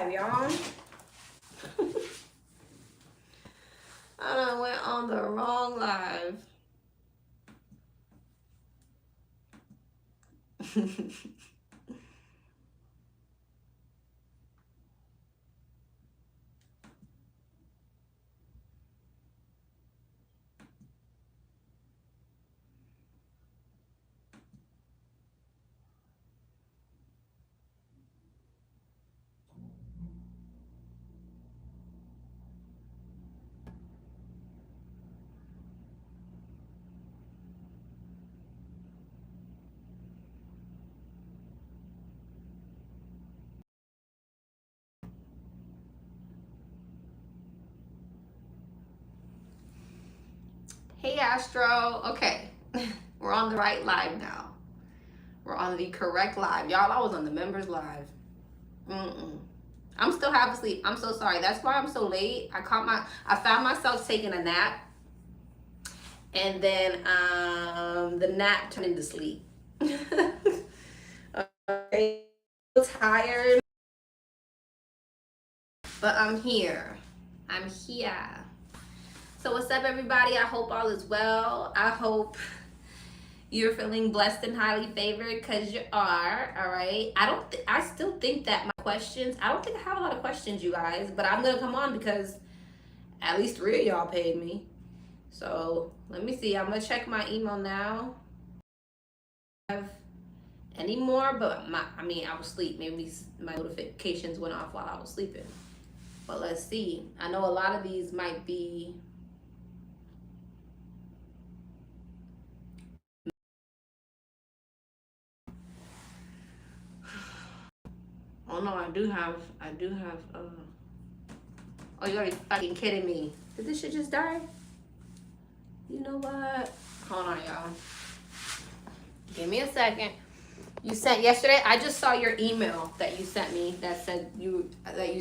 Y'all. I done went on the wrong live. Hey Astro. Okay. We're on the right live now. We're on the correct live. Y'all, I was on the members live. I'm still half asleep. I'm so sorry. That's why I'm so late. I found myself taking a nap. And then the nap turned into sleep. Okay. I'm tired. But I'm here. I'm here. So what's up, everybody? I hope all is well. I hope you're feeling blessed and highly favored, because you are. All right. I still think that my questions, I don't think I have a lot of questions, you guys, but I'm gonna come on because at least 3 of y'all paid me. So let me see. I'm gonna check my email now. Have any more? But I was asleep. Maybe my notifications went off while I was sleeping. But let's see. I know a lot of these might be. Oh no, I do have. Oh, you gotta be fucking kidding me. Did this shit just die? You know what? Hold on, y'all. Give me a second. You sent yesterday. I just saw your email that you sent me that said you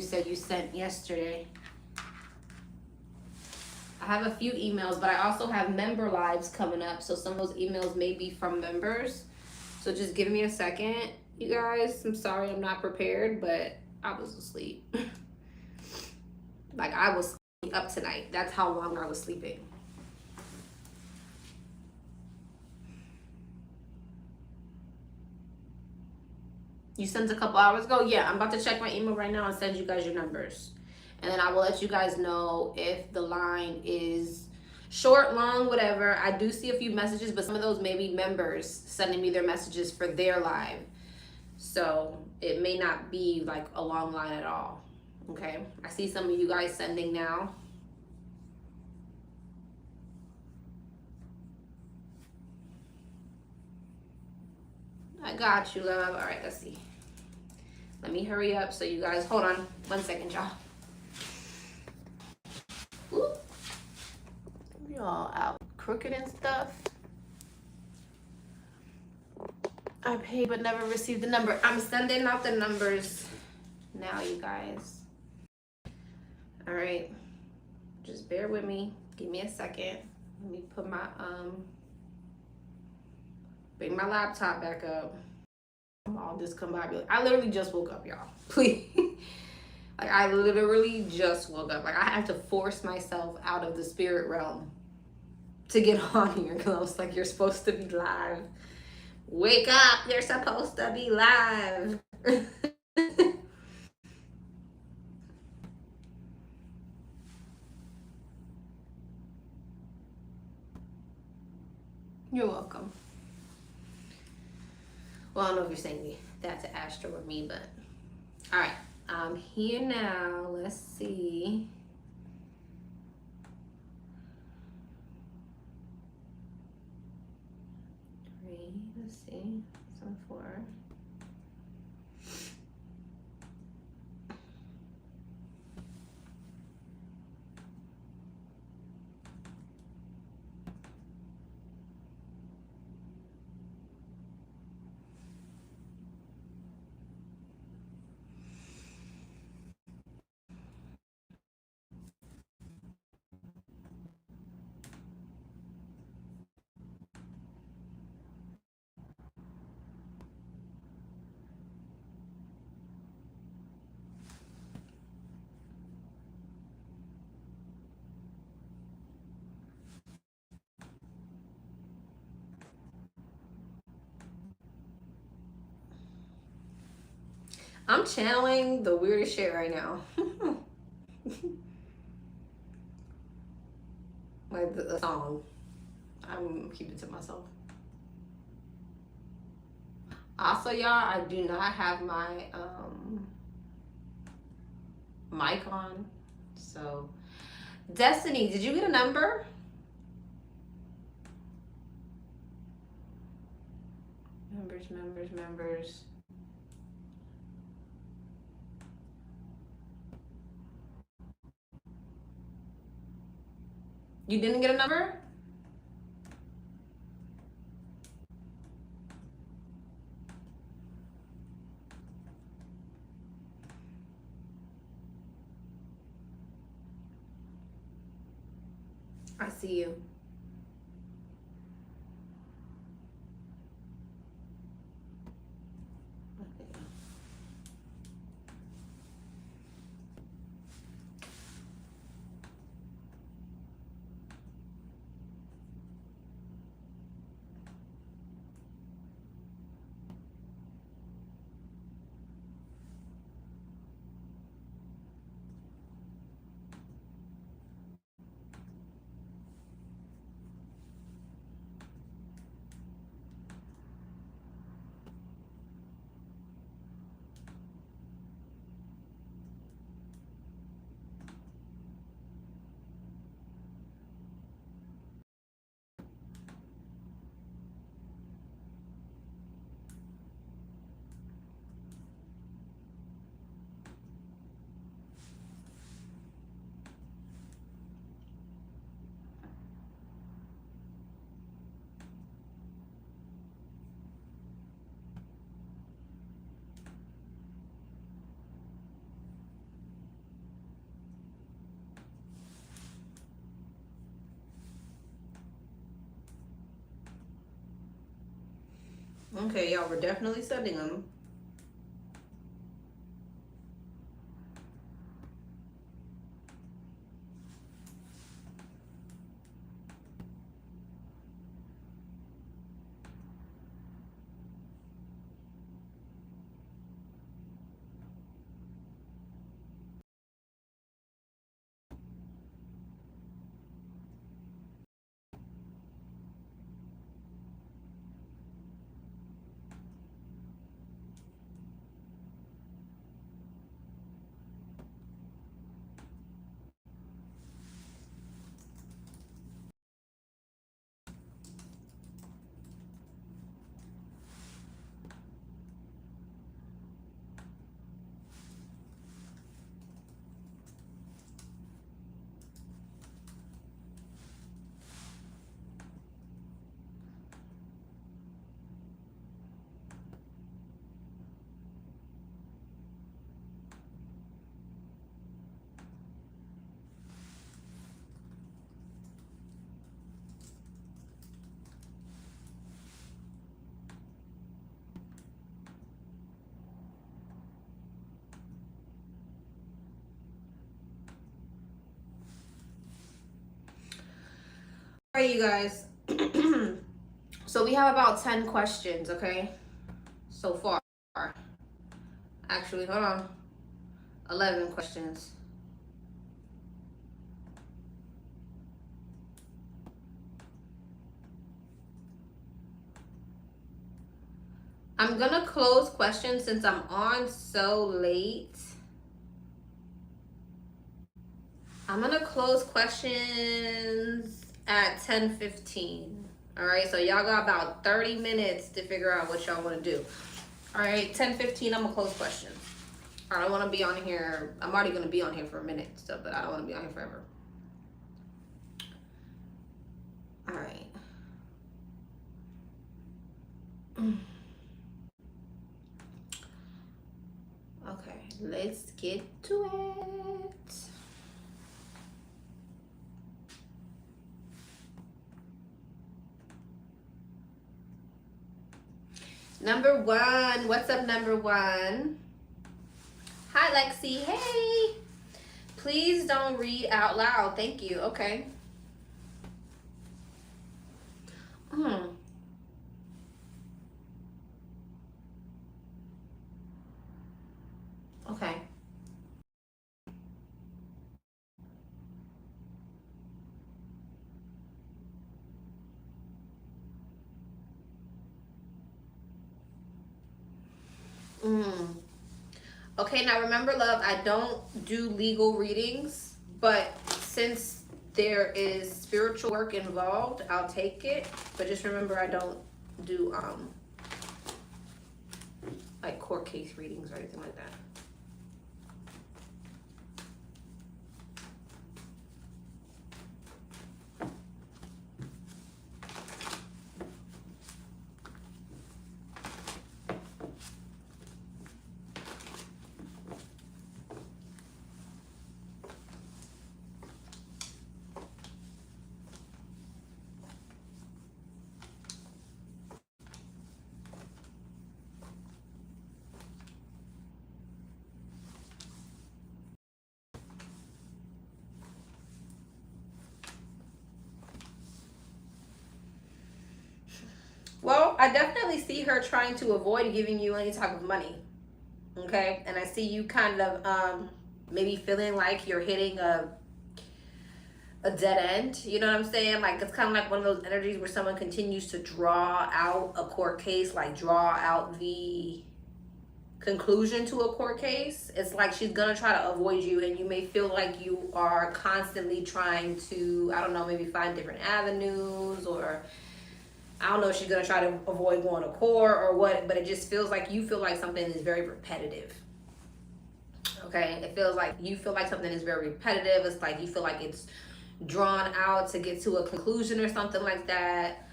said you sent yesterday. I have a few emails, but I also have member lives coming up, so some of those emails may be from members. So just give me a second, you guys. I'm sorry I'm not prepared, but I was asleep. Like, I was up tonight. That's how long I was sleeping. You sent a couple hours ago? Yeah, I'm about to check my email right now and send you guys your numbers. And then I will let you guys know if the line is short, long, whatever. I do see a few messages, but some of those may be members sending me their messages for their live. So it may not be like a long line at all. Okay, I see some of you guys sending now. I got you, love. All right, let's see. Let me hurry up so you guys, hold on 1 second, y'all. Y'all out crooked and stuff. I paid but never received the number. I'm sending out the numbers now, you guys. All right, just bear with me. Give me a second. Let me put my bring my laptop back up. I'm all discombobulated. I literally just woke up, y'all. Please. Like, I literally just woke up. Like, I had to force myself out of the spirit realm to get on here, because I was like, you're supposed to be live. Wake up, you're supposed to be live. You're welcome. Well, I don't know if you're saying that to Astro or me, but all right, I'm here now. Let's see. Let's see. Some 4. I'm channeling the weirdest shit right now. Like the song. I'm keeping it to myself. Also, y'all, I do not have my mic on. So, Destiny, did you get a number? Members. You didn't get a number? I see you. Okay, y'all, we're definitely sending them. All right, you guys. So we have about 10 questions, okay? So far. Actually, hold on. 11 questions. I'm gonna close questions since I'm on so late. I'm gonna close questions at 10:15. All right, so y'all got about 30 minutes to figure out what y'all want to do. All right, 10:15. I'm gonna close questions. I don't want to be on here. I'm already gonna be on here for a minute, so but I don't want to be on here forever. All right. Okay, let's get to it. Number one. What's up, number one? Hi, Lexi. Hey. Please don't read out loud. Thank you. Okay. Okay. Mm. Okay, now remember, love, I don't do legal readings, but since there is spiritual work involved, I'll take it. But just remember, I don't do like court case readings or anything like that. Well, I definitely see her trying to avoid giving you any type of money. Okay, and I see you kind of maybe feeling like you're hitting a dead end. You know what I'm saying? Like it's kind of like one of those energies where someone continues to draw out a court case, like draw out the conclusion to a court case. It's like she's gonna try to avoid you, and you may feel like you are constantly trying to, I don't know, maybe find different avenues, or I don't know if she's gonna try to avoid going to court or what, but it just feels like you feel like something is very repetitive. Okay, it feels like you feel like something is very repetitive. It's like you feel like it's drawn out to get to a conclusion or something like that.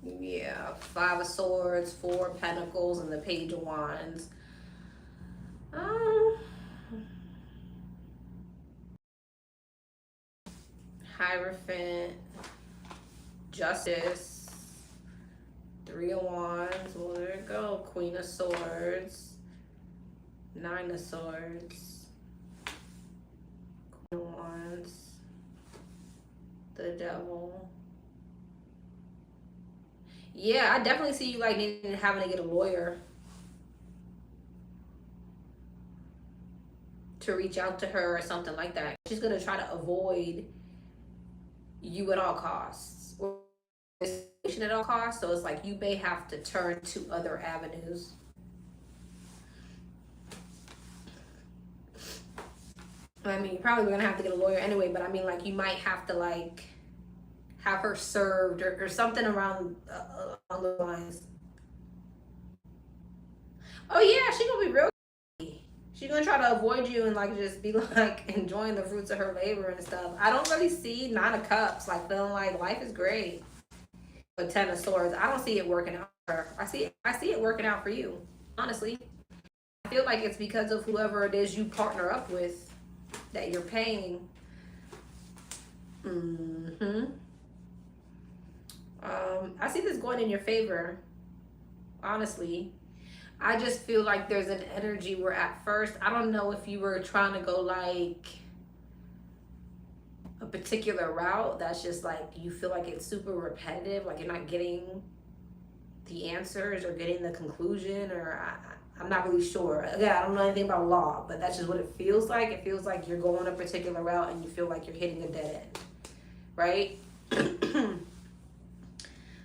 Yeah, Five of Swords, Four of Pentacles, and the Page of Wands. Hierophant, Justice, Three of Wands. Well, there you go. Queen of Swords, Nine of Swords, Queen of Wands, the Devil. Yeah, I definitely see you like needing having to get a lawyer to reach out to her or something like that. She's gonna try to avoid you at all costs, or at all costs. So it's like you may have to turn to other avenues. I mean, you're probably gonna have to get a lawyer anyway, but I mean, like you might have to like have her served or something around along those lines. Oh yeah, she gonna be real. She's gonna try to avoid you and like just be like enjoying the fruits of her labor and stuff. I don't really see Nine of Cups like feeling like life is great. But Ten of Swords, I don't see it working out for her. I see it working out for you. Honestly, I feel like it's because of whoever it is you partner up with that you're paying. I see this going in your favor. Honestly, I just feel like there's an energy where at first, I don't know if you were trying to go like a particular route that's just like you feel like it's super repetitive, like you're not getting the answers or getting the conclusion, or I'm not really sure. Again, I don't know anything about law, but that's just what it feels like. It feels like you're going a particular route and you feel like you're hitting a dead end, right?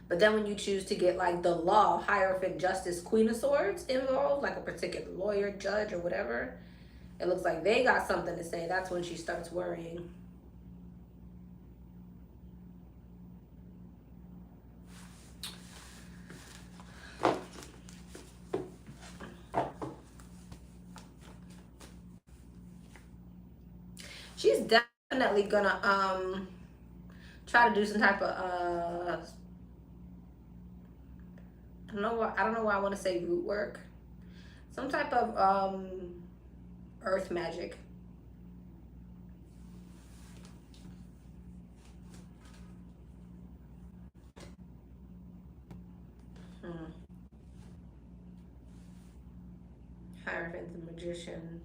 But then when you choose to get like the law, Hierophant, Justice, Queen of Swords involved, like a particular lawyer, judge, or whatever, it looks like they got something to say. That's when she starts worrying. She's definitely gonna try to do some type of I don't know why I want to say root work. Some type of earth magic. Hierophant the Magician.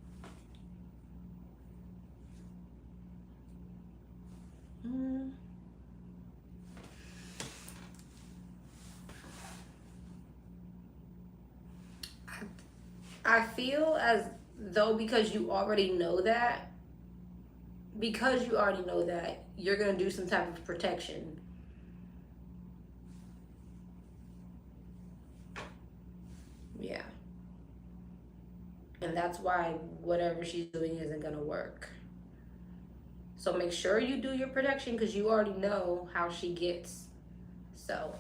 I feel as though because you already know that, you're going to do some type of protection. Yeah. And that's why whatever she's doing isn't going to work. So make sure you do your protection because you already know how she gets. So,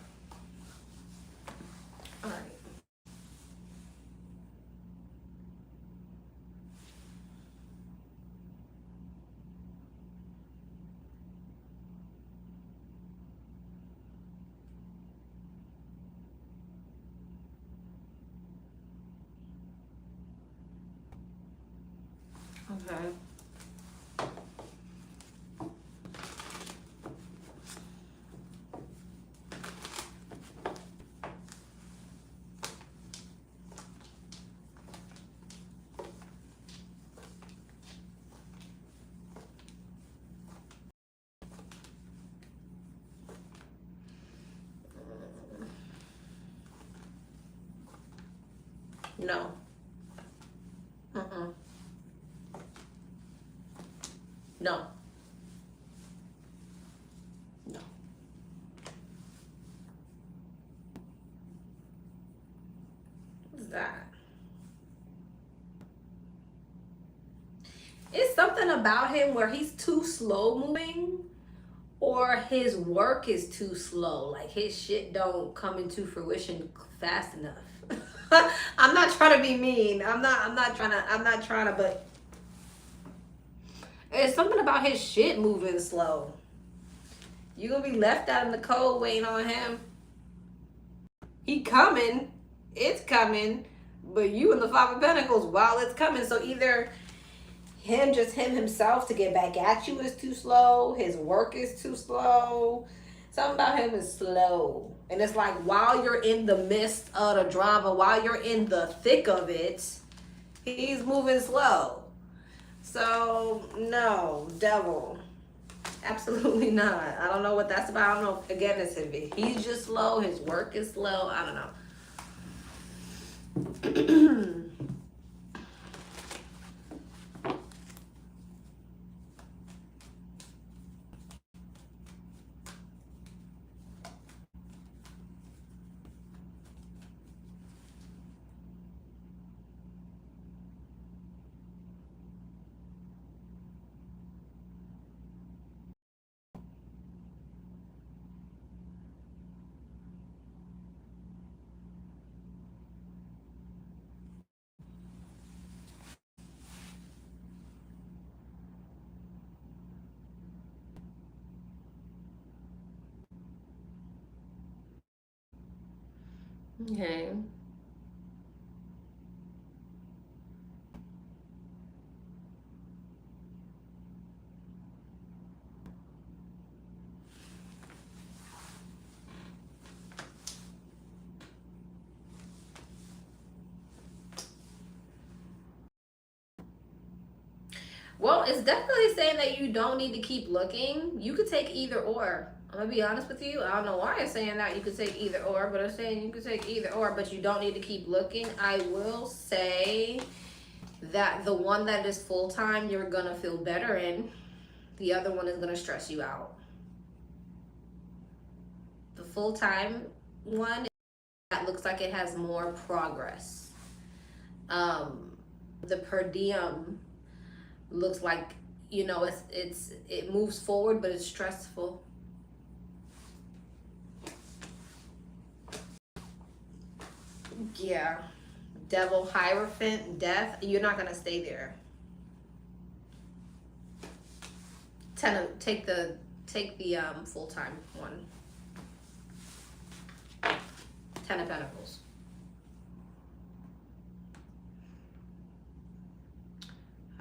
all right. Okay. No. Mm-mm. No. No. What's that? It's something about him where he's too slow moving or his work is too slow. Like his shit don't come into fruition fast enough. I'm not trying to be mean. I'm not trying to, but it's something about his shit moving slow. You gonna be left out in the cold waiting on him. He coming. It's coming. But you in the Five of Pentacles while it's coming. So either him himself to get back at you is too slow. His work is too slow. Something about him is slow. And it's like while you're in the midst of the drama, while you're in the thick of it, he's moving slow. So, no, devil. Absolutely not. I don't know what that's about. I don't know. Again, it's if he's just slow, his work is slow. I don't know. Okay. Well, it's definitely saying that you don't need to keep looking. You could take either or. I'm gonna be honest with you. I don't know why it's saying that you could take either or, but it's saying you could take either or, but you don't need to keep looking. I will say that the one that is full-time, you're gonna feel better in. The other one is gonna stress you out. The full-time one, that looks like it has more progress. The per diem looks like, you know, it moves forward, but it's stressful. Yeah. Devil, Hierophant, Death, you're not gonna stay there. Take the full-time one. Ten of Pentacles.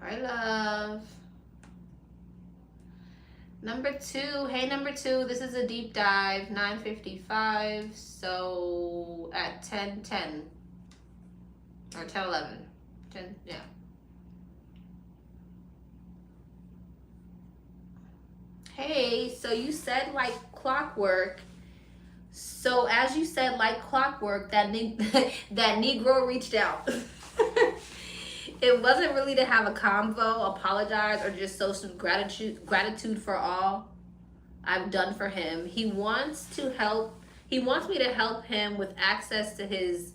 All right, love. Number 2. Hey, number 2. This is a deep dive. 9:55. So at 10:10 or 10:11. 10. Yeah. Hey, so you said like clockwork. So as you said like clockwork, that that Negro reached out. It wasn't really to have a convo, apologize, or just show some gratitude for all I've done for him. He wants to help. He wants me to help him with access to his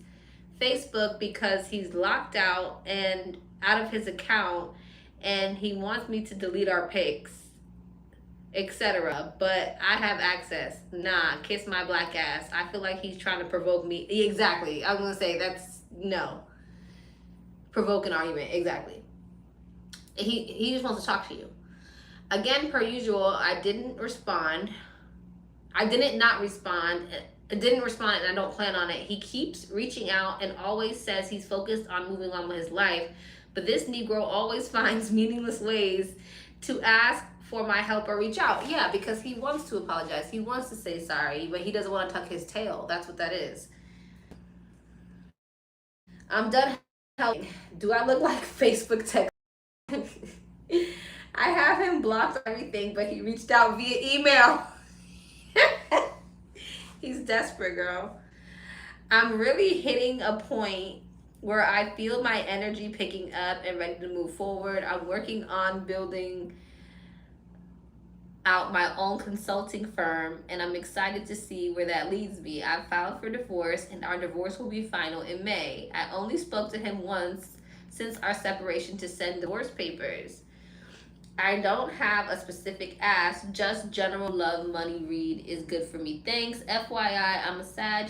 Facebook because he's locked out and out of his account, and he wants me to delete our pics, etc. But I have access. Nah, kiss my black ass. I feel like he's trying to provoke me. Exactly. I'm gonna say that's no. Provoke an argument. Exactly. He just wants to talk to you. Again, per usual, I didn't respond. I didn't not respond. I didn't respond, and I don't plan on it. He keeps reaching out and always says he's focused on moving on with his life, but this Negro always finds meaningless ways to ask for my help or reach out. Yeah, because he wants to apologize. He wants to say sorry, but he doesn't want to tuck his tail. That's what that is. I'm done helping. Do I look like Facebook text? I have him blocked on everything, but he reached out via email. He's desperate, girl. I'm really hitting a point where I feel my energy picking up and ready to move forward. I'm working on building out my own consulting firm, and I'm excited to see where that leads me. I filed for divorce, and our divorce will be final in May. I only spoke to him once since our separation to send divorce papers. I don't have a specific ask, just general love money read is good for me. Thanks. FYI, I'm a Sag.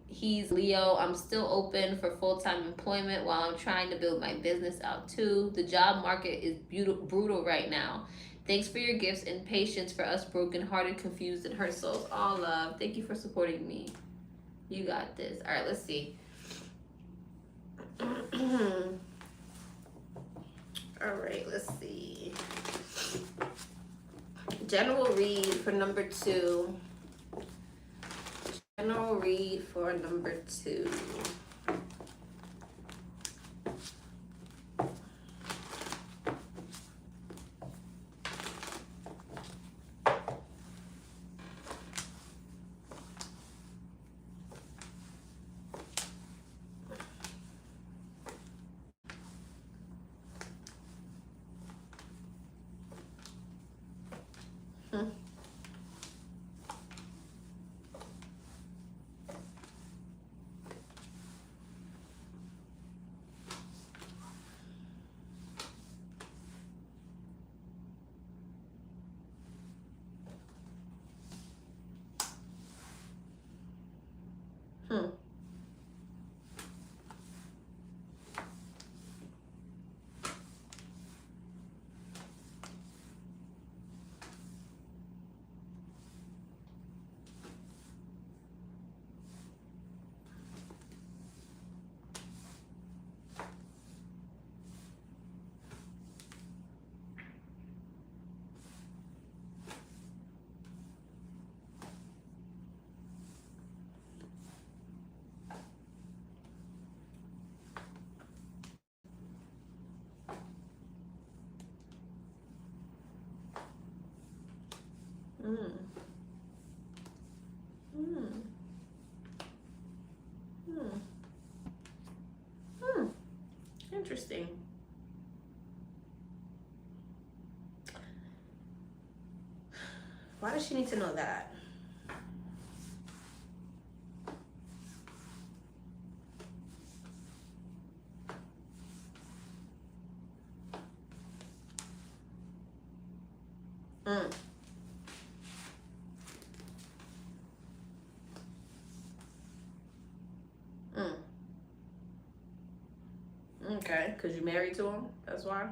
He's Leo. I'm still open for full-time employment while I'm trying to build my business out too. The job market is brutal right now. Thanks for your gifts and patience for us broken-hearted, confused, and hurt souls. All love. Thank you for supporting me. You got this. All right, let's see. All right, let's see. General read for number 2. General read for number 2. Interesting. Why does she need to know that? Okay, because you're married to him? That's why?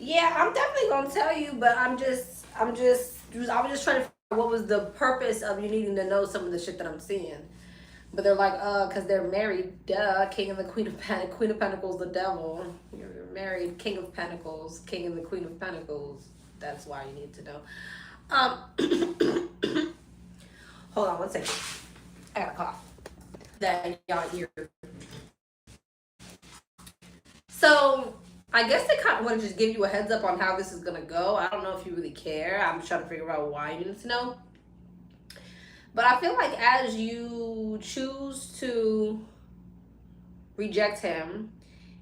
Yeah, I'm definitely gonna tell you, but I was just trying to figure out what was the purpose of you needing to know some of the shit that I'm seeing. But they're like, because they're married, duh, King and the Queen of Pentacles. Queen of Pentacles, the devil. You're married, King of Pentacles, King and the Queen of Pentacles. That's why you need to know. Hold on one second. I got a cough. That y'all hear. So, I guess they kind of want to just give you a heads up on how this is going to go. I don't know if you really care. I'm trying to figure out why you need to know. But I feel like as you choose to reject him,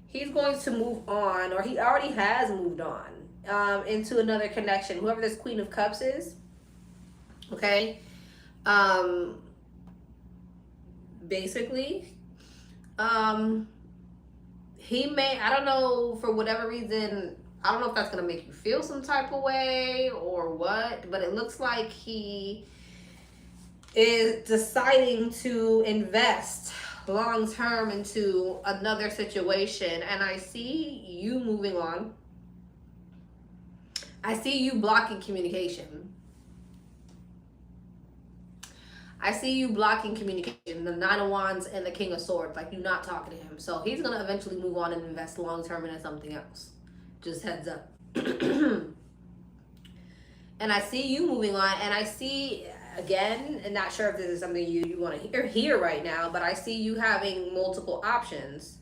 he's going to move on, or he already has moved on, into another connection. Whoever this Queen of Cups is, okay? Um, basically, um, he may, I don't know, for whatever reason, I don't know if that's going to make you feel some type of way or what, but it looks like he is deciding to invest long term into another situation. And I see you moving on. I see you blocking communication. I see you blocking communication. The Nine of Wands and the King of Swords, like you're not talking to him. So he's gonna eventually move on and invest long term into something else. Just heads up. And I see you moving on, and I see, again, and not sure if this is something you want to hear right now, but I see you having multiple options.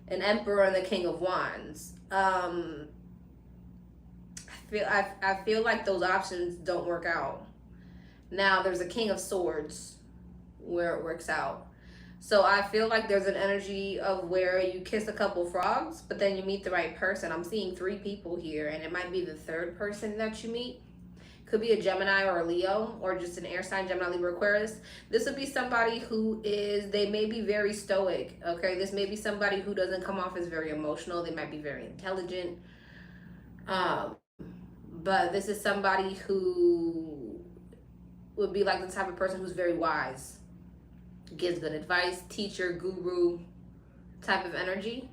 An Emperor and the King of Wands. I feel like those options don't work out. Now there's a King of Swords where it works out. So I feel like there's an energy of where you kiss a couple frogs, but then you meet the right person. I'm seeing 3 people here, and it might be the 3rd person that you meet. Could be a Gemini or a Leo, or just an air sign, Gemini, Libra, Aquarius. This would be somebody who is, they may be very stoic, okay? This may be somebody who doesn't come off as very emotional. They might be very intelligent. But this is somebody who would be like the type of person who's very wise. Gives good advice, teacher, guru type of energy.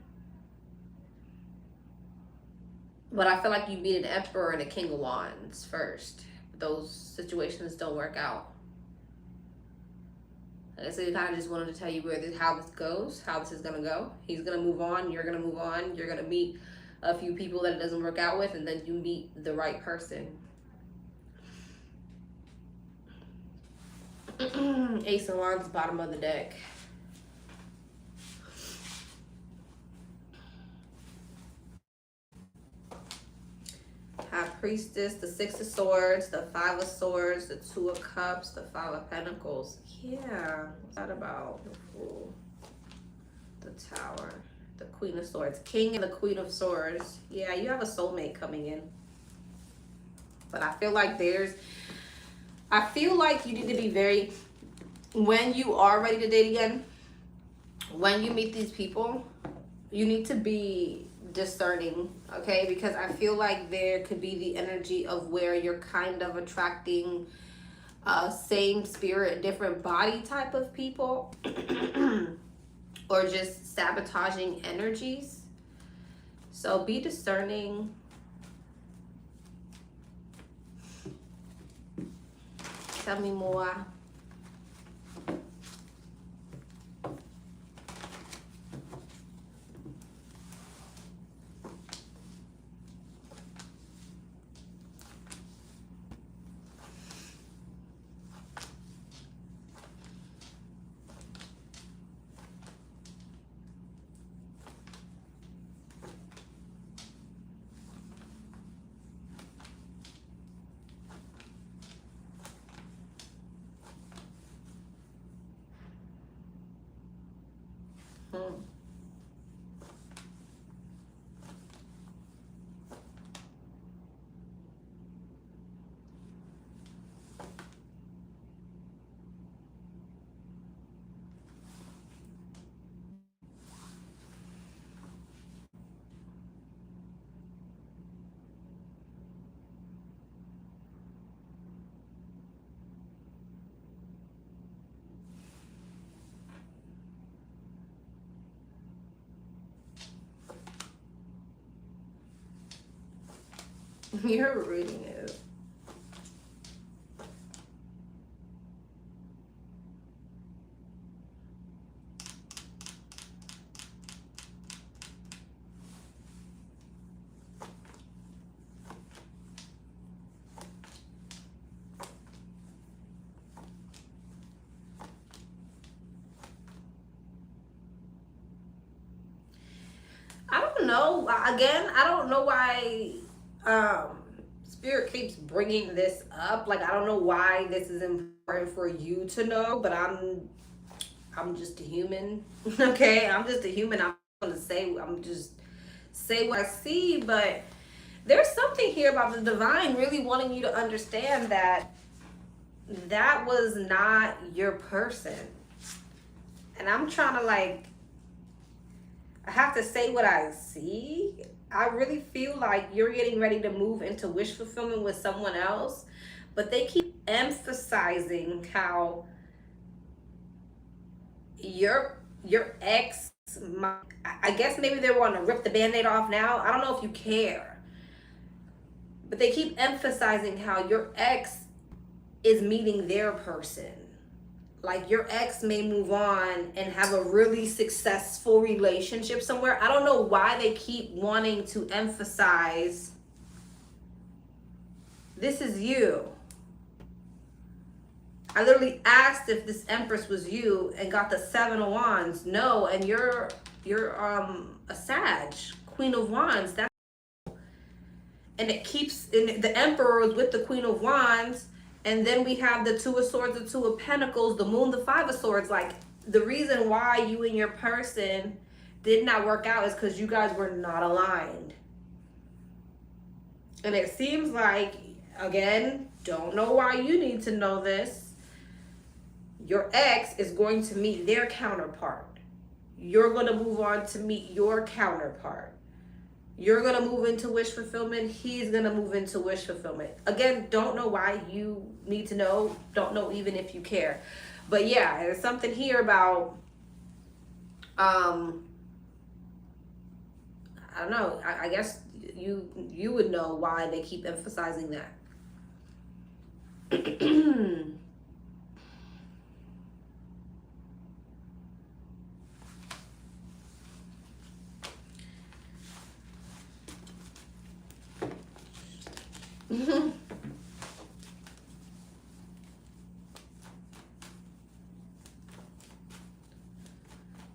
But I feel like you meet an Emperor and a King of Wands first. Those situations don't work out. Like I said, I kind of just wanted to tell you how this goes, how this is going to go. He's going to move on. You're going to move on. You're going to meet a few people that it doesn't work out with, and then you meet the right person. Ace of Wands, bottom of the deck. High Priestess, the 6 of Swords, the 5 of Swords, the 2 of Cups, the 5 of Pentacles. Yeah, what's that about? The Fool, the Tower, the Queen of Swords, King and the Queen of Swords. Yeah, you have a soulmate coming in. But I feel like you need to be very, when you are ready to date again, when you meet these people, you need to be discerning, okay? Because I feel like there could be the energy of where you're kind of attracting same spirit, different body type of people, or just sabotaging energies. So be discerning. Tell me more. You're reading it. I don't know. Again, I don't know why Spirit keeps bringing this up. Like, I don't know why this is important for you to know, but I'm just a human. Okay, I'm just a human. I'm just say what I see, but there's something here about the divine really wanting you to understand that that was not your person. And I'm trying to, like, I have to say what I see. I really feel like you're getting ready to move into wish fulfillment with someone else, but they keep emphasizing how your ex, I guess maybe they want to rip the band-aid off now. I don't know if you care, but they keep emphasizing how your ex is meeting their person. Like, your ex may move on and have a really successful relationship somewhere. I don't know why they keep wanting to emphasize this is you. I literally asked if this Empress was you and got the 7 of Wands. No, and you're a Sag, Queen of Wands. That's, and it keeps, and the Emperor was with the Queen of Wands. And then we have the 2 of Swords, the 2 of Pentacles, the Moon, the 5 of Swords. Like, the reason why you and your person did not work out is because you guys were not aligned. And it seems like, again, don't know why you need to know this, your ex is going to meet their counterpart. You're going to move on to meet your counterpart. You're going to move into wish fulfillment. He's going to move into wish fulfillment. Again, don't know why you need to know. Don't know even if you care. But yeah, there's something here about, I don't know. I guess you would know why they keep emphasizing that.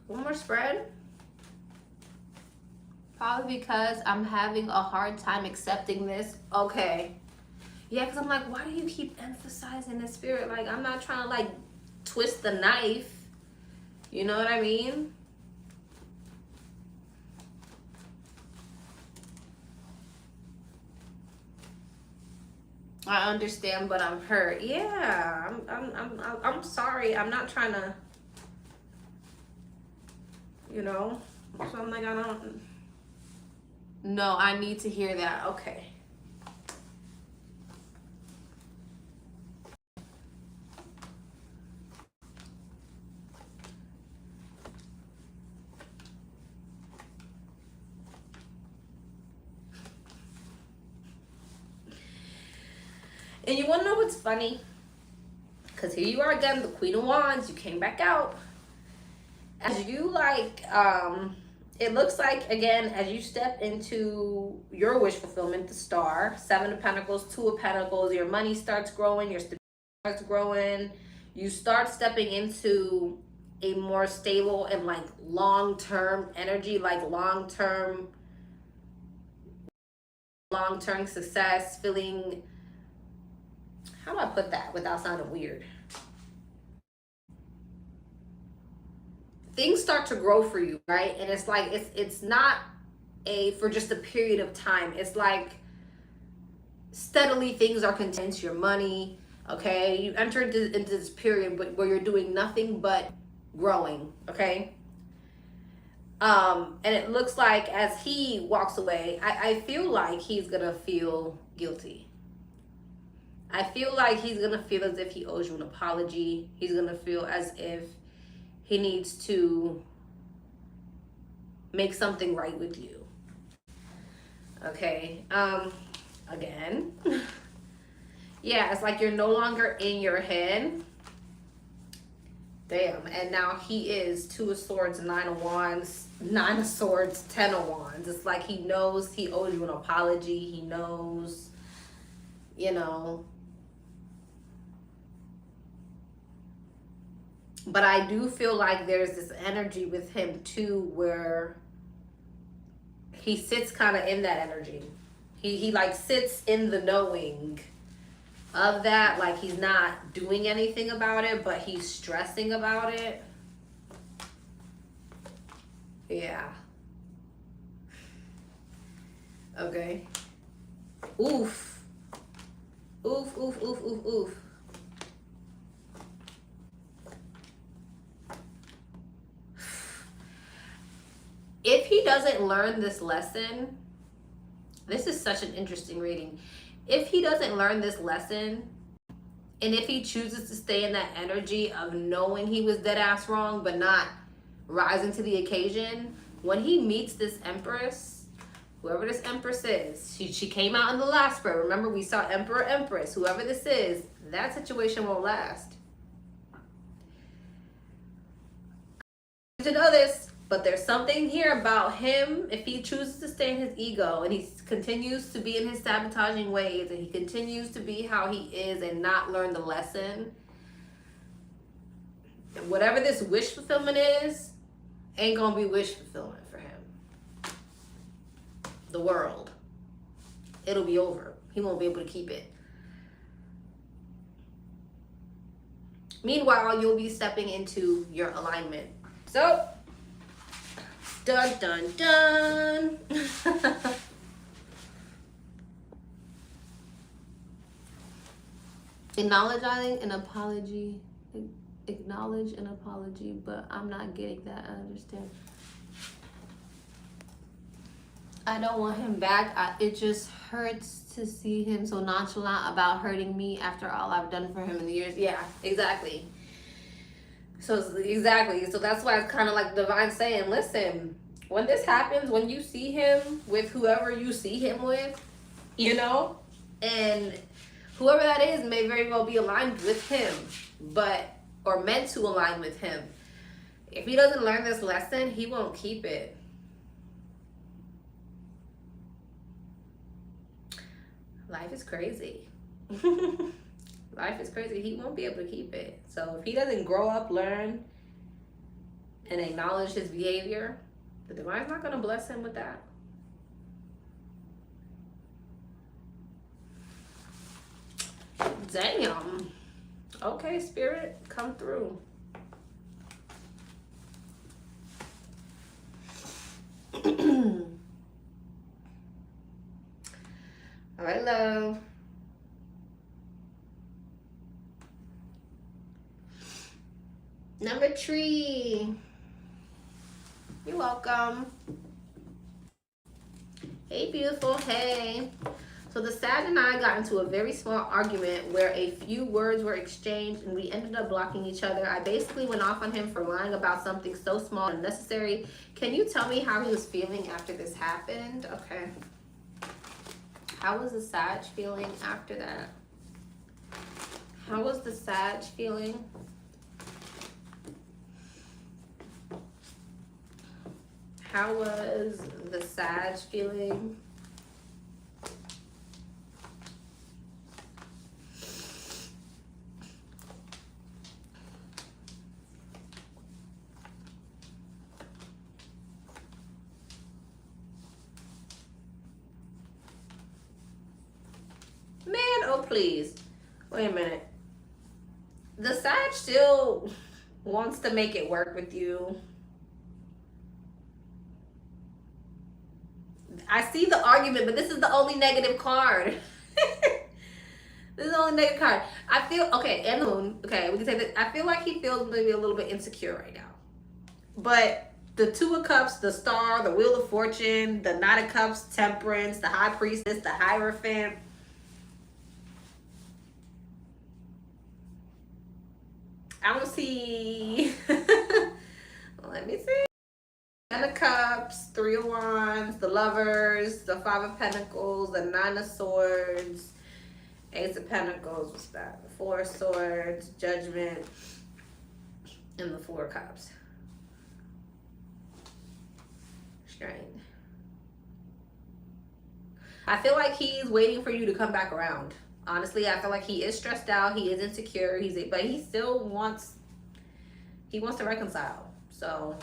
One more spread. Probably because I'm having a hard time accepting this. Okay. Yeah, because I'm like, why do you keep emphasizing the Spirit? Like, I'm not trying to, like, twist the knife. You know what I mean? I understand, but I'm hurt. Yeah, I'm sorry. I'm not trying to, you know. So I'm like, I don't. No, I need to hear that. Okay. And you want to know what's funny? Because here you are again, the Queen of Wands. You came back out. As you, like, it looks like, again, as you step into your wish fulfillment, the Star, 7 of Pentacles, 2 of Pentacles, your money starts growing, your stability starts growing. You start stepping into a more stable and, like, long-term energy, like long-term success, feeling, how do I put that without sounding weird? Things start to grow for you, right? And it's like, it's not for just a period of time. It's like steadily things are continuing, your money, okay? You enter into this period where you're doing nothing but growing, okay? And it looks like as he walks away, I feel like he's gonna feel guilty. I feel like he's gonna feel as if he owes you an apology. He's gonna feel as if he needs to make something right with you. Okay, again. Yeah, it's like you're no longer in your head. Damn, and now he is 2 of Swords, 9 of Wands, 9 of Swords, 10 of Wands. It's like he knows he owes you an apology. He knows, you know. But I do feel like there's this energy with him too where he sits kind of in that energy. He like sits in the knowing of that, like he's not doing anything about it, but he's stressing about it. Yeah. Okay. Oof. Oof, oof, oof, oof, oof. If he doesn't learn this lesson, this is such an interesting reading. If he doesn't learn this lesson, and if he chooses to stay in that energy of knowing he was dead ass wrong, but not rising to the occasion, when he meets this Empress, whoever this Empress is, she came out in the last spread. Remember, we saw Emperor, Empress, whoever this is, that situation won't last. To know this, but there's something here about him. If he chooses to stay in his ego and he continues to be in his sabotaging ways and he continues to be how he is and not learn the lesson, whatever this wish fulfillment is, ain't gonna be wish fulfillment for him. The world, it'll be over. He won't be able to keep it. Meanwhile, you'll be stepping into your alignment. So, dun dun dun. Acknowledging an apology. Acknowledge an apology, but I'm not getting that. I understand. I don't want him back. It just hurts to see him so nonchalant about hurting me after all I've done for him in the years. Yeah, exactly. So exactly. So that's why it's kind of like divine saying, listen, when this happens, when you see him with whoever you see him with, you know, and whoever that is may very well be aligned with him, but, or meant to align with him. If he doesn't learn this lesson, he won't keep it. Life is crazy. Life is crazy. He won't be able to keep it. So if he doesn't grow up, learn, and acknowledge his behavior, the divine's not going to bless him with that. Damn. Okay, Spirit, come through. All right, love. Number 3. You're welcome. Hey, beautiful. Hey. So the Sag and I got into a very small argument where a few words were exchanged and we ended up blocking each other. I basically went off on him for lying about something so small and unnecessary. Can you tell me how he was feeling after this happened? Okay. How was the Sag feeling after that? How was the Sag feeling? How was the Sag feeling? Man, oh please. Wait a minute. The Sag still wants to make it work with you. I see the argument, but this is the only negative card. This is the only negative card. I feel, okay, and the moon. Okay, we can say that. I feel like he feels maybe a little bit insecure right now. But the 2 of Cups, the Star, the Wheel of Fortune, the Knight of Cups, Temperance, the High Priestess, the Hierophant. I don't see. Let me see. 10 of Cups, 3 of Wands, the Lovers, the 5 of Pentacles, the 9 of Swords, Ace of Pentacles, what's that? The 4 of Swords, Judgment, and the 4 of Cups. Strain. I feel like he's waiting for you to come back around. Honestly, I feel like he is stressed out. He is insecure. But he still wants. He wants to reconcile. So.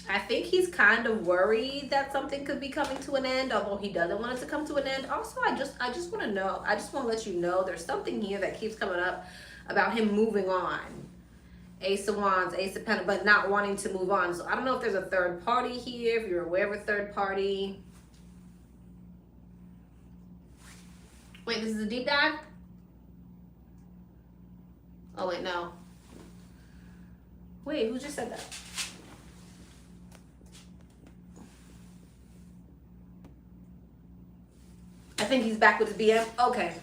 I think he's kind of worried that something could be coming to an end, although he doesn't want it to come to an end. Also, I just want to know, I just want to let you know there's something here that keeps coming up about him moving on. Ace of Wands, Ace of Pentacles, but not wanting to move on. So I don't know if there's a third party here, if you're aware of a third party. Wait, this is a deep dive? Oh, wait, no. Wait, who just said that? I think he's back with his BM. Okay.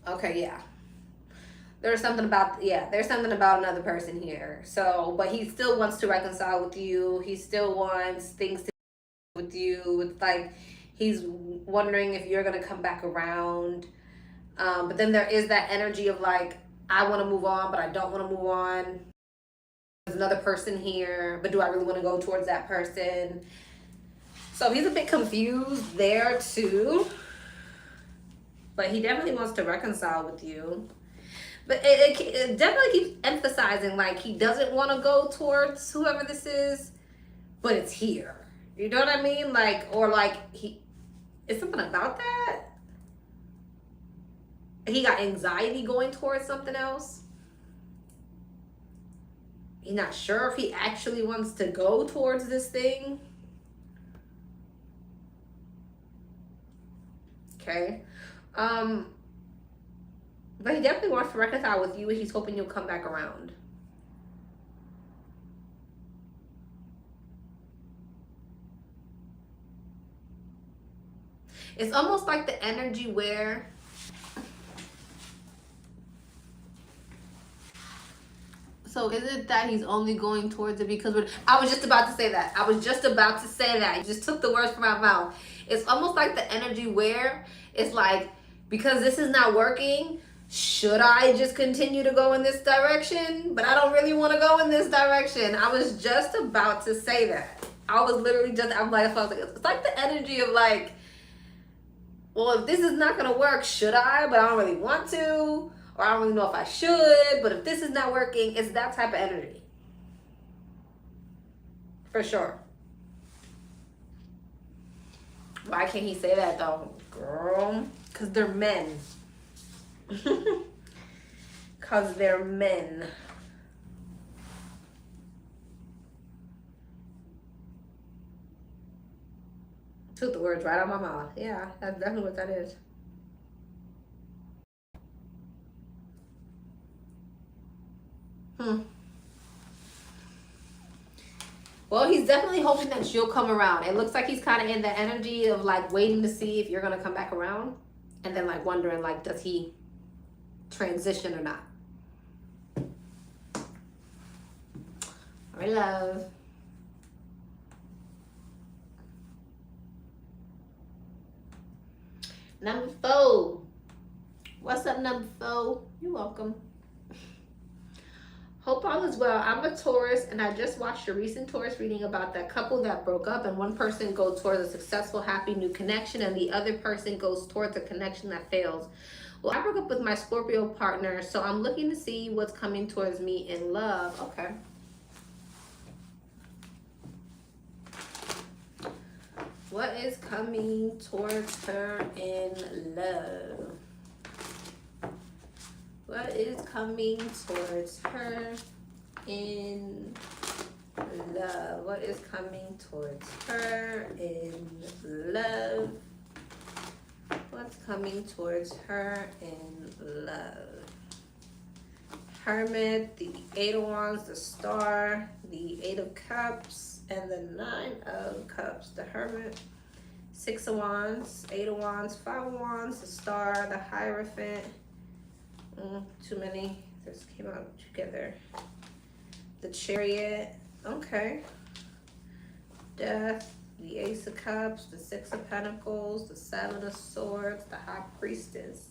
Okay, yeah. There's something about another person here. So, but he still wants to reconcile with you. He still wants things to do with you. It's like he's wondering if you're gonna come back around. But then there is that energy of like, I want to move on, but I don't want to move on. There's another person here, but do I really want to go towards that person? So he's a bit confused there too. But he definitely wants to reconcile with you. But it definitely keeps emphasizing like he doesn't want to go towards whoever this is, but it's here. You know what I mean? Like, or like it's something about that. He got anxiety going towards something else. He's not sure if he actually wants to go towards this thing. Okay. But he definitely wants to reconcile with you, and he's hoping you'll come back around. It's almost like the energy where so is it that he's only going towards it because I was just about to say that. I was just about to say that. You just took the words from my mouth. It's almost like the energy where it's like, because this is not working, should I just continue to go in this direction? But I don't really want to go in this direction. I was just about to say that. I was literally just, I'm like, it's like the energy of like, well, if this is not going to work, should I? But I don't really want to. Or I don't really know if I should. But if this is not working, it's that type of energy. For sure. Why can't he say that though? Girl. Because they're men. Because they're men. Took the words right out of my mouth. Yeah, that's definitely what that is. Well, he's definitely hoping that you'll come around. It looks like he's kind of in the energy of like waiting to see if you're going to come back around. And then like wondering like, does he transition or not? All right, love. Number 4. What's up, number 4? You're welcome. Hope all is well. I'm a Taurus, and I just watched a recent Taurus reading about that couple that broke up, and one person goes towards a successful, happy new connection, and the other person goes towards a connection that fails. Well, I broke up with my Scorpio partner, so I'm looking to see what's coming towards me in love. Okay. What is coming towards her in love? What is coming towards her in love? What is coming towards her in love? What's coming towards her in love? Hermit, the 8 of Wands, the Star, the 8 of Cups, and the 9 of Cups. The Hermit, 6 of Wands, 8 of Wands, 5 of Wands, the Star, the Hierophant. Too many. This came out together. The Chariot. Okay. Death. The Ace of Cups. The 6 of Pentacles. The 7 of Swords. The High Priestess.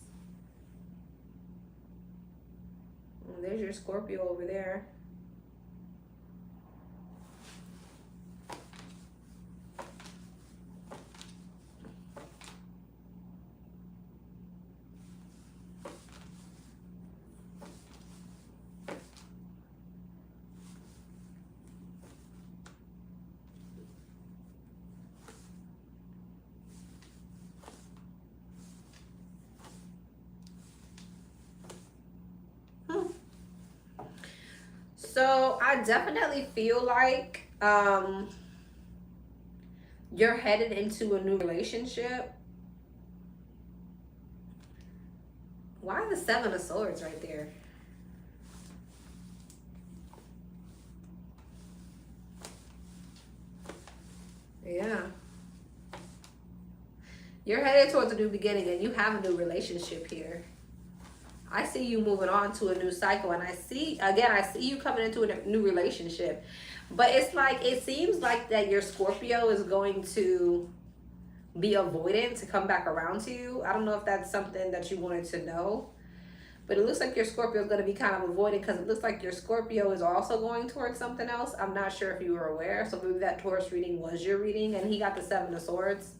There's your Scorpio over there. So I definitely feel like you're headed into a new relationship. Why the Seven of Swords right there? Yeah. You're headed towards a new beginning and you have a new relationship here. I see you moving on to a new cycle, and I see you coming into a new relationship. But it's like, it seems like that your Scorpio is going to be avoidant to come back around to you. I don't know if that's something that you wanted to know, but it looks like your Scorpio is going to be kind of avoidant because it looks like your Scorpio is also going towards something else. I'm not sure if you were aware. So maybe that Taurus reading was your reading, and he got the Seven of Swords.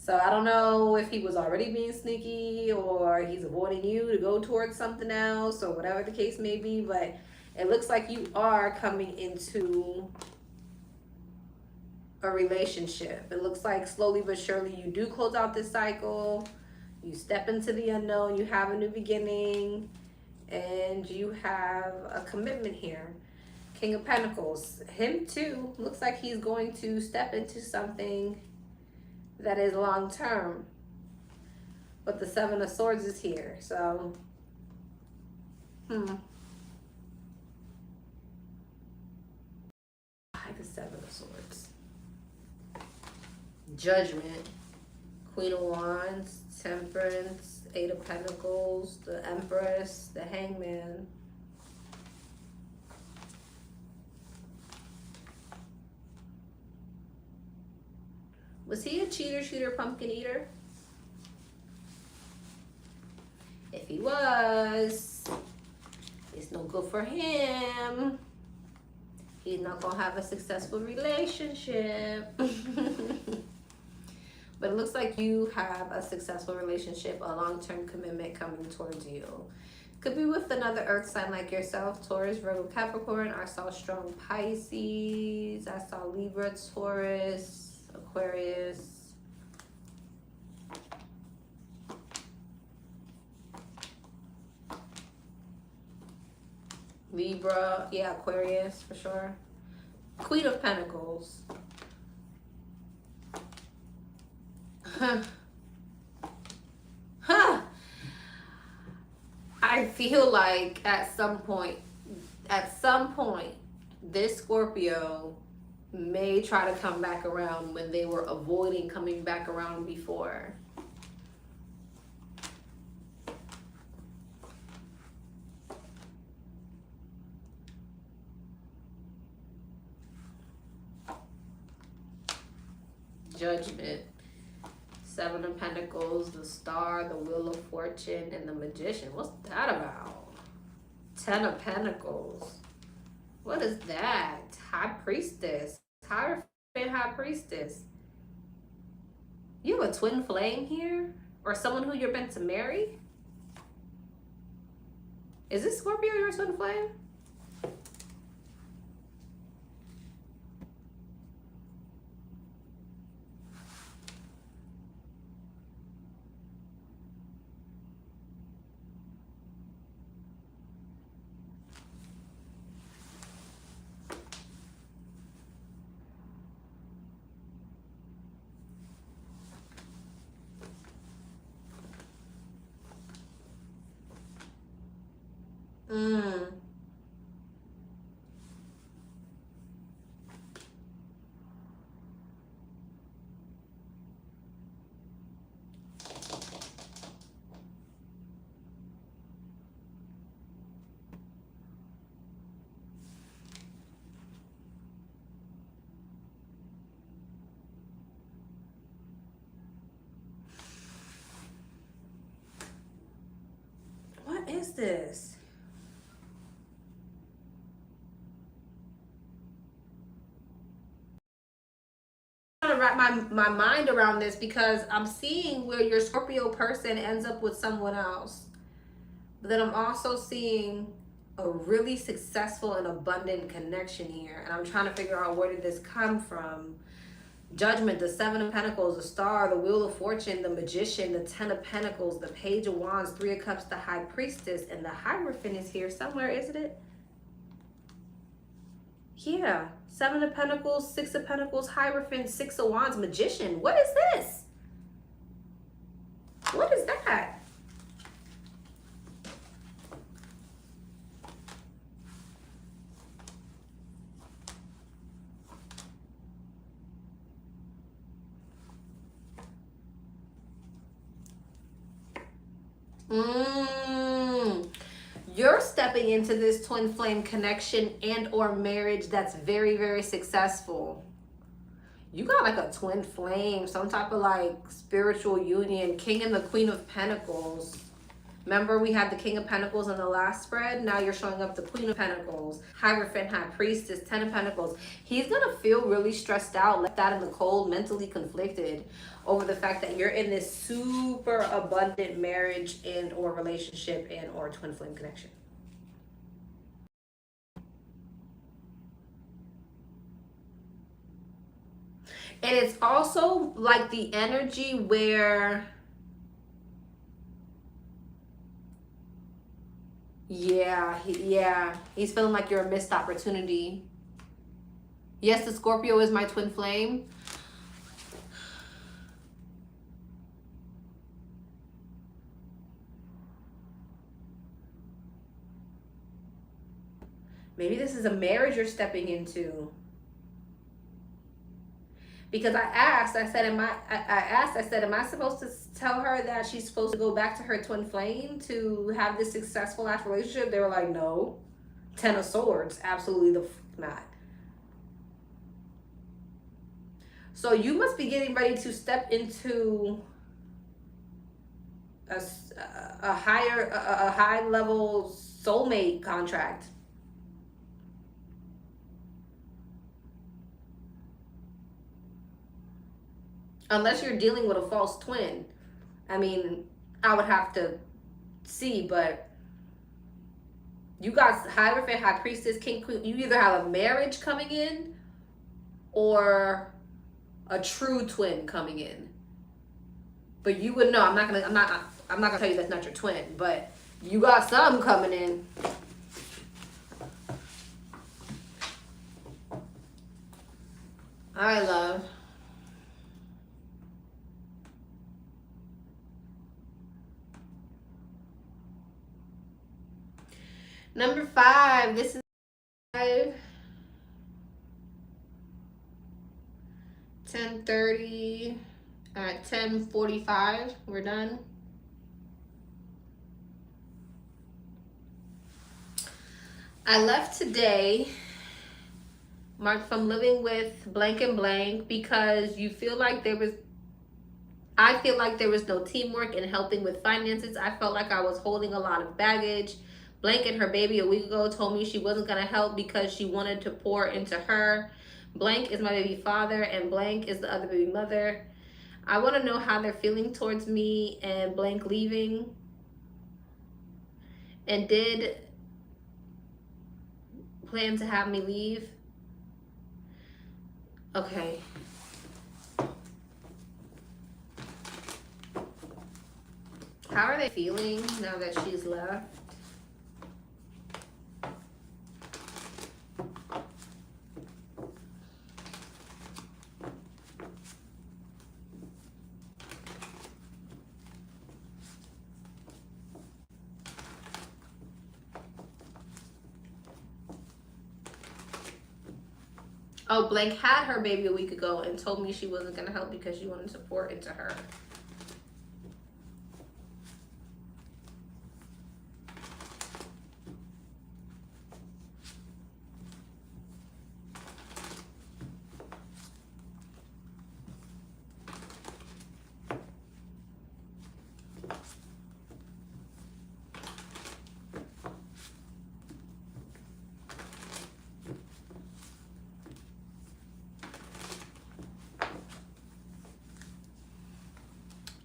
So I don't know if he was already being sneaky or he's avoiding you to go towards something else or whatever the case may be. But it looks like you are coming into a relationship. It looks like slowly but surely you do close out this cycle. You step into the unknown. You have a new beginning. And you have a commitment here. King of Pentacles. Him too. Looks like he's going to step into something that is long term, but the Seven of Swords is here. So I like the Seven of Swords. Judgment, Queen of Wands, Temperance, Eight of Pentacles, the Empress, the Hangman. Was he a cheater, shooter, pumpkin eater? If he was, it's no good for him. He's not gonna have a successful relationship. But it looks like you have a successful relationship, a long-term commitment coming towards you. Could be with another earth sign like yourself, Taurus, Virgo, Capricorn. I saw strong Pisces. I saw Libra, Taurus, Aquarius. Libra, yeah, Aquarius for sure. Queen of Pentacles. I feel like at some point, this Scorpio may try to come back around when they were avoiding coming back around before. Judgment, Seven of Pentacles, the Star, the Wheel of Fortune, and the Magician. What's that about? Ten of Pentacles. What is that? High Priestess. High Priestess. You have a twin flame here? Or someone who you're meant to marry? Is this Scorpio your twin flame? What is this? Trying to wrap my mind around this because I'm seeing where your Scorpio person ends up with someone else. But then I'm also seeing a really successful and abundant connection here. And I'm trying to figure out, where did this come from? Judgment, the Seven of Pentacles, the Star, the Wheel of Fortune, the Magician, the Ten of Pentacles, the Page of Wands, Three of Cups, the High Priestess, and the Hierophant is here somewhere, isn't it? Yeah. Seven of Pentacles, Six of Pentacles, Hierophant, Six of Wands, Magician. What is this? What is that? You're stepping into this twin flame connection and or marriage that's very, very successful. You got like a twin flame, some type of like spiritual union, King and the Queen of Pentacles. Remember we had the King of Pentacles in the last spread? Now you're showing up the Queen of Pentacles, Hierophant, High Priestess, Ten of Pentacles. He's going to feel really stressed out, left out in the cold, mentally conflicted over the fact that you're in this super abundant marriage and or relationship and or twin flame connection. And it's also like the energy where, yeah, he's feeling like you're a missed opportunity. Yes, the Scorpio is my twin flame. Maybe this is a marriage you're stepping into. Because I said, am I supposed to tell her that she's supposed to go back to her twin flame to have this successful ass relationship? They were like, no. Ten of Swords, absolutely the not. So you must be getting ready to step into a high level soulmate contract. Unless you're dealing with a false twin. I mean, I would have to see, but you got Hierophant, High Priestess, King, Queen. You either have a marriage coming in or a true twin coming in. But you would know. I'm not gonna tell you that's not your twin, but you got some coming in. All right, love. Number 5. This is 5. 10:30. At 10:45. We're done. I left today marked from living with blank and blank because you feel like I feel like there was no teamwork in helping with finances. I felt like I was holding a lot of baggage. Blank and her baby a week ago told me she wasn't going to help because she wanted to pour into her. Blank is my baby father and blank is the other baby mother. I want to know how they're feeling towards me and blank leaving. And did plan to have me leave. Okay. How are they feeling now that she's left? Oh, blank had her baby a week ago and told me she wasn't going to help because she wanted to pour into her.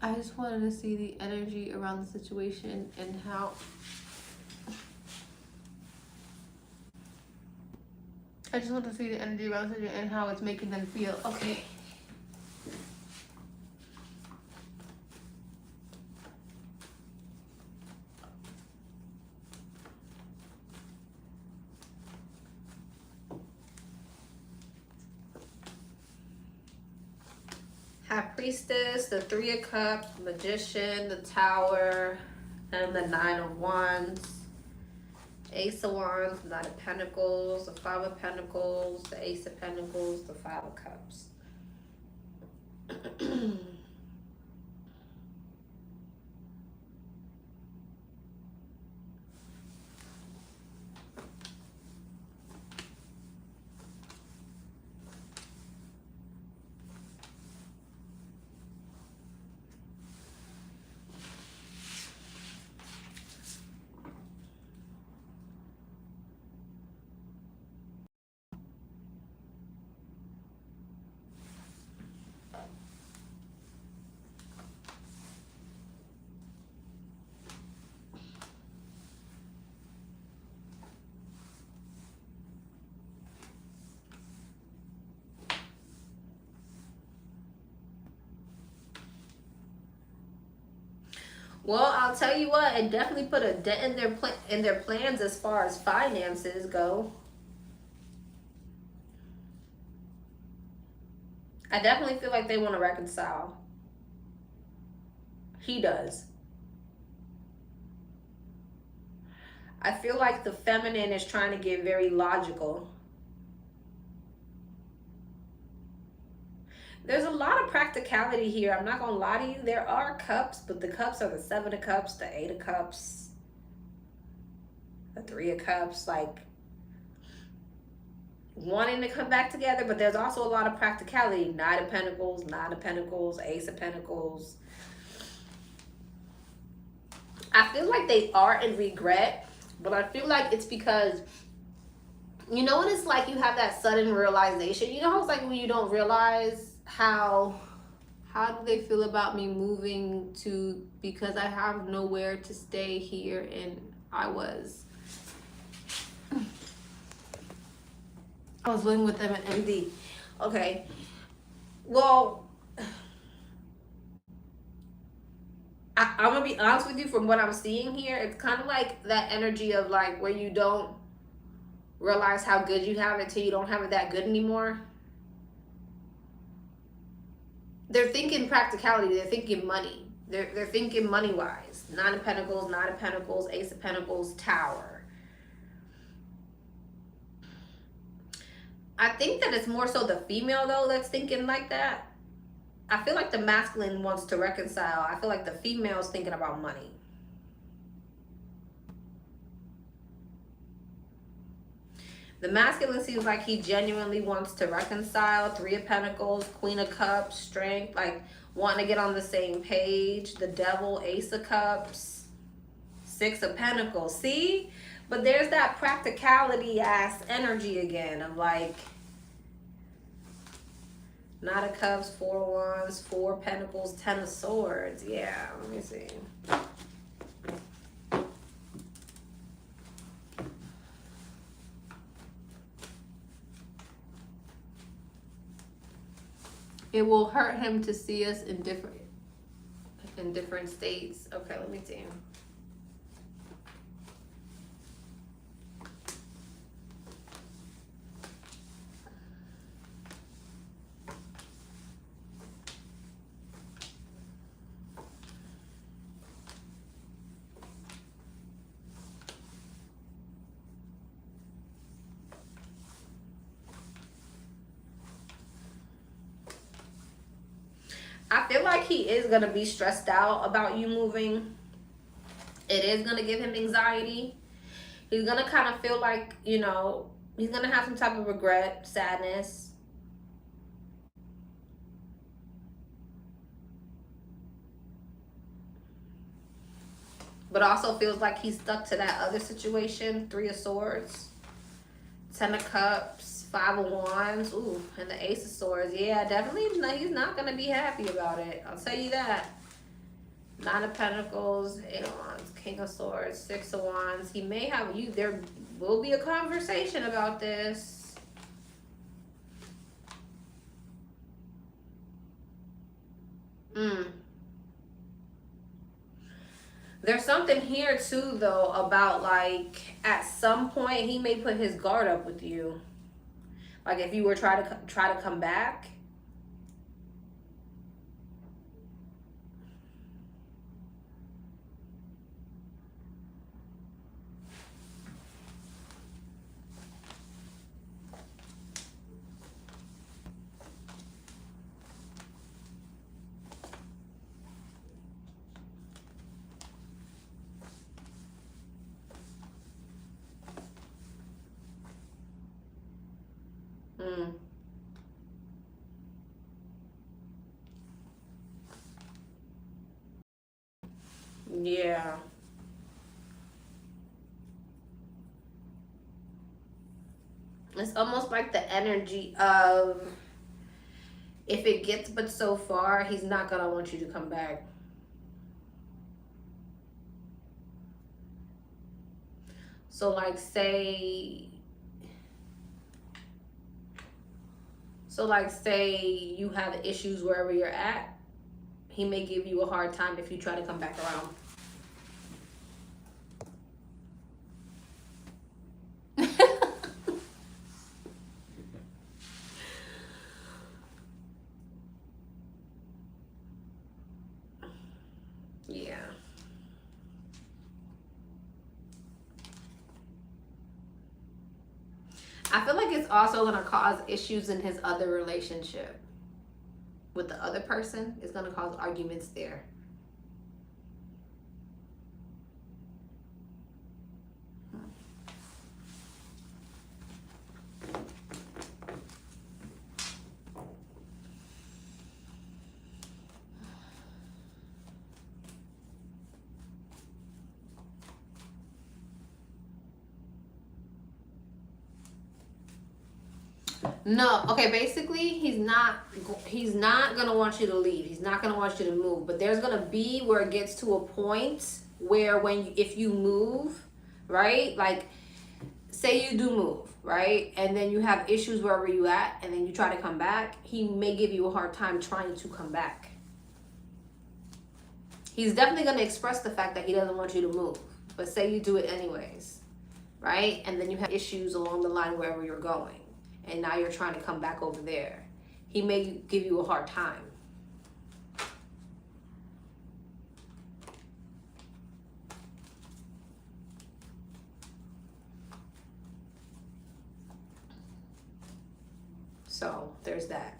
I just wanted to see the energy around the situation and how it's making them feel. Okay. High Priestess, the Three of Cups, Magician, the Tower, and the Nine of Wands. Ace of Wands, Nine of Pentacles, the Five of Pentacles, the Ace of Pentacles, the Five of Cups. Well, I'll tell you what, it definitely put a dent in their plans as far as finances go. I definitely feel like they want to reconcile. He does. I feel like the feminine is trying to get very logical. There's a lot of practicality here. I'm not going to lie to you. There are cups, but the cups are the Seven of Cups, the Eight of Cups, the Three of Cups. Like, wanting to come back together, but there's also a lot of practicality. Nine of Pentacles, Ace of Pentacles. I feel like they are in regret, but I feel like it's because, you know what it's like, you have that sudden realization. You know how it's like when you don't realize how do they feel about me moving to, because I have nowhere to stay here, and I was living with them at MD. Okay. Well, I'm gonna be honest with you, from what I'm seeing here, it's kind of like that energy of like where you don't realize how good you have it till you don't have it that good anymore. They're thinking practicality. They're thinking money. They're thinking money wise. Nine of Pentacles, Ace of Pentacles, Tower. I think that it's more so the female though that's thinking like that. I feel like the masculine wants to reconcile. I feel like the female's thinking about money. The masculine seems like he genuinely wants to reconcile. Three of Pentacles, Queen of Cups, Strength, like wanting to get on the same page. The Devil, Ace of Cups, Six of Pentacles. See? But there's that practicality ass energy again of like Knight of Cups, Four of Wands, Four of Pentacles, Ten of Swords. Yeah, let me see. It will hurt him to see us in different states. Okay, let me see. I feel like he is going to be stressed out about you moving. It is going to give him anxiety. He's going to kind of feel like, you know, he's going to have some type of regret, sadness. But also feels like he's stuck to that other situation. Three of Swords, Ten of Cups, Five of Wands, ooh, and the Ace of Swords. Yeah, definitely he's not going to be happy about it. I'll tell you that. Nine of Pentacles, Eight of Wands, King of Swords, Six of Wands. He may have you. There will be a conversation about this. There's something here too, though, about like at some point he may put his guard up with you. Like if you were try to come back. Yeah. It's almost like the energy of, if it gets but so far, he's not gonna want you to come back. So like say you have issues wherever you're at, he may give you a hard time if you try to come back around. Yeah. I feel like it's also going to cause issues in his other relationship with the other person. It's going to cause arguments there. No, okay, basically he's not going to want you to leave. He's not going to want you to move, but there's going to be where it gets to a point where if you move, right? Like say you do move, right? And then you have issues wherever you at and then you try to come back, he may give you a hard time trying to come back. He's definitely going to express the fact that he doesn't want you to move, but say you do it anyways, right? And then you have issues along the line wherever you're going. And now you're trying to come back over there. He may give you a hard time. So there's that.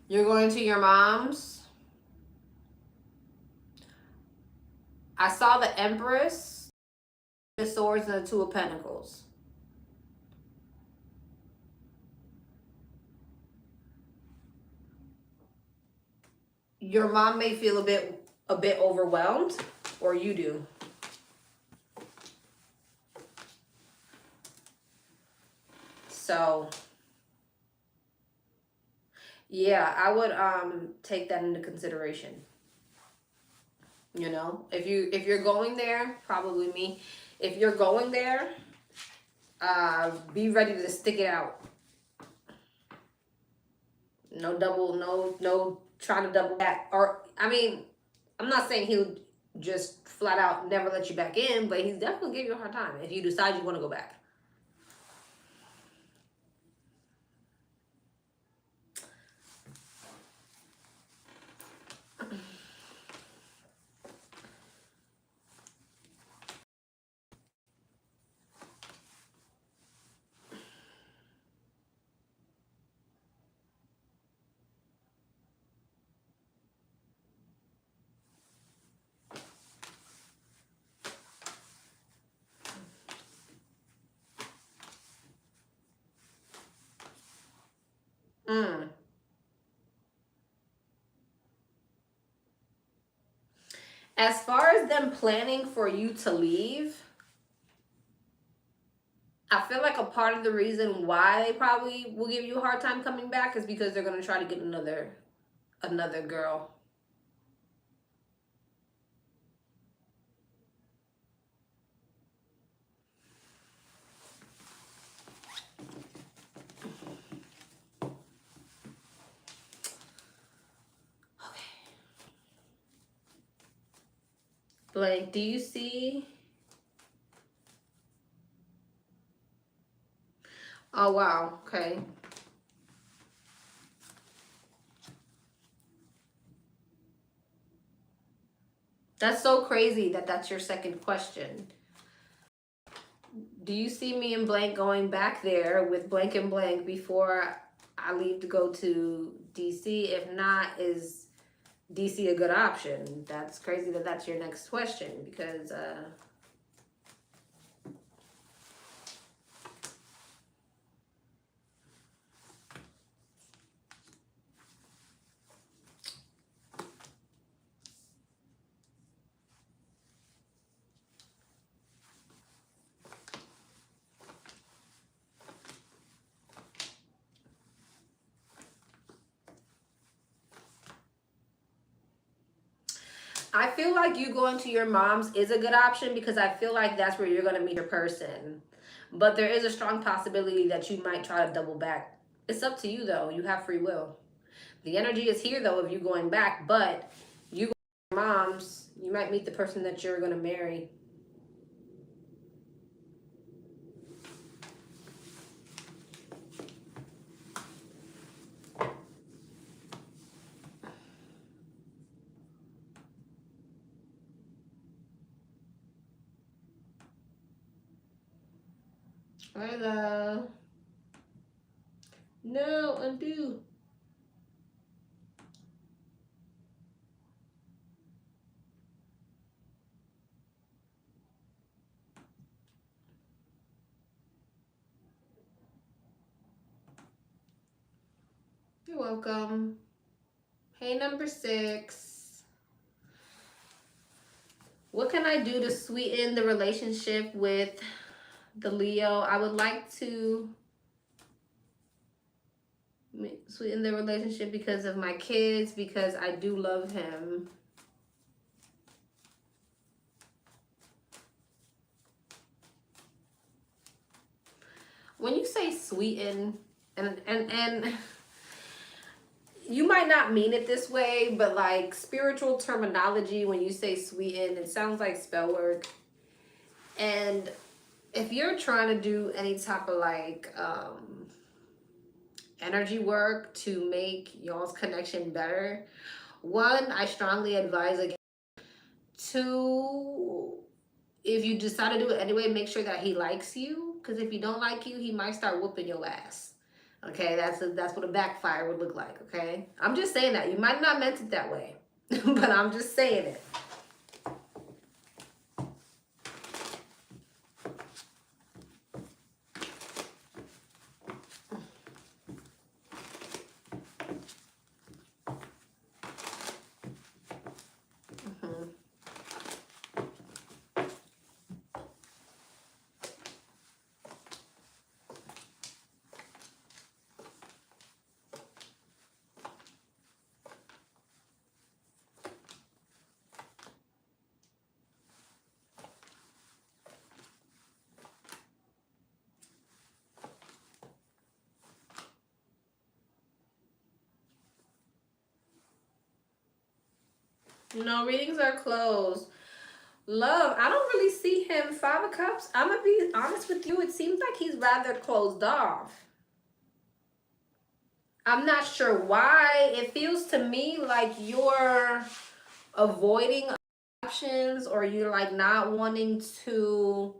You're going to your mom's. I saw the Empress, the Swords, and the Two of Pentacles. Your mom may feel a bit overwhelmed, or you do. So yeah, I would take that into consideration. You know, if you're going there, probably me. If you're going there, be ready to stick it out. No trying to double back. Or I mean, I'm not saying he'll just flat out never let you back in, but he's definitely give you a hard time if you decide you want to go back. As far as them planning for you to leave, I feel like a part of the reason why they probably will give you a hard time coming back is because they're going to try to get another girl. Blake, do you see? Oh, wow. Okay. That's so crazy that that's your second question. Do you see me and blank going back there with blank and blank before I leave to go to DC? If not, is DC a good option? That's crazy that that's your next question, because I feel like you going to your mom's is a good option, because I feel like that's where you're going to meet your person. But there is a strong possibility that you might try to double back. It's up to you, though. You have free will. The energy is here, though, of you going back, but you go to your mom's, you might meet the person that you're going to marry. Hello. No, undo. You're welcome. Hey, number 6. What can I do to sweeten the relationship with the Leo? I would like to sweeten the relationship because of my kids, because I do love him. When you say sweeten, and you might not mean it this way, but like spiritual terminology, when you say sweeten, it sounds like spell work. And if you're trying to do any type of like energy work to make y'all's connection better, one, I strongly advise again. 2, if you decide to do it anyway, make sure that he likes you, because if he don't like you, he might start whooping your ass. Okay, that's what a backfire would look like. Okay, I'm just saying that. You might not meant it that way, but I'm just saying it. No, readings are closed. Love, I don't really see him. 5 of Cups. I'm gonna be honest with you. It seems like he's rather closed off. I'm not sure why. It feels to me like you're avoiding options, or you're like not wanting to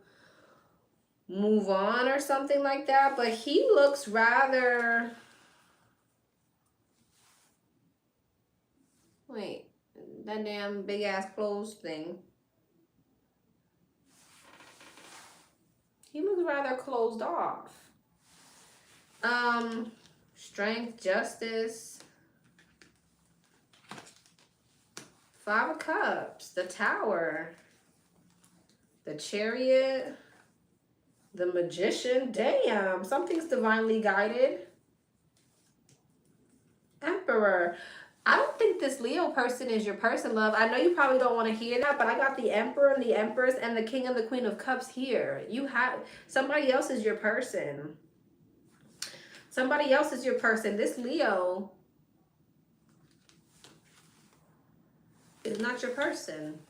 move on or something like that. But he looks rather... Wait, that damn big ass closed thing. He looks rather closed off. Strength, justice, 5 of Cups, the Tower, the Chariot, the Magician. Damn, something's divinely guided. Emperor. I don't think this Leo person is your person, love. I know you probably don't want to hear that, but I got the Emperor and the Empress and the King and the Queen of Cups here. You have... somebody else is your person. Somebody else is your person. This Leo is not your person.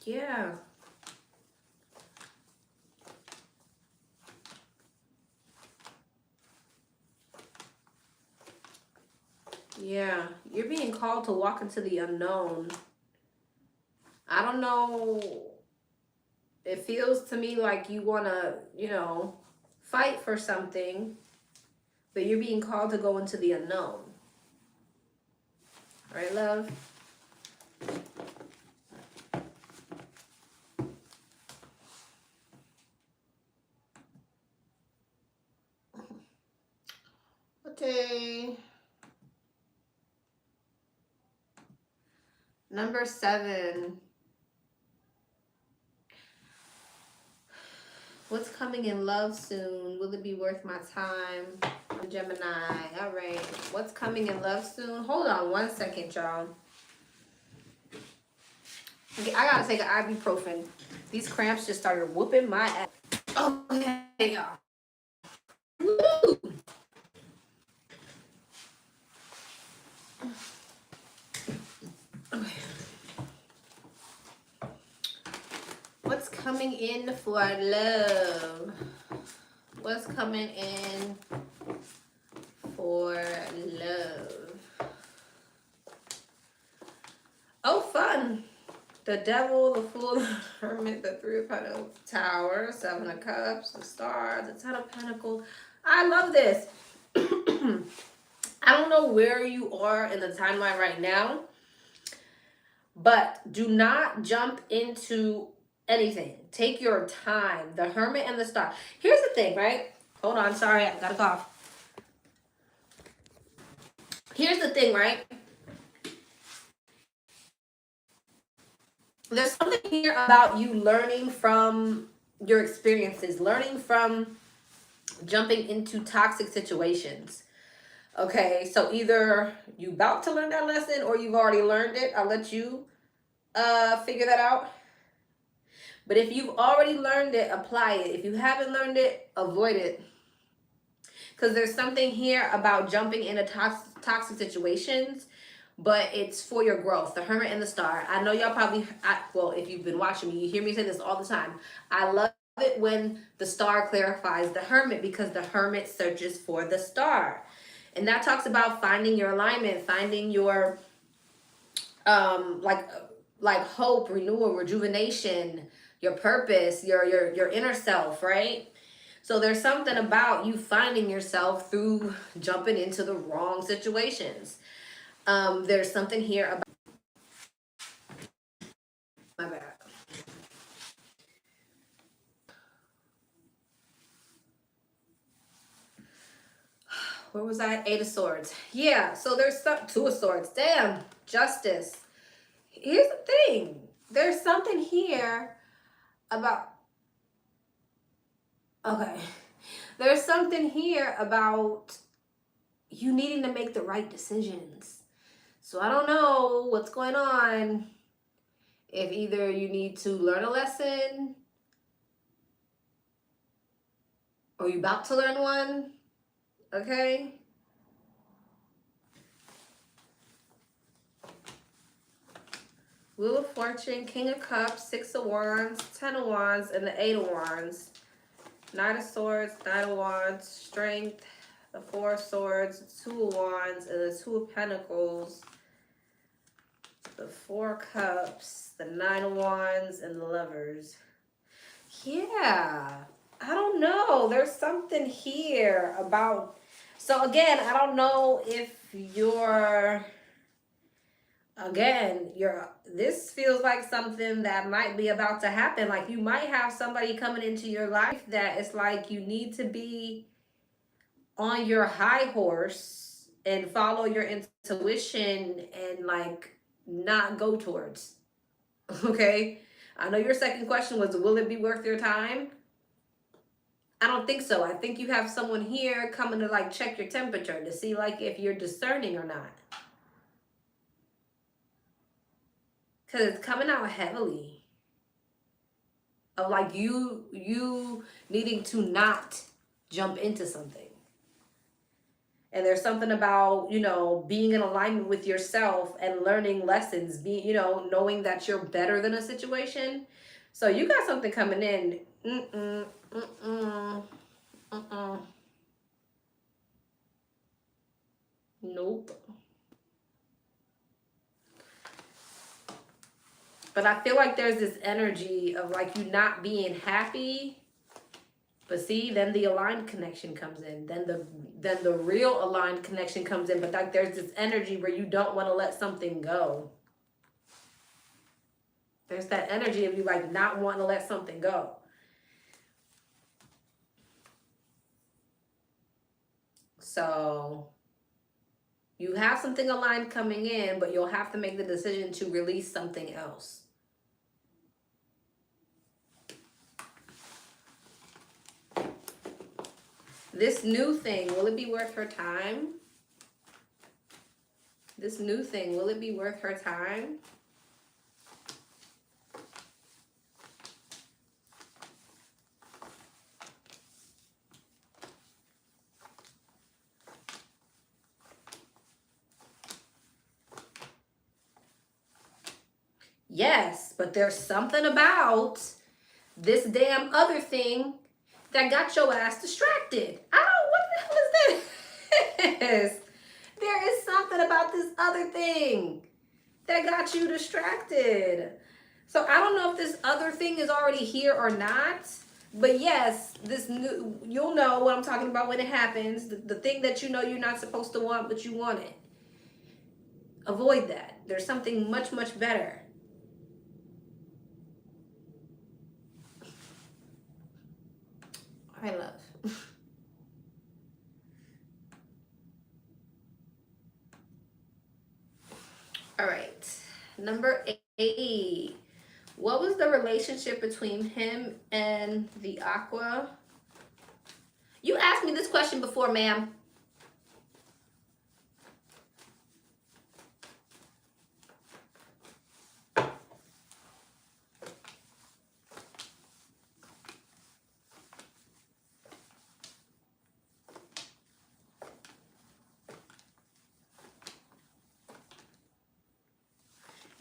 Yeah. Yeah, You're being called to walk into the unknown. I don't know. It feels to me like you want to, fight for something, but you're being called to go into the unknown. Right, love? Okay. Number 7. What's coming in love soon? Will it be worth my time? I'm Gemini. All right. What's coming in love soon? Hold on 1 second, y'all. Okay, I gotta take an ibuprofen. These cramps just started whooping my ass. Okay, y'all. Woo! Okay. What's coming in for love? What's coming in for love? Oh, fun. The Devil, the Fool, the Hermit, the Three of Pentacles, Tower, Seven of Cups, the Star, the Ten of Pentacles. I love this. I don't know where you are in the timeline right now, but do not jump into anything. Take your time. The Hermit and the Star. Here's the thing, right? Hold on. Sorry, I got a cough. Here's the thing, right? There's something here about you learning from your experiences, learning from jumping into toxic situations. Okay, so either you about to learn that lesson or you've already learned it. I'll let you figure that out. But if you've already learned it, apply it. If you haven't learned it, avoid it. Because there's something here about jumping into toxic situations, but it's for your growth. The Hermit and the Star. I know y'all probably, well, if you've been watching me, you hear me say this all the time. I love it when the Star clarifies the Hermit, because the Hermit searches for the Star. And that talks about finding your alignment, finding your, like hope, renewal, rejuvenation, your purpose, your inner self, right? So there's something about you finding yourself through jumping into the wrong situations. There's something here about, my bad. Where was I? 8 of Swords. Yeah, so there's some 2 of Swords. Damn, Justice. Here's the thing. There's something here about, okay. There's something here about you needing to make the right decisions. So I don't know what's going on. If either you need to learn a lesson or you're about to learn one, okay? Wheel of Fortune, King of Cups, 6 of Wands, 10 of Wands, and the 8 of Wands. 9 of Swords, 9 of Wands, Strength, the 4 of Swords, 2 of Wands, and the 2 of Pentacles. The 4 of Cups, the 9 of Wands, and the Lovers. Yeah, I don't know. There's something here about... So again, I don't know if you're... Again, this feels like something that might be about to happen. Like you might have somebody coming into your life that it's like you need to be on your high horse and follow your intuition and like not go towards. Okay? I know your second question was, will it be worth your time? I don't think so. I think you have someone here coming to like check your temperature to see like if you're discerning or not. Because it's coming out heavily. Of like you needing to not jump into something. And there's something about, being in alignment with yourself and learning lessons, knowing that you're better than a situation. So you got something coming in. Nope. But I feel like there's this energy of like you not being happy. But see, then the aligned connection comes in. Then the real aligned connection comes in. But like there's this energy where you don't want to let something go. There's that energy of you like not wanting to let something go. So you have something aligned coming in, but you'll have to make the decision to release something else. This new thing, will it be worth her time? This new thing, will it be worth her time? Yes, but there's something about this damn other thing that got your ass distracted. What the hell is this? There is something about this other thing that got you distracted. So I don't know if this other thing is already here or not. But yes, this new, you'll know what I'm talking about when it happens. The thing that you know you're not supposed to want, but you want it. Avoid that. There's something much, much better. All right, love. All right. Number 8. What was the relationship between him and the aqua? You asked me this question before, ma'am.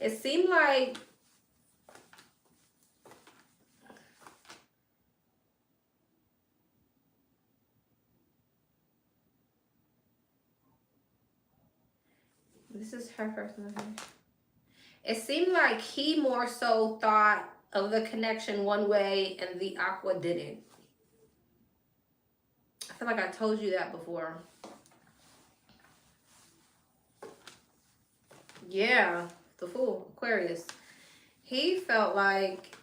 It seemed like this is her personal. It seemed like he more so thought of the connection one way and the aqua didn't. I feel like I told you that before. Yeah, the Fool, Aquarius. He felt like,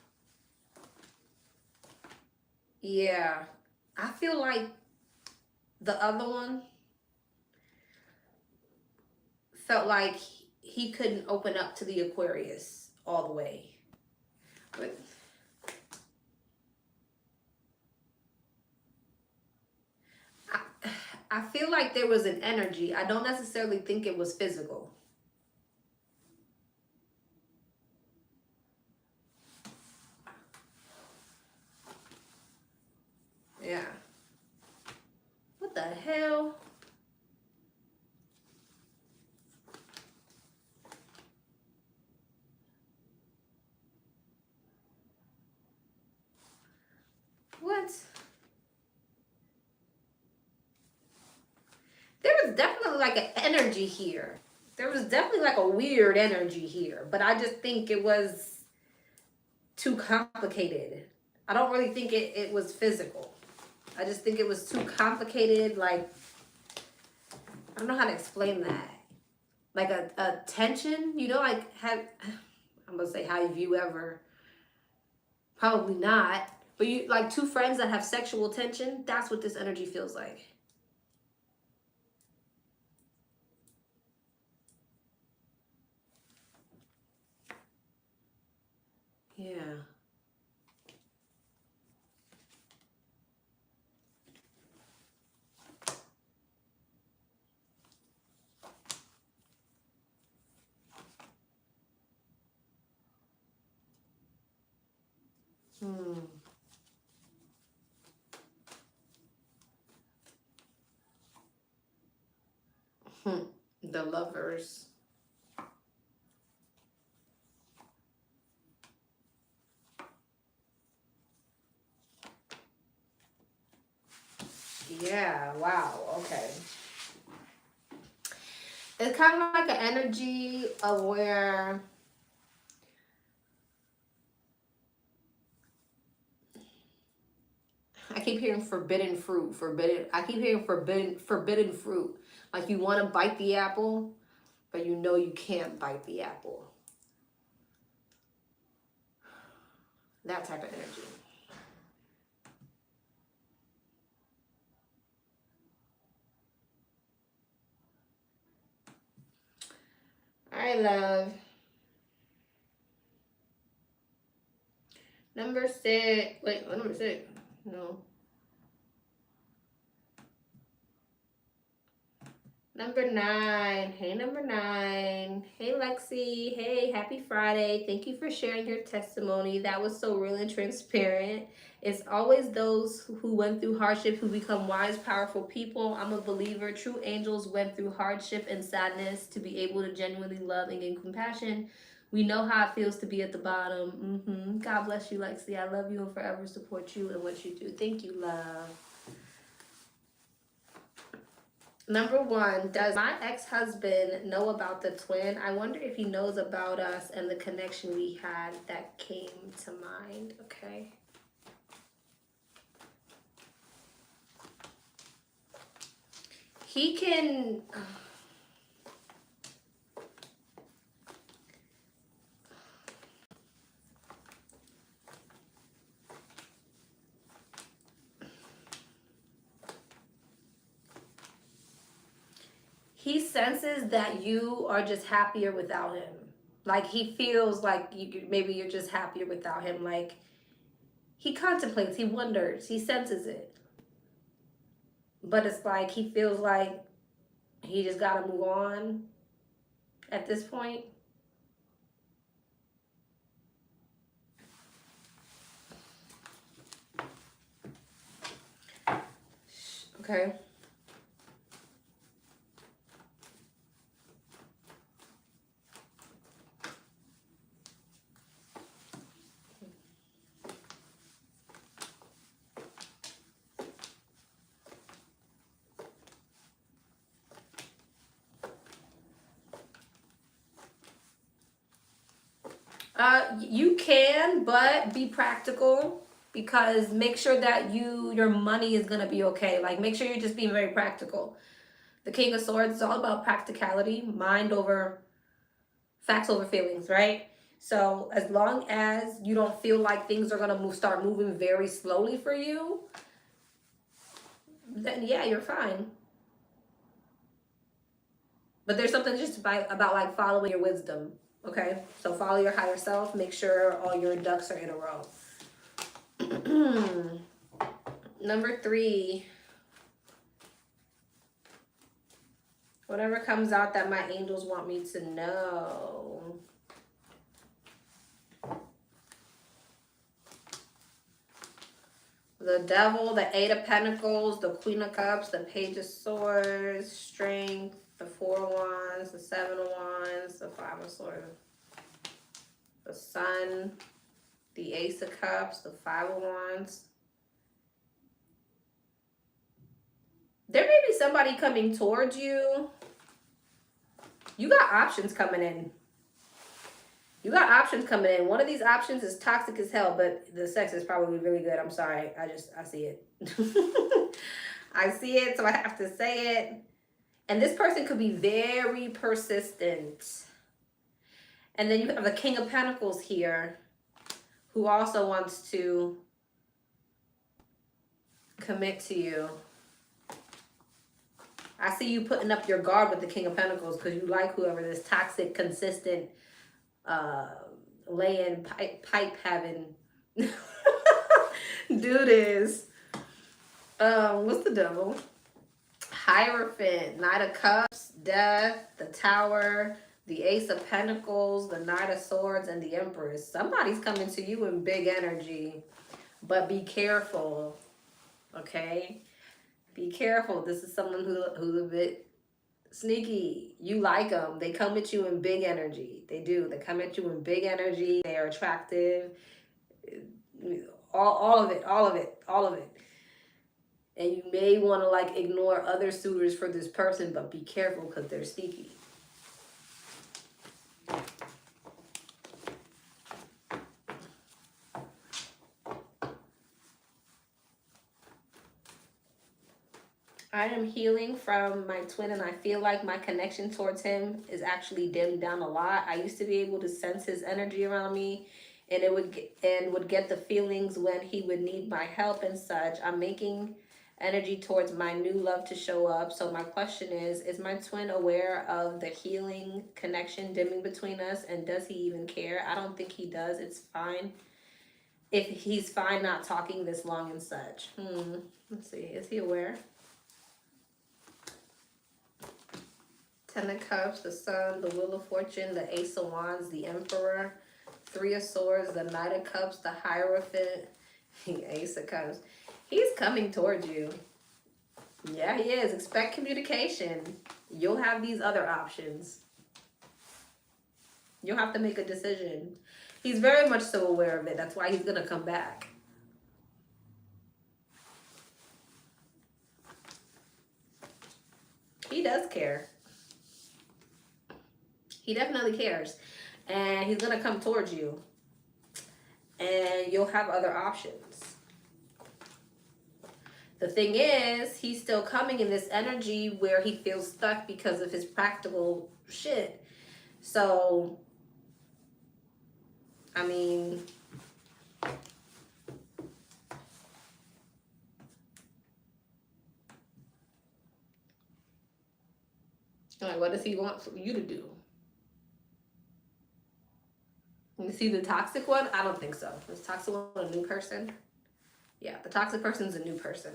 yeah, I feel like the other one felt like he couldn't open up to the Aquarius all the way. But I feel like there was an energy. I don't necessarily think it was physical. Yeah. What the hell? What? There was definitely like an energy here. There was definitely like a weird energy here. But I just think it was too complicated. I don't really think it was physical. I just think it was too complicated. Like, I don't know how to explain that. Like a tension, you know, like I'm gonna say, have you ever? Probably not. But you like two friends that have sexual tension, that's what this energy feels like. Yeah. The Lovers. Yeah, wow, okay. It's kind of like an energy of where I keep hearing forbidden fruit, forbidden. I keep hearing forbidden fruit. Like you want to bite the apple, but you know you can't bite the apple. That type of energy. All right, love. Number 6. Wait, what number 6? No. Number 9. Hey, number 9. Hey, Lexi. Hey, happy Friday. Thank you for sharing your testimony. That was so real and transparent. It's always those who went through hardship who become wise, powerful people. I'm a believer. True angels went through hardship and sadness to be able to genuinely love and gain compassion. We know how it feels to be at the bottom. God bless you, Lexi. I love you and forever support you and what you do. Thank you, love. Number 1, does my ex-husband know about the twin? I wonder if he knows about us and the connection we had that came to mind. Okay. He can... He senses that you are just happier without him. Like he feels like maybe you're just happier without him. Like he contemplates, he wonders, he senses it. But it's like he feels like he just got to move on at this point. Okay. You can, but be practical, because make sure that your money is gonna be okay. Like make sure you're just being very practical. The King of Swords is all about practicality, mind over facts over feelings, right? So as long as you don't feel like things are gonna start moving very slowly for you, then yeah, you're fine. But there's something just about like following your wisdom. Okay, so follow your higher self. Make sure all your ducks are in a row. Number 3. Whatever comes out that my angels want me to know. The Devil, the 8 of Pentacles, the Queen of Cups, the Page of Swords, Strength, the 4 of Wands, the 7 of Wands, the 5 of Swords, the Sun, the Ace of Cups, the 5 of Wands. There may be somebody coming towards you. You got options coming in. You got options coming in. One of these options is toxic as hell, but the sex is probably really good. I'm sorry. I see it. I see it, so I have to say it. And this person could be very persistent. And then you have the King of Pentacles here, who also wants to commit to you. I see you putting up your guard with the King of Pentacles because you like whoever this toxic, consistent, laying pipe having dude is. What's the Devil? Hierophant, Knight of Cups, Death, the Tower, the Ace of Pentacles, the Knight of Swords, and the Empress. Somebody's coming to you in big energy, but be careful, okay? Be careful. This is someone who's a bit sneaky. You like them. They come at you in big energy. They do. They come at you in big energy. They are attractive. All of it. And you may want to like ignore other suitors for this person, but be careful because they're sneaky. I am healing from my twin, and I feel like my connection towards him is actually dimmed down a lot. I used to be able to sense his energy around me, and would get the feelings when he would need my help and such. I'm making energy towards my new love to show up. So my question is my twin aware of the healing connection dimming between us, and does he even care? I don't think he does. It's fine if he's fine not talking this long and such. Let's see. Is he aware? Ten of Cups, the Sun, the Wheel of Fortune, the Ace of Wands, the Emperor, Three of Swords, the Knight of Cups, the Hierophant, the Ace of Cups. He's coming towards you. Yeah, he is. Expect communication. You'll have these other options. You'll have to make a decision. He's very much so aware of it. That's why he's going to come back. He does care. He definitely cares. And he's going to come towards you. And you'll have other options. The thing is, he's still coming in this energy where he feels stuck because of his practical shit. So, I mean, like, what does he want for you to do? You see the toxic one? I don't think so. Is toxic one a new person? Yeah, the toxic person's a new person.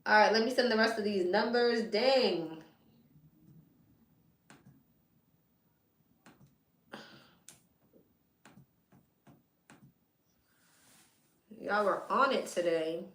All right, let me send the rest of these numbers. Dang. Y'all were on it today.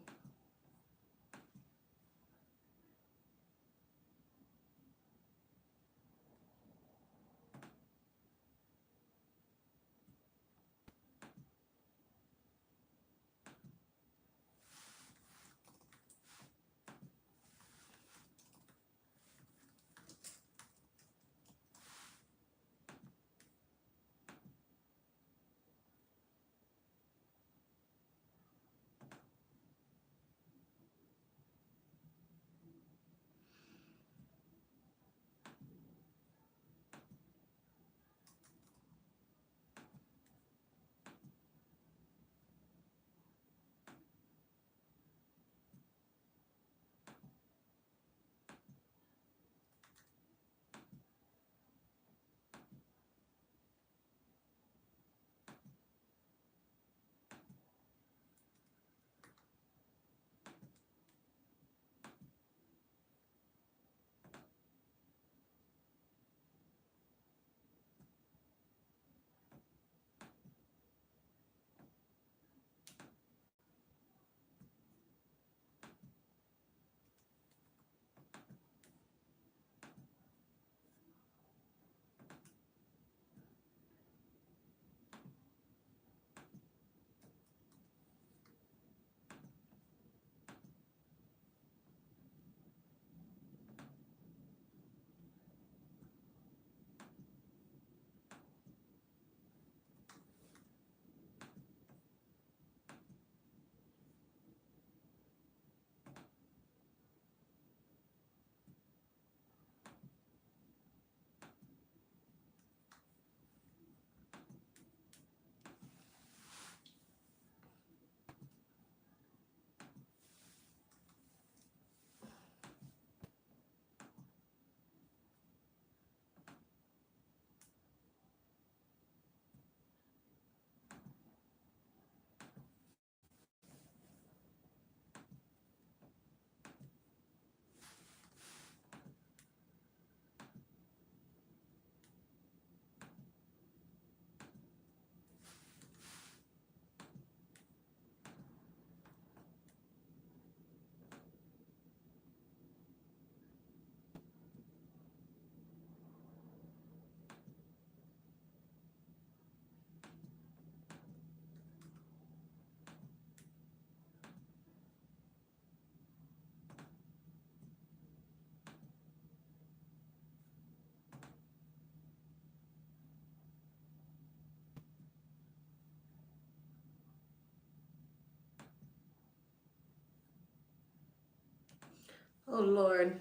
Oh, Lord.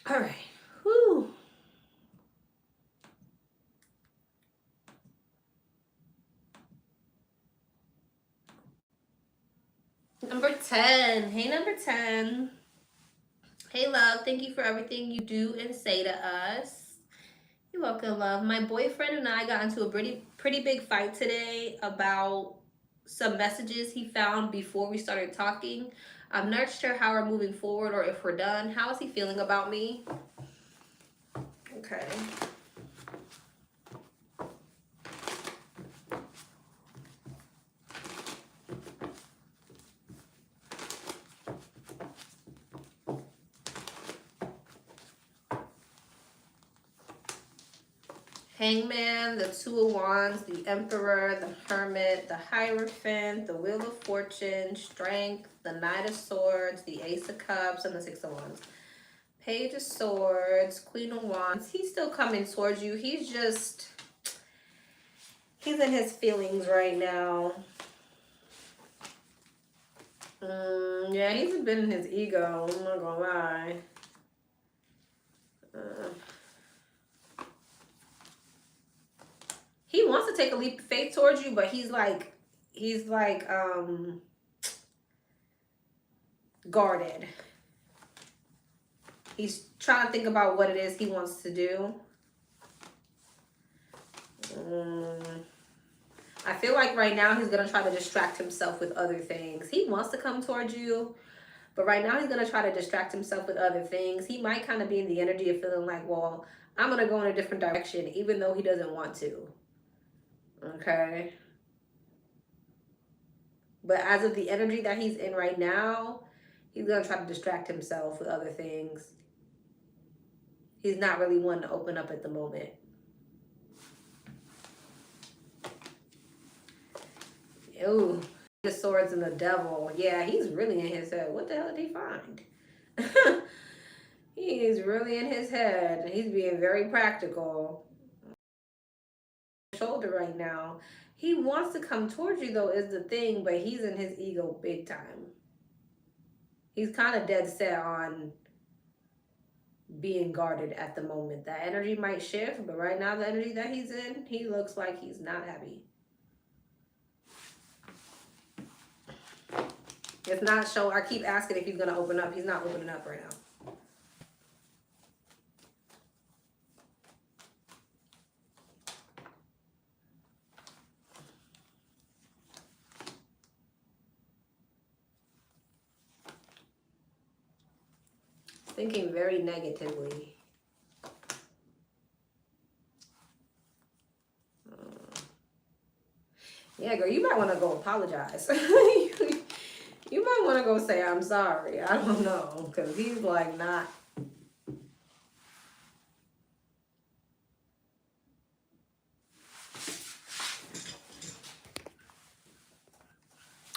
All right. Whew. Number 10. Hey, number 10. Hey, love. Thank you for everything you do and say to us. You're welcome, love. My boyfriend and I got into a pretty big fight today about some messages he found before we started talking. I'm not sure how we're moving forward or if we're done. How is he feeling about me? Okay. Hangman, the Two of Wands, the Emperor, the Hermit, the Hierophant, the Wheel of Fortune, Strength, the Knight of Swords, the Ace of Cups, and the Six of Wands. Page of Swords, Queen of Wands. He's still coming towards you. He's in his feelings right now. Yeah, he's been in his ego. I'm not gonna lie. He wants to take a leap of faith towards you, but he's like guarded. He's trying to think about what it is he wants to do. I feel like right now he's going to try to distract himself with other things. He wants to come towards you, but right now he's going to try to distract himself with other things. He might kind of be in the energy of feeling like, well, I'm going to go in a different direction, even though he doesn't want to. Okay? But as of the energy that he's in right now, he's going to try to distract himself with other things. He's not really one to open up at the moment. Ooh, the Swords and the Devil. Yeah, he's really in his head. What the hell did he find? He is really in his head. He's being very practical. Shoulder right now. He wants to come towards you though, is the thing, but he's in his ego big time. He's kind of dead set on being guarded at the moment. That energy might shift, but right now the energy that he's in, he looks like he's not happy. It's not show. I keep asking if he's gonna open up. He's not opening up right now. Thinking very negatively. Yeah, girl, you might want to go apologize. You might want to go say, I'm sorry. I don't know. Because he's like not.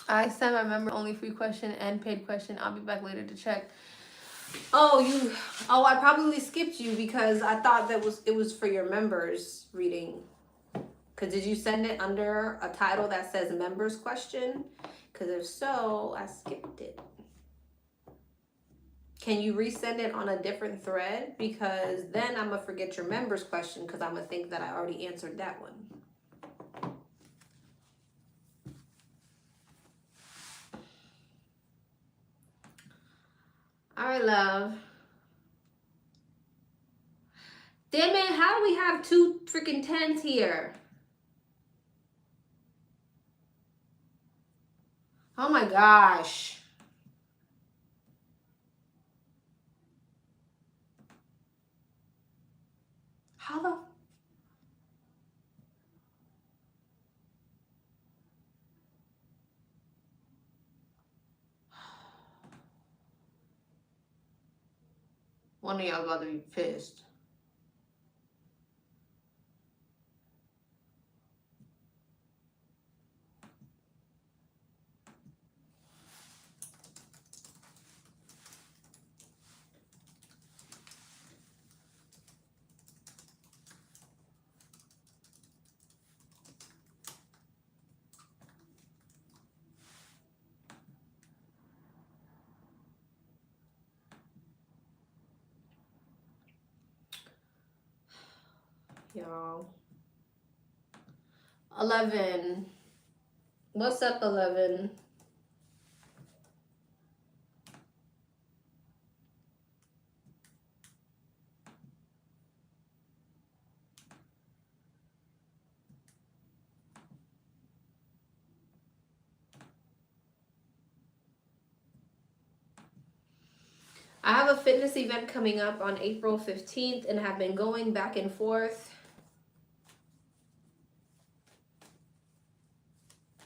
I sent my member only free question and paid question. I'll be back later to check. Oh, I probably skipped you because I thought that it was for your members reading. Because did you send it under a title that says members question? Because if so, I skipped it. Can you resend it on a different thread? Because then I'm going to forget your members question because I'm going to think that I already answered that one. All right, love. Damn it, how do we have two freaking 10s here? Oh my gosh. How the... One of y'all about to be pissed. Y'all. 11. What's up, 11? I have a fitness event coming up on April 15th and have been going back and forth.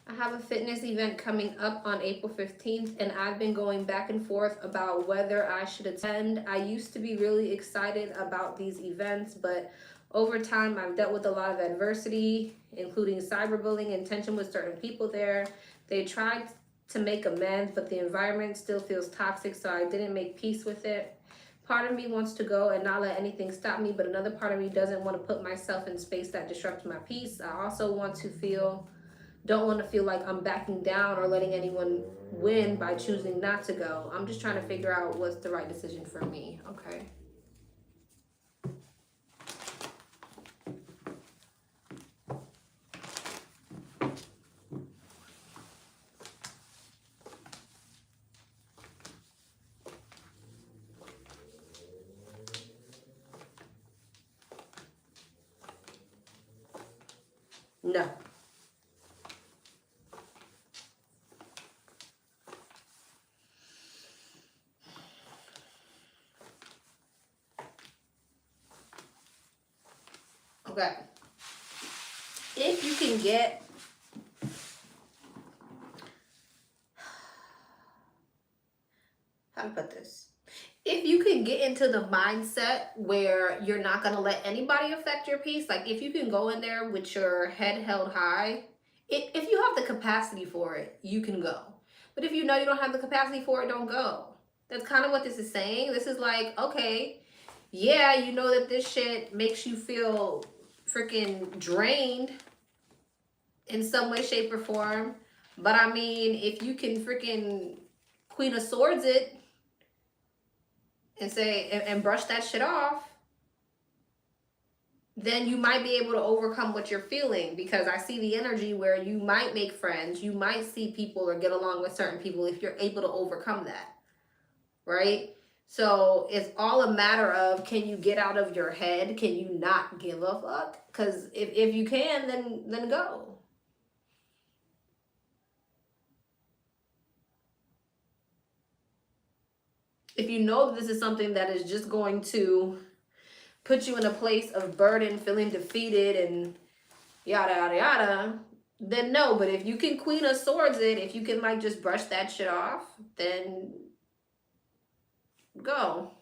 I have a fitness event coming up on April 15th and I've been going back and forth about whether I should attend. I used to be really excited about these events, but over time I've dealt with a lot of adversity, including cyberbullying and tension with certain people there. They tried to make amends, but the environment still feels toxic, so I didn't make peace with it. Part of me wants to go and not let anything stop me, but another part of me doesn't want to put myself in space that disrupts my peace. I also don't want to feel like I'm backing down or letting anyone win by choosing not to go. I'm just trying to figure out what's the right decision for me. Okay. No. Okay. If you can get how to put this? If you can get into the mindset where you're not going to let anybody affect your peace, like if you can go in there with your head held high, if you have the capacity for it, you can go. But if you know you don't have the capacity for it, don't go. That's kind of what this is saying. This is like, okay, yeah, you know that this shit makes you feel freaking drained in some way, shape, or form. But I mean, if you can freaking Queen of Swords it, and say and brush that shit off, then you might be able to overcome what you're feeling, because I see the energy where you might make friends, you might see people or get along with certain people if you're able to overcome that, right? So it's all a matter of, can you get out of your head? Can you not give a fuck? Because if you can, then go. If you know that this is something that is just going to put you in a place of burden, feeling defeated, and yada, yada, yada, then no. But if you can Queen of Swords it, if you can like just brush that shit off, then go.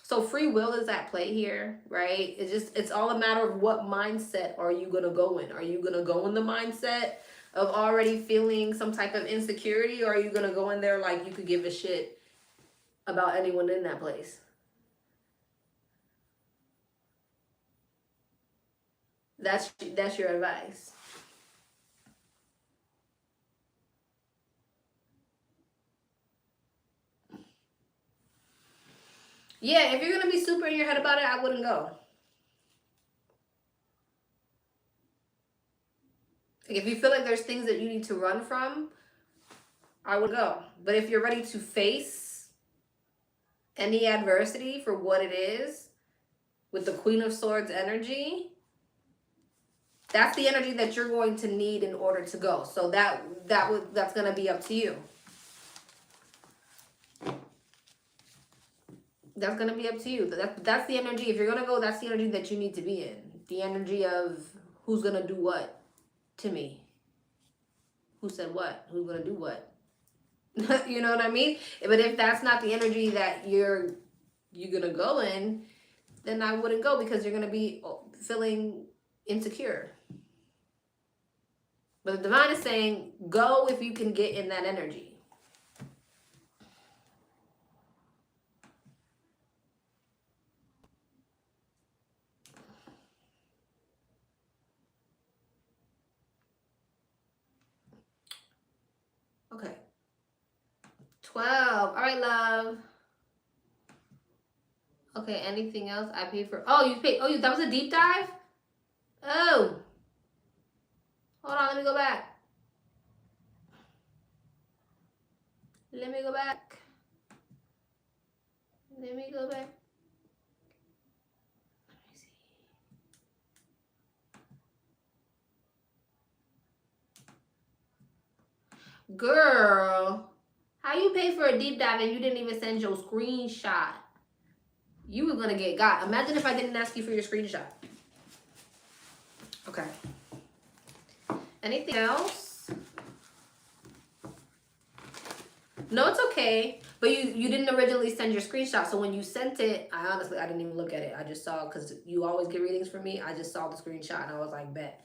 So free will is at play here, right? It's all a matter of what mindset are you going to go in. Are you going to go in the mindset of already feeling some type of insecurity, or are you going to go in there like you could give a shit about anyone in that place? That's your advice. Yeah, if you're going to be super in your head about it, I wouldn't go. If you feel like there's things that you need to run from, I would go. But if you're ready to face any adversity for what it is, with the Queen of Swords energy, that's the energy that you're going to need in order to go. So that's going to be up to you. That's going to be up to you. That's the energy. If you're going to go, that's the energy that you need to be in. The energy of who's going to do what to me. Who said what? Who's going to do what? You know what I mean? But if that's not the energy that you're going to go in, then I wouldn't go, because you're going to be feeling insecure. But the divine is saying, go if you can get in that energy. Okay. 12. All right, love. Okay, anything else? I paid for... Oh, you paid... Oh, that was a deep dive? Oh. Hold on, let me go back. Let me go back. Let me go back. Let me see. Girl, how you pay for a deep dive and you didn't even send your screenshot? You were gonna get got. Imagine if I didn't ask you for your screenshot. Okay. Anything else? No, it's okay. But you didn't originally send your screenshot. So when you sent it, I didn't even look at it. I just saw, because you always get readings from me. I just saw the screenshot and I was like, bet.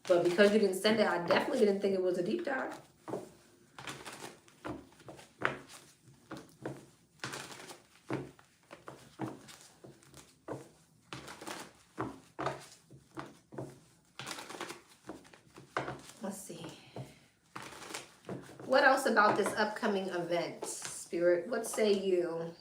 But because you didn't send it, I definitely didn't think it was a deep dive. Let's see. What else about this upcoming event, Spirit? What say you?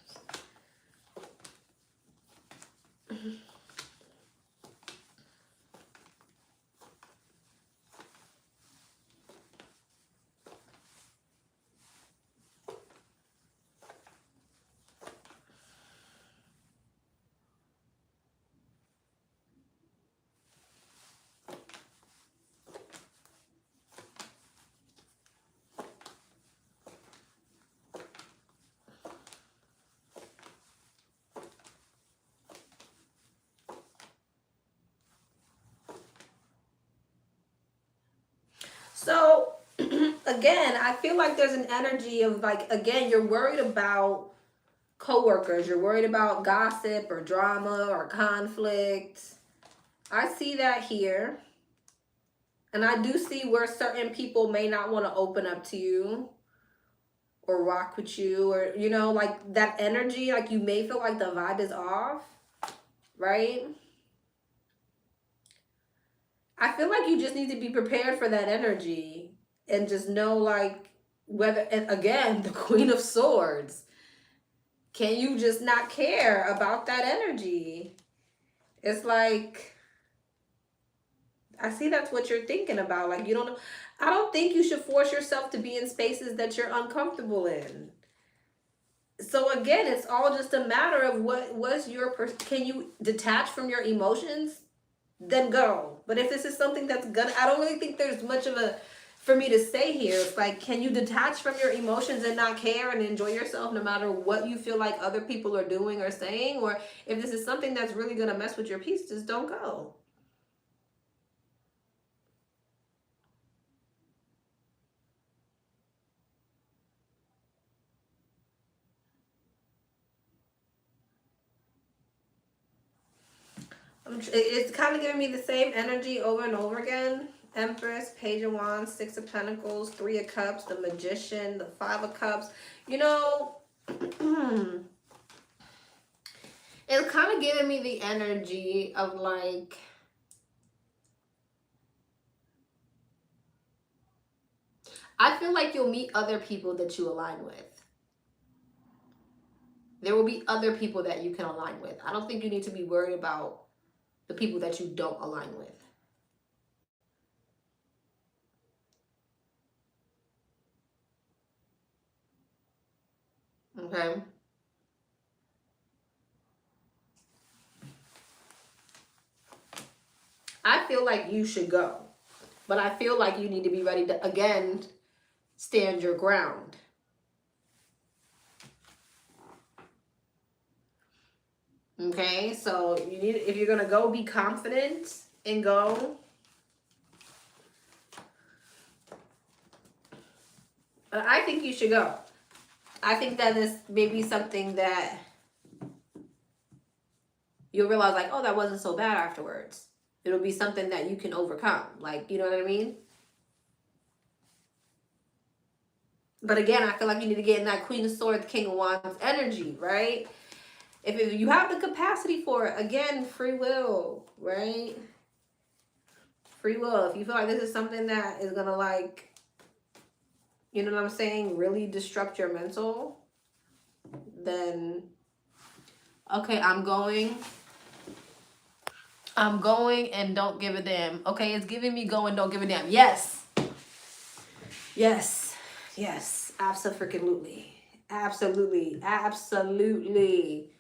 So, again, I feel like there's an energy of, like, again, you're worried about coworkers. You're worried about gossip or drama or conflict. I see that here. And I do see where certain people may not want to open up to you or rock with you, or, you know, like that energy, like you may feel like the vibe is off, right? I feel like you just need to be prepared for that energy and just know, like, whether, and again, the Queen of Swords, can you just not care about that energy? It's like, I see that's what you're thinking about. Like, you don't know. I don't think you should force yourself to be in spaces that you're uncomfortable in. So again, it's all just a matter of what was your, can you detach from your emotions? Then go. But if this is something that's gonna, I don't really think there's much of a, for me to say here. It's like, can you detach from your emotions and not care and enjoy yourself no matter what you feel like other people are doing or saying? Or if this is something that's really gonna mess with your peace, just don't go. It's kind of giving me the same energy over and over again. Empress, Page of Wands, Six of Pentacles, Three of Cups, the Magician, the Five of Cups. You know, it's kind of giving me the energy of, like, I feel like you'll meet other people that you align with. There will be other people that you can align with. I don't think you need to be worried about the people that you don't align with. Okay? I feel like you should go. But I feel like you need to be ready to, again, stand your ground. Okay, so you need, if you're gonna go, be confident and go. But I think you should go. I think that is maybe something that you'll realize, like, oh, that wasn't so bad afterwards. It'll be something that you can overcome. Like, you know what I mean? But again, I feel like you need to get in that Queen of Swords, King of Wands energy, right? If you have the capacity for it, again, free will, right? Free will. If you feel like this is something that is gonna, like, you know what I'm saying, really disrupt your mental, then okay, I'm going and don't give a damn. Okay, it's giving me go and don't give a damn. Yes. Yes. Yes. Absolutely. Absolutely. Absolutely.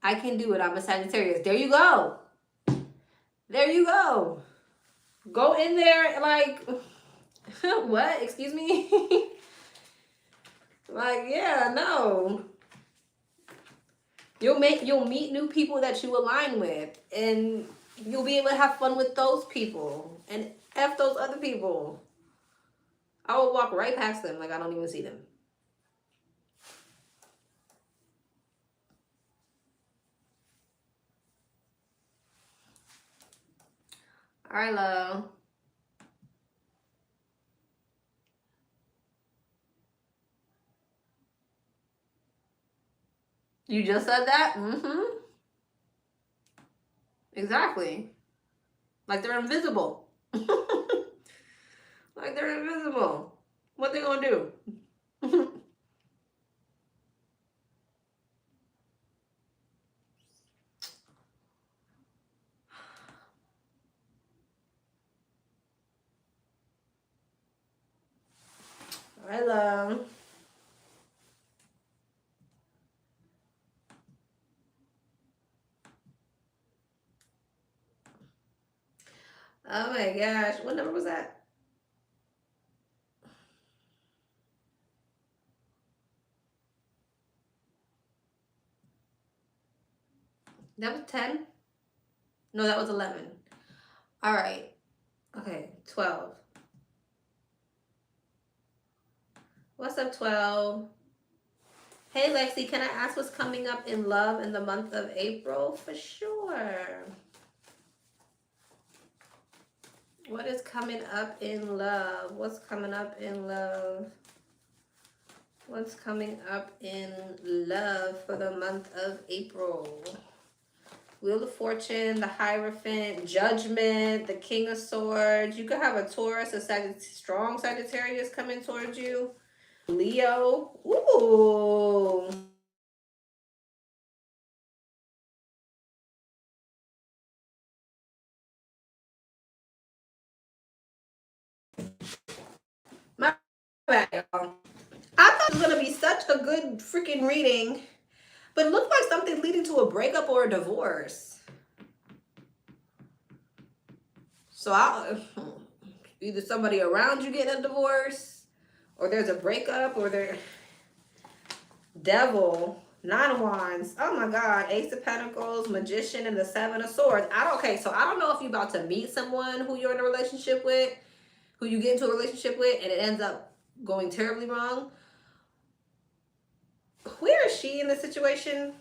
I can do it. I'm a Sagittarius. There you go. There you go. Go in there like what? Excuse me? Like, yeah, no. You'll meet new people that you align with, and you'll be able to have fun with those people and F those other people. I will walk right past them like I don't even see them. All right, love. You just said that? Mm-hmm. Exactly. Like they're invisible. Like they're invisible. What they gonna do? All right, love. Oh my gosh. What number was that? That was 10? No, that was 11. All right. Okay, 12. What's up, 12? Hey, Lexi, can I ask what's coming up in love in the month of April? For sure. What is coming up in love? What's coming up in love? What's coming up in love for the month of April? Wheel of Fortune, the Hierophant, Judgment, the King of Swords. You could have a Taurus, a strong Sagittarius coming towards you. Leo. Ooh. My bad, y'all. I thought it was going to be such a good freaking reading, but it looked like something leading to a breakup or a divorce. So either somebody around you getting a divorce, or there's a breakup, or there. Devil, 9 of Wands. Oh my God, Ace of Pentacles, Magician, and the 7 of Swords. Okay, so I don't know if you're about to meet someone who you're in a relationship with, who you get into a relationship with, and it ends up going terribly wrong. Where is she in the situation?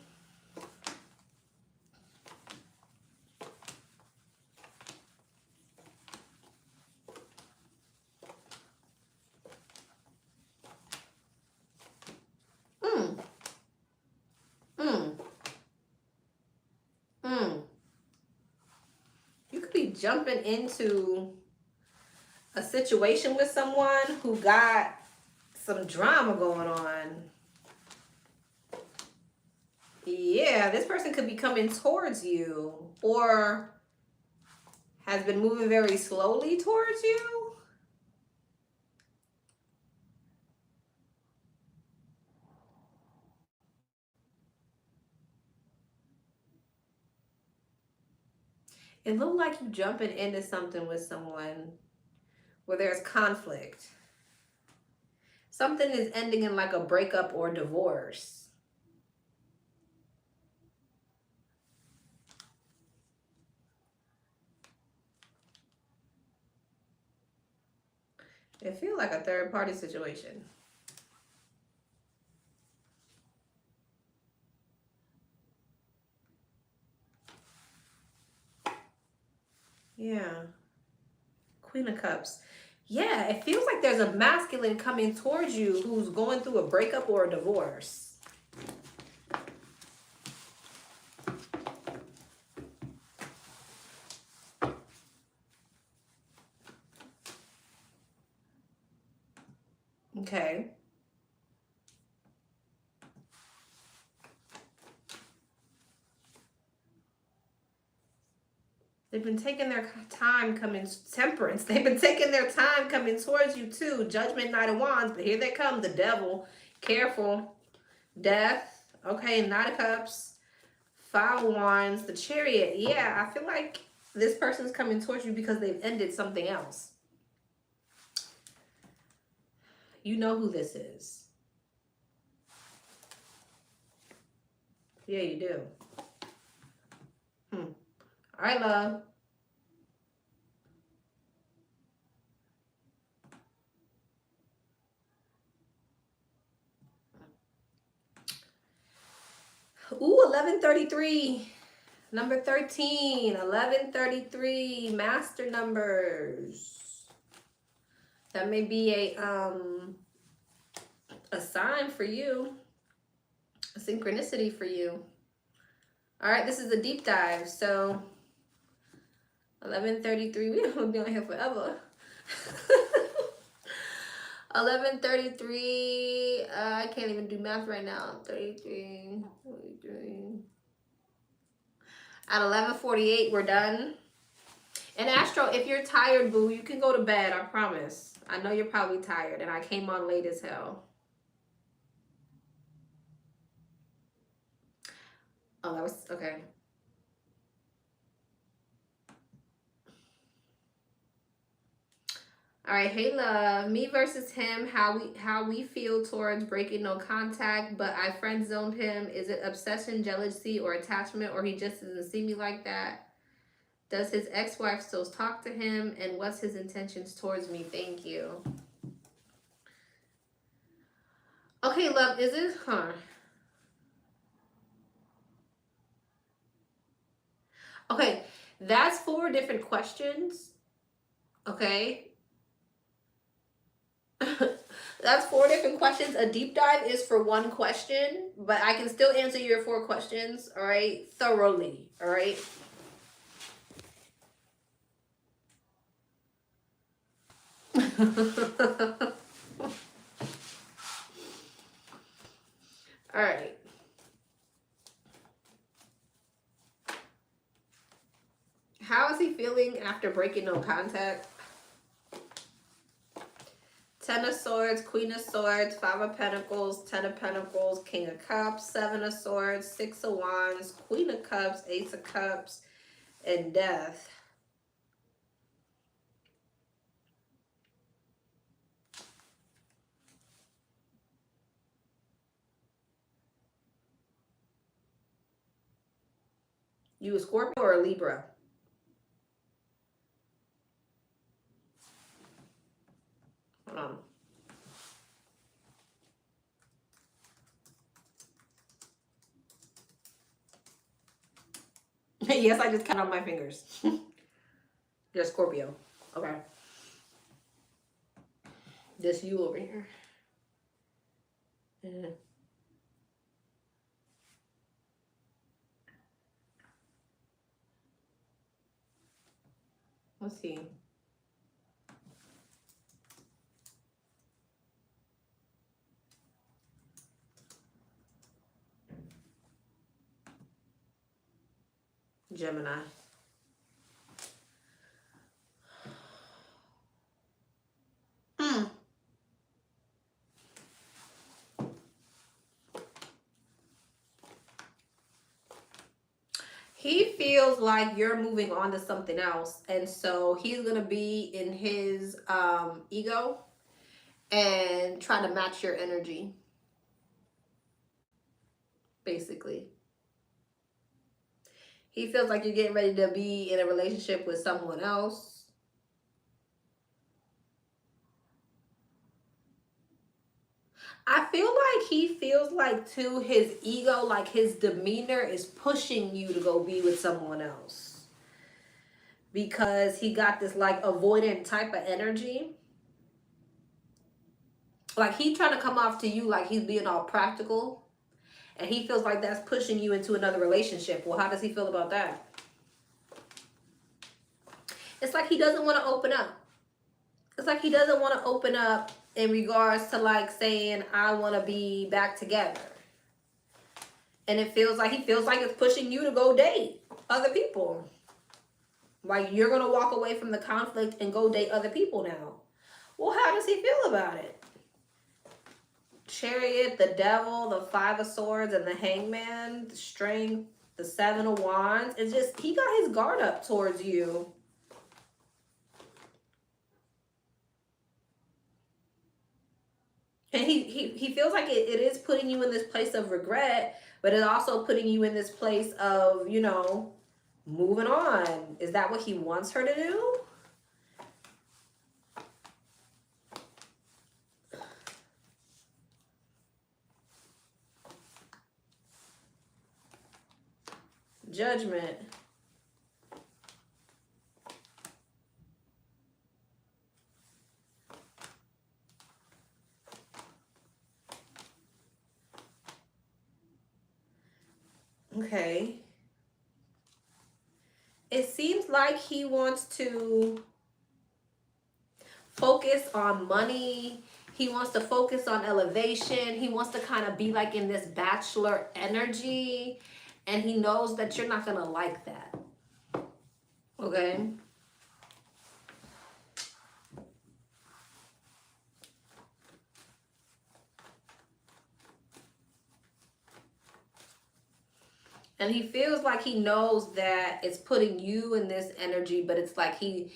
Hmm. Hmm. Hmm. You could be jumping into a situation with someone who got some drama going on. Yeah, this person could be coming towards you, or has been moving very slowly towards you. It looked like you jumping into something with someone where there's conflict. Something is ending in like a breakup or divorce. It feels like a third party situation. Yeah. Queen of Cups. Yeah, it feels like there's a masculine coming towards you who's going through a breakup or a divorce. Okay. They've been taking their time coming, temperance. They've been taking their time coming towards you too. Judgment, Knight of Wands, but here they come, the devil. Careful. Death. Okay, Knight of Cups. Five of Wands, the Chariot. Yeah, I feel like this person's coming towards you because they've ended something else. You know who this is. Yeah, you do. All right, love. Ooh, 1133. Number 13. 1133. Master numbers. That may be a sign for you. A synchronicity for you. All right, this is a deep dive. So 1133. We're gonna be on here forever. 1133. I can't even do math right now. 33. At 11:48, we're done. And Astro, if you're tired, boo, you can go to bed. I promise. I know you're probably tired, and I came on late as hell. Oh, that was okay. All right, hey love, me versus him. How we feel towards breaking no contact, but I friend zoned him. Is it obsession, jealousy, or attachment, or he just doesn't see me like that? Does his ex-wife still talk to him, and what's his intentions towards me? Thank you. Okay, love, is it Okay, that's 4 different questions. Okay. That's 4 different questions. A deep dive is for 1 question, but I can still answer your 4 questions, all right, thoroughly, all right? All right. How is he feeling after breaking no contact? 10 of Swords, Queen of Swords, 5 of Pentacles, 10 of Pentacles, King of Cups, 7 of Swords, 6 of Wands, Queen of Cups, Ace of Cups, and Death. You a Scorpio or a Libra? Hold on. Yes, I just count on my fingers. You're a Scorpio. Okay. This you over here. Let's see. Gemini. He feels like you're moving on to something else, and so he's gonna be in his ego and trying to match your energy, basically. He feels like you're getting ready to be in a relationship with someone else. I feel like he feels like too his ego, like his demeanor is pushing you to go be with someone else. Because he got this like avoidant type of energy. Like he trying to come off to you like he's being all practical. And he feels like that's pushing you into another relationship. Well, how does he feel about that? It's like he doesn't want to open up. It's like he doesn't want to open up in regards to like saying, I want to be back together. And it feels like he feels like it's pushing you to go date other people. Like you're going to walk away from the conflict and go date other people now. Well, how does he feel about it? Chariot, the Devil, the Five of Swords, and the Hangman, the Strength, the Seven of Wands. It's just, he got his guard up towards you. And he feels like it is putting you in this place of regret, but it's also putting you in this place of, you know, moving on. Is that what he wants her to do? Judgment. Okay. It seems like he wants to focus on money. He wants to focus on elevation. He wants to kind of be like in this bachelor energy. And he knows that you're not going to like that. Okay? And he feels like he knows that it's putting you in this energy, but it's like he's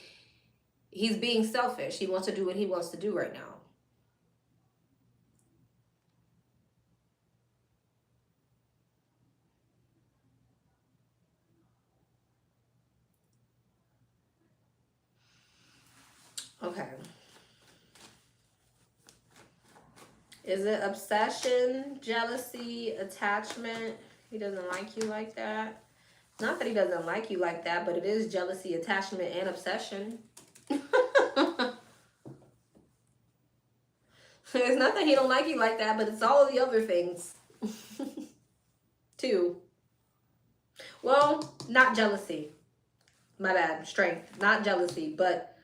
being selfish. He wants to do what he wants to do right now. Okay. Is it obsession, jealousy, attachment? He doesn't like you like that. Not that he doesn't like you like that, but it is jealousy, attachment, and obsession. It's not that he don't like you like that, but it's all of the other things. Too. Well, not jealousy. My bad. Strength. Not jealousy, but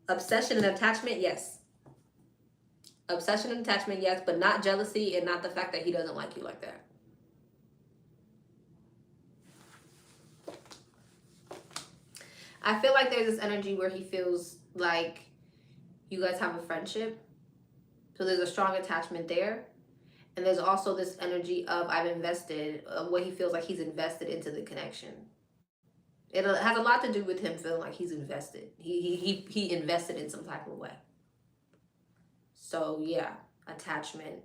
obsession and attachment, yes. Obsession and attachment, yes, but not jealousy and not the fact that he doesn't like you like that. I feel like there's this energy where he feels like you guys have a friendship. So there's a strong attachment there. And there's also this energy of I've invested, what he feels like he's invested into the connection. It has a lot to do with him feeling like he's invested. He invested in some type of way. So yeah, attachment,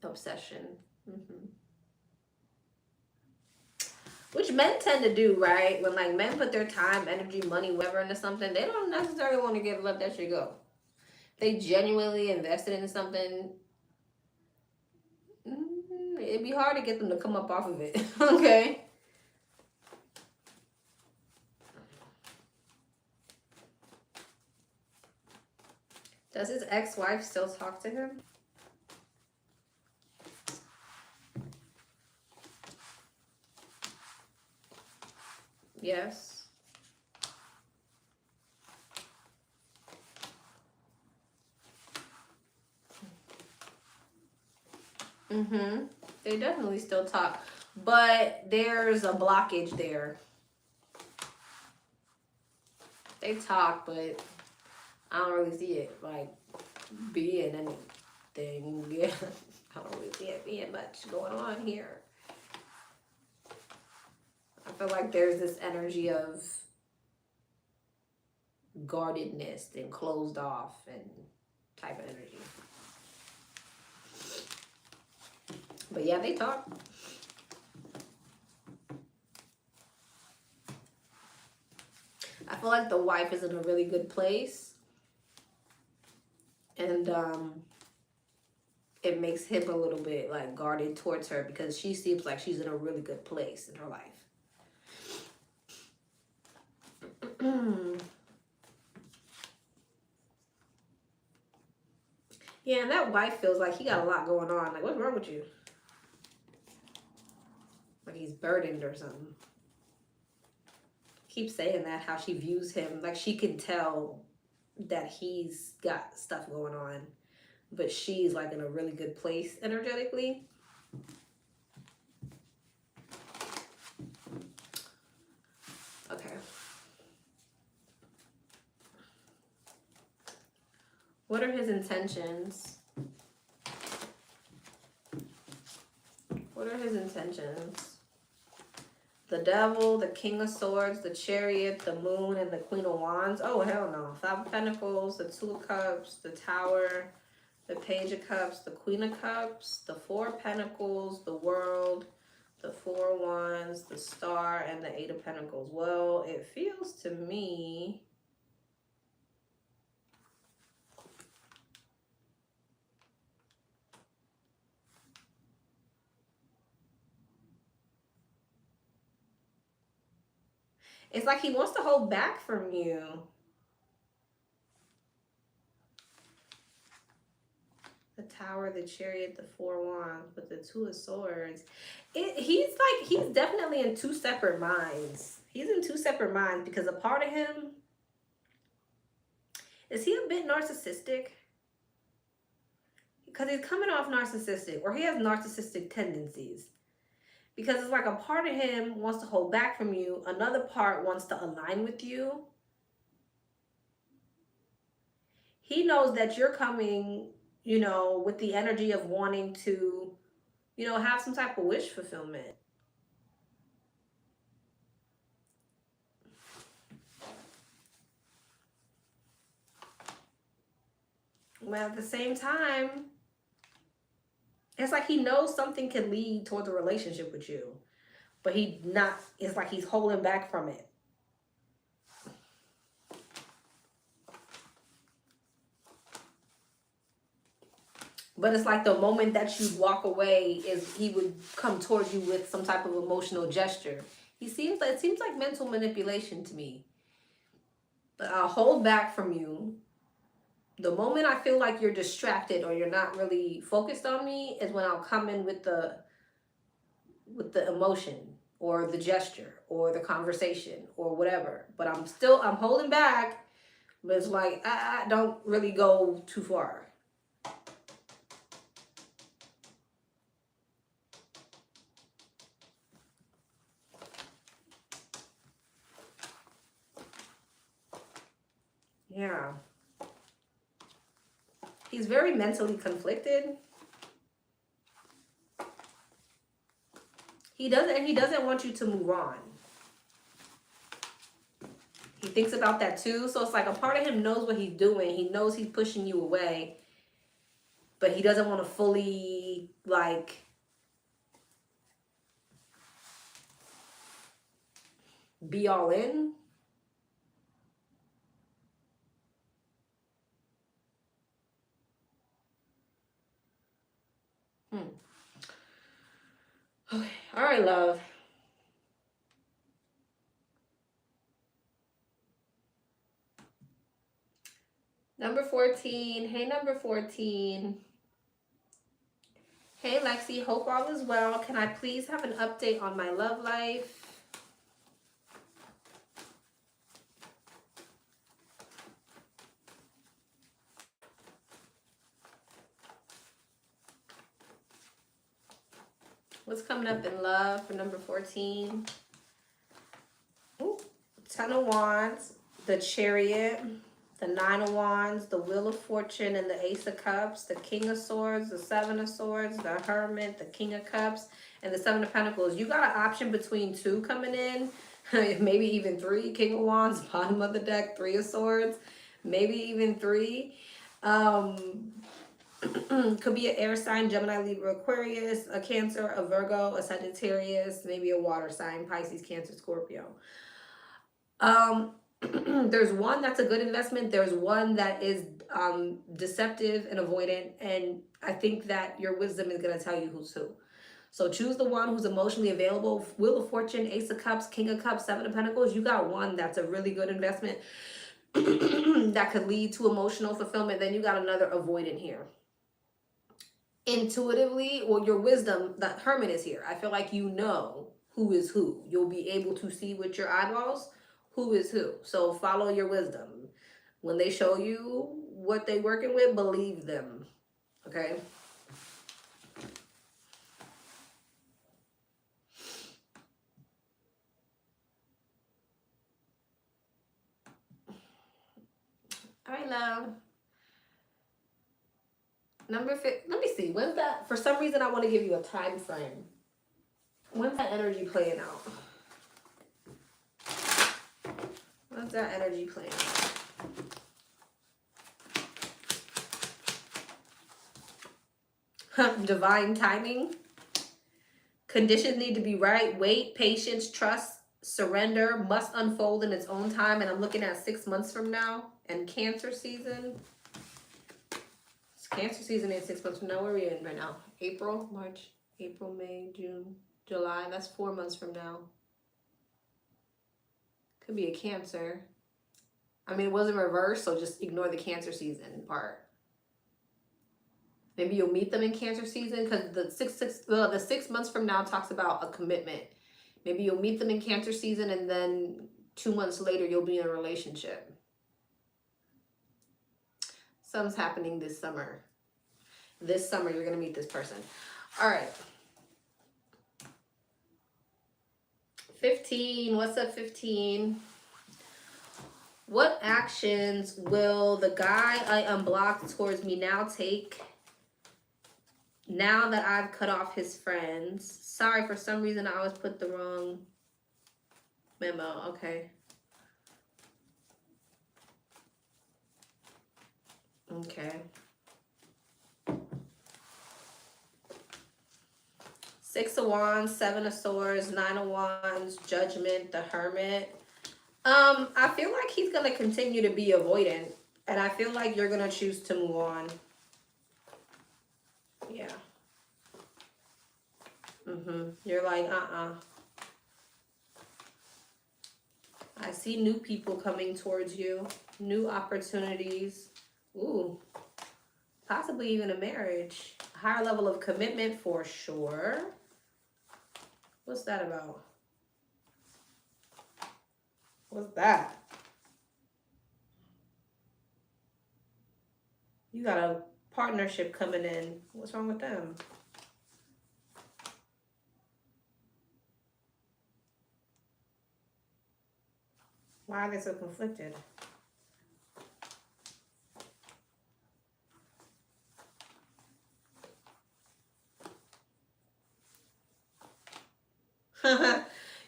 obsession. Which men tend to do, right? When like men put their time, energy, money, whatever into something, they don't necessarily want to let that shit go. They genuinely invested in something. It'd be hard to get them to come up off of it. Okay. Does his ex-wife still talk to him? Yes. They definitely still talk. But there's a blockage there. They talk, but I don't really see it like being anything. Yeah. I don't really see it being much going on here. I feel like there's this energy of guardedness and closed off and type of energy. But yeah, they talk. I feel like the wife is in a really good place. And it makes him a little bit like guarded towards her because she seems like she's in a really good place in her life. Yeah, and that wife feels like he got a lot going on. Like, what's wrong with you? Like he's burdened or something. Keep saying that, how she views him. Like she can tell that he's got stuff going on, but she's like in a really good place energetically. Okay. What are his intentions? What are his intentions? The Devil, the King of Swords, the Chariot, the Moon, and the Queen of Wands. Oh, hell no. Five of Pentacles, the Two of Cups, the Tower, the Page of Cups, the Queen of Cups, the Four of Pentacles, the World, the Four of Wands, the Star, and the Eight of Pentacles. Well, it feels to me... It's like he wants to hold back from you. The Tower, the Chariot, the Four Wands, but the Two of Swords. He's definitely in two separate minds. He's in two separate minds because a part of him, is he a bit narcissistic? Because he's coming off narcissistic, or he has narcissistic tendencies. Because it's like a part of him wants to hold back from you. Another part wants to align with you. He knows that you're coming, you know, with the energy of wanting to, you know, have some type of wish fulfillment. Well, at the same time, it's like he knows something can lead towards a relationship with you, but it's like he's holding back from it. But it's like the moment that you walk away is he would come towards you with some type of emotional gesture. It seems like mental manipulation to me. But I'll hold back from you. The moment I feel like you're distracted or you're not really focused on me is when I'll come in with the emotion or the gesture or the conversation or whatever. But I'm holding back, but it's like I don't really go too far. Yeah. He's very mentally conflicted. He doesn't want you to move on. He thinks about that too. So it's like a part of him knows what he's doing. He knows he's pushing you away. But he doesn't want to fully, like, be all in. Okay. All right, love. Number 14. Hey, number 14. Hey, Lexi. Hope all is well. Can I please have an update on my love life? What's coming up in love for number 14? Ooh, 10 of Wands, the Chariot, the 9 of Wands, the Wheel of Fortune, and the Ace of Cups, the King of Swords, the 7 of Swords, the Hermit, the King of Cups, and the 7 of Pentacles. You got an option between 2 coming in, maybe even 3. King of Wands, bottom of the deck, 3 of Swords, maybe even 3. Could be an air sign, Gemini, Libra, Aquarius, a Cancer, a Virgo, a Sagittarius, maybe a water sign, Pisces, Cancer, Scorpio. There's one that's a good investment. There's one that is deceptive and avoidant. And I think that your wisdom is going to tell you who's who. So choose the one who's emotionally available. Wheel of Fortune, Ace of Cups, King of Cups, Seven of Pentacles. You got one that's a really good investment that could lead to emotional fulfillment. Then you got another avoidant here. Intuitively, or your wisdom, the Hermit is here. I feel like you know who is who. You'll be able to see with your eyeballs who is who. So follow your wisdom. When they show you what they're working with, believe them. Okay? All right, love. Number 5. Let me see. When's that? For some reason, I want to give you a time frame. When's that energy playing out? When's that energy playing out? Divine timing. Conditions need to be right. Wait, patience, trust, surrender must unfold in its own time. And I'm looking at 6 months from now. And Cancer season. It's Cancer season in 6 months from now. Where are we in right now? April, March, April, May, June, July. That's 4 months from now. Could be a Cancer. I mean, it wasn't reversed, so just ignore the Cancer season part. Maybe you'll meet them in Cancer season, because the 6 months from now talks about a commitment. Maybe you'll meet them in Cancer season, and then 2 months later you'll be in a relationship. Something's happening this summer. This summer you're gonna meet this person. All right. 15. What's up, 15? What actions will the guy I unblocked towards me now take now that I've cut off his friends? Sorry, for some reason I always put the wrong memo. Okay. Okay. 6 of Wands, 7 of Swords, 9 of Wands, Judgment, the Hermit. I feel like he's going to continue to be avoidant. And I feel like you're going to choose to move on. Yeah. You're like, I see new people coming towards you. New opportunities. Ooh. Possibly even a marriage. A higher level of commitment for sure. What's that about? What's that? You got a partnership coming in. What's wrong with them? Why are they so conflicted?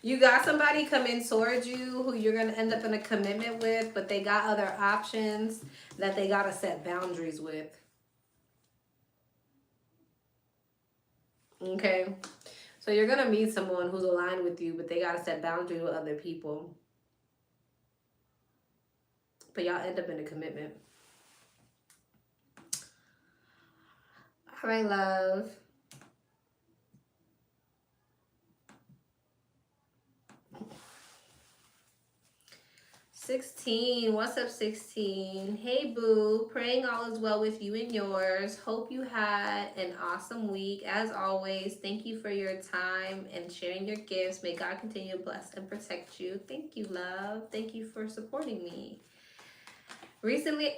You got somebody coming towards you who you're going to end up in a commitment with, but they got other options that they got to set boundaries with. Okay? So you're going to meet someone who's aligned with you, but they got to set boundaries with other people. But y'all end up in a commitment. All right, love. $16. What's up, 16? Hey, boo. Praying all is well with you and yours. Hope you had an awesome week. As always, thank you for your time and sharing your gifts. May God continue to bless and protect you. Thank you, love. Thank you for supporting me. Recently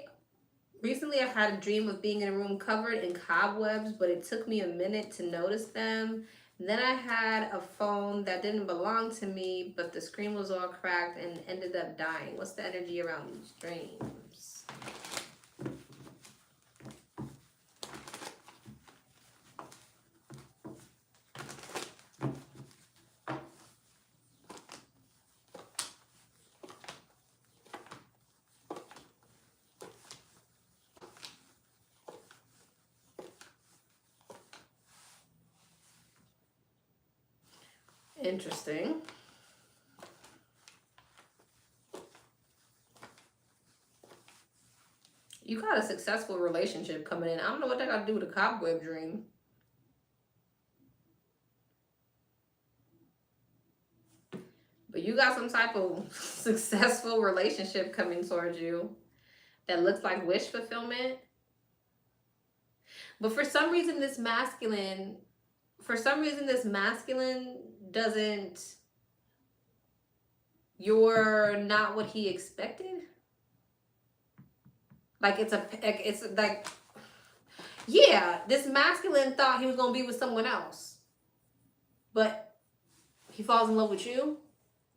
I had a dream of being in a room covered in cobwebs, but it took me a minute to notice them. Then I had a phone that didn't belong to me, but the screen was all cracked and ended up dying. What's the energy around these dreams? Interesting. You got a successful relationship coming in. I don't know what that got to do with a cobweb dream. But you got some type of successful relationship coming towards you that looks like wish fulfillment. But for some reason, this masculine doesn't, you're not what he expected. Like it's like, yeah, this masculine thought he was going to be with someone else. But he falls in love with you.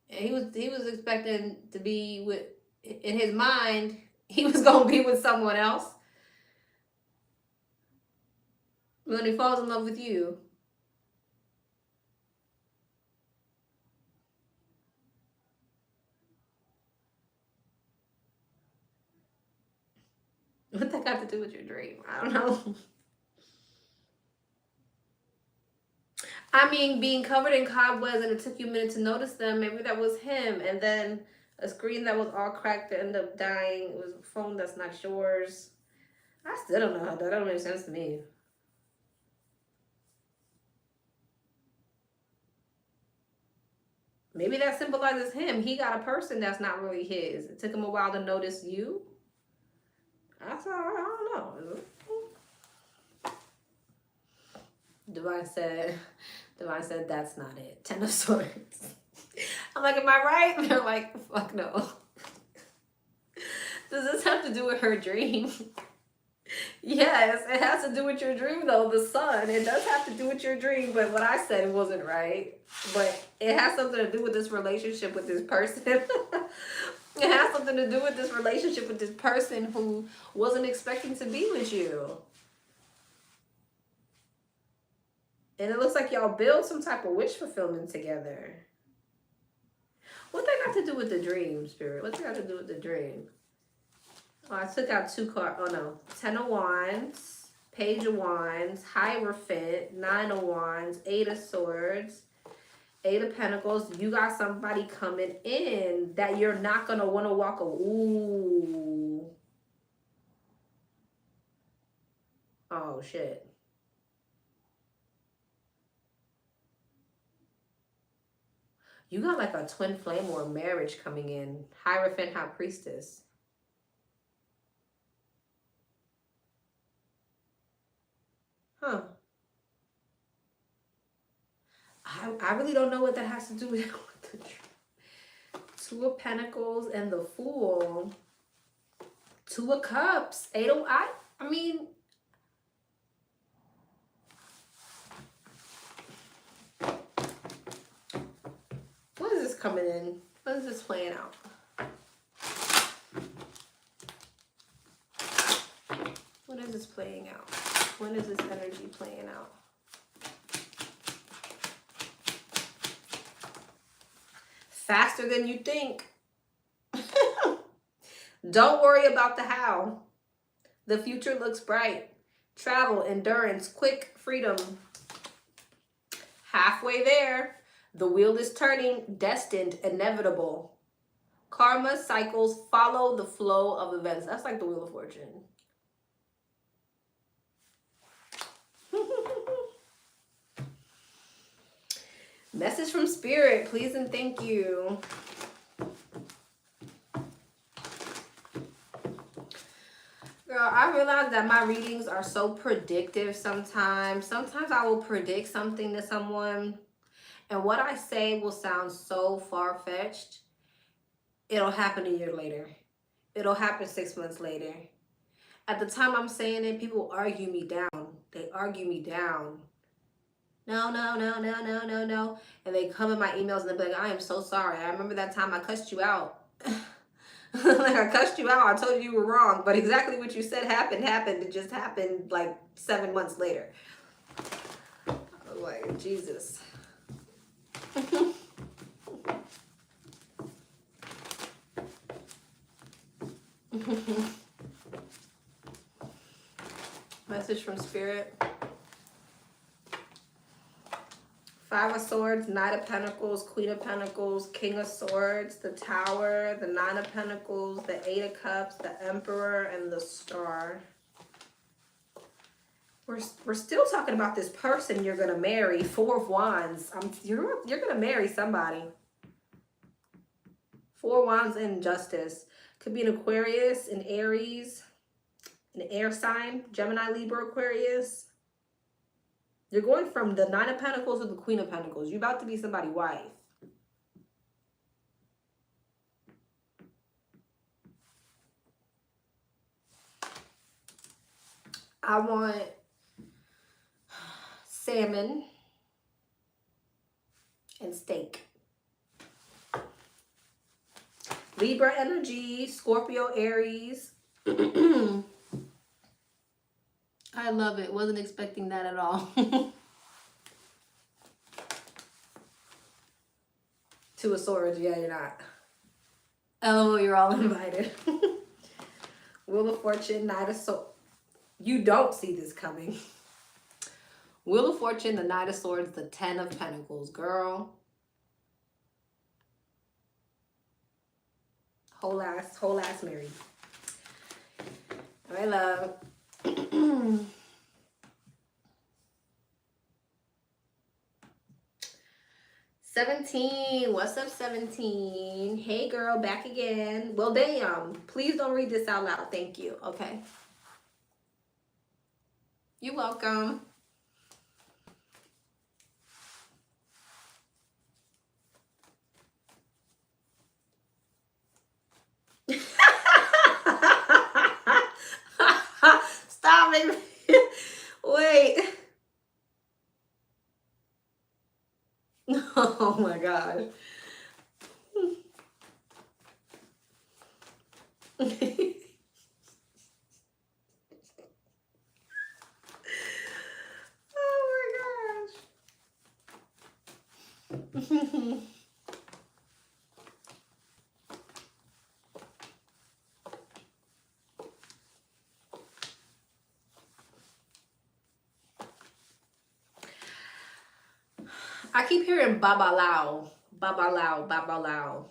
And he was expecting to be with, in his mind, he was going to be with someone else. When he falls in love with you. What that got to do with your dream? I don't know. I mean, being covered in cobwebs and it took you a minute to notice them. Maybe that was him. And then a screen that was all cracked to end up dying. It was a phone that's not yours. I still don't know how that don't make sense to me. Maybe that symbolizes him. He got a person that's not really his. It took him a while to notice you. That's all right. I don't know. Divine said, that's not it. 10 of Swords. I'm like, am I right? They're like, fuck no. Does this have to do with her dream? Yes, it has to do with your dream though, the sun. It does have to do with your dream, but what I said wasn't right. But it has something to do with this relationship with this person. It has something to do with this relationship with this person who wasn't expecting to be with you. And it looks like y'all build some type of wish fulfillment together. What that got to do with the dream, Spirit? What's that got to do with the dream? Oh, I took out 2 cards. Oh, no. 10 of Wands, Page of Wands, Hierophant, 9 of Wands, 8 of Swords, 8 of Pentacles. You got somebody coming in that you're not going to want to walk away. Ooh. Oh, shit. You got like a twin flame or a marriage coming in. Hierophant, High Priestess. Huh. I really don't know what that has to do with the 2 of Pentacles and the Fool. 2 of Cups. 8 of... I mean... What is this coming in? What is this playing out? What is this playing out? When is this energy playing out? Faster than you think. Don't worry about the how. The future looks bright. Travel, endurance, quick freedom. Halfway there. The wheel is turning, destined, inevitable. Karma cycles follow the flow of events. That's like the Wheel of Fortune. Message from Spirit, please and thank you. Girl, I realize that my readings are so predictive sometimes. Sometimes I will predict something to someone, and what I say will sound so far-fetched. It'll happen a year later. It'll happen 6 months later. At the time I'm saying it, people argue me down. They argue me down. No. And they come in my emails and they're like, I am so sorry. I remember that time I cussed you out. Like, I cussed you out. I told you were wrong. But exactly what you said happened. It just happened like 7 months later. I was like, Jesus. Message from Spirit. Five of Swords, Knight of Pentacles, Queen of Pentacles, King of Swords, the Tower, the Nine of Pentacles, the Eight of Cups, the Emperor, and the Star. We're still talking about this person you're gonna marry. Four of Wands. You're gonna marry somebody. Four of Wands and Justice. Could be an Aquarius, an Aries, an air sign, Gemini, Libra, Aquarius. You're going from the Nine of Pentacles to the Queen of Pentacles. You're about to be somebody's wife. I want salmon and steak. Libra energy, Scorpio, Aries. I love it. Wasn't expecting that at all. Two of Swords. Yeah, you're not. Oh, you're all invited. Wheel of Fortune, Knight of Swords. You don't see this coming. Wheel of Fortune, the Knight of Swords, the Ten of Pentacles. Girl. Whole ass married. All right, love. 17. What's up, 17? Hey, girl, back again. Well, damn. Please don't read this out loud. Thank you. Okay. You're welcome. Stop it. Wait. Oh my gosh. Oh my gosh. I keep hearing Baba Lao, Baba Lao, Baba Lao.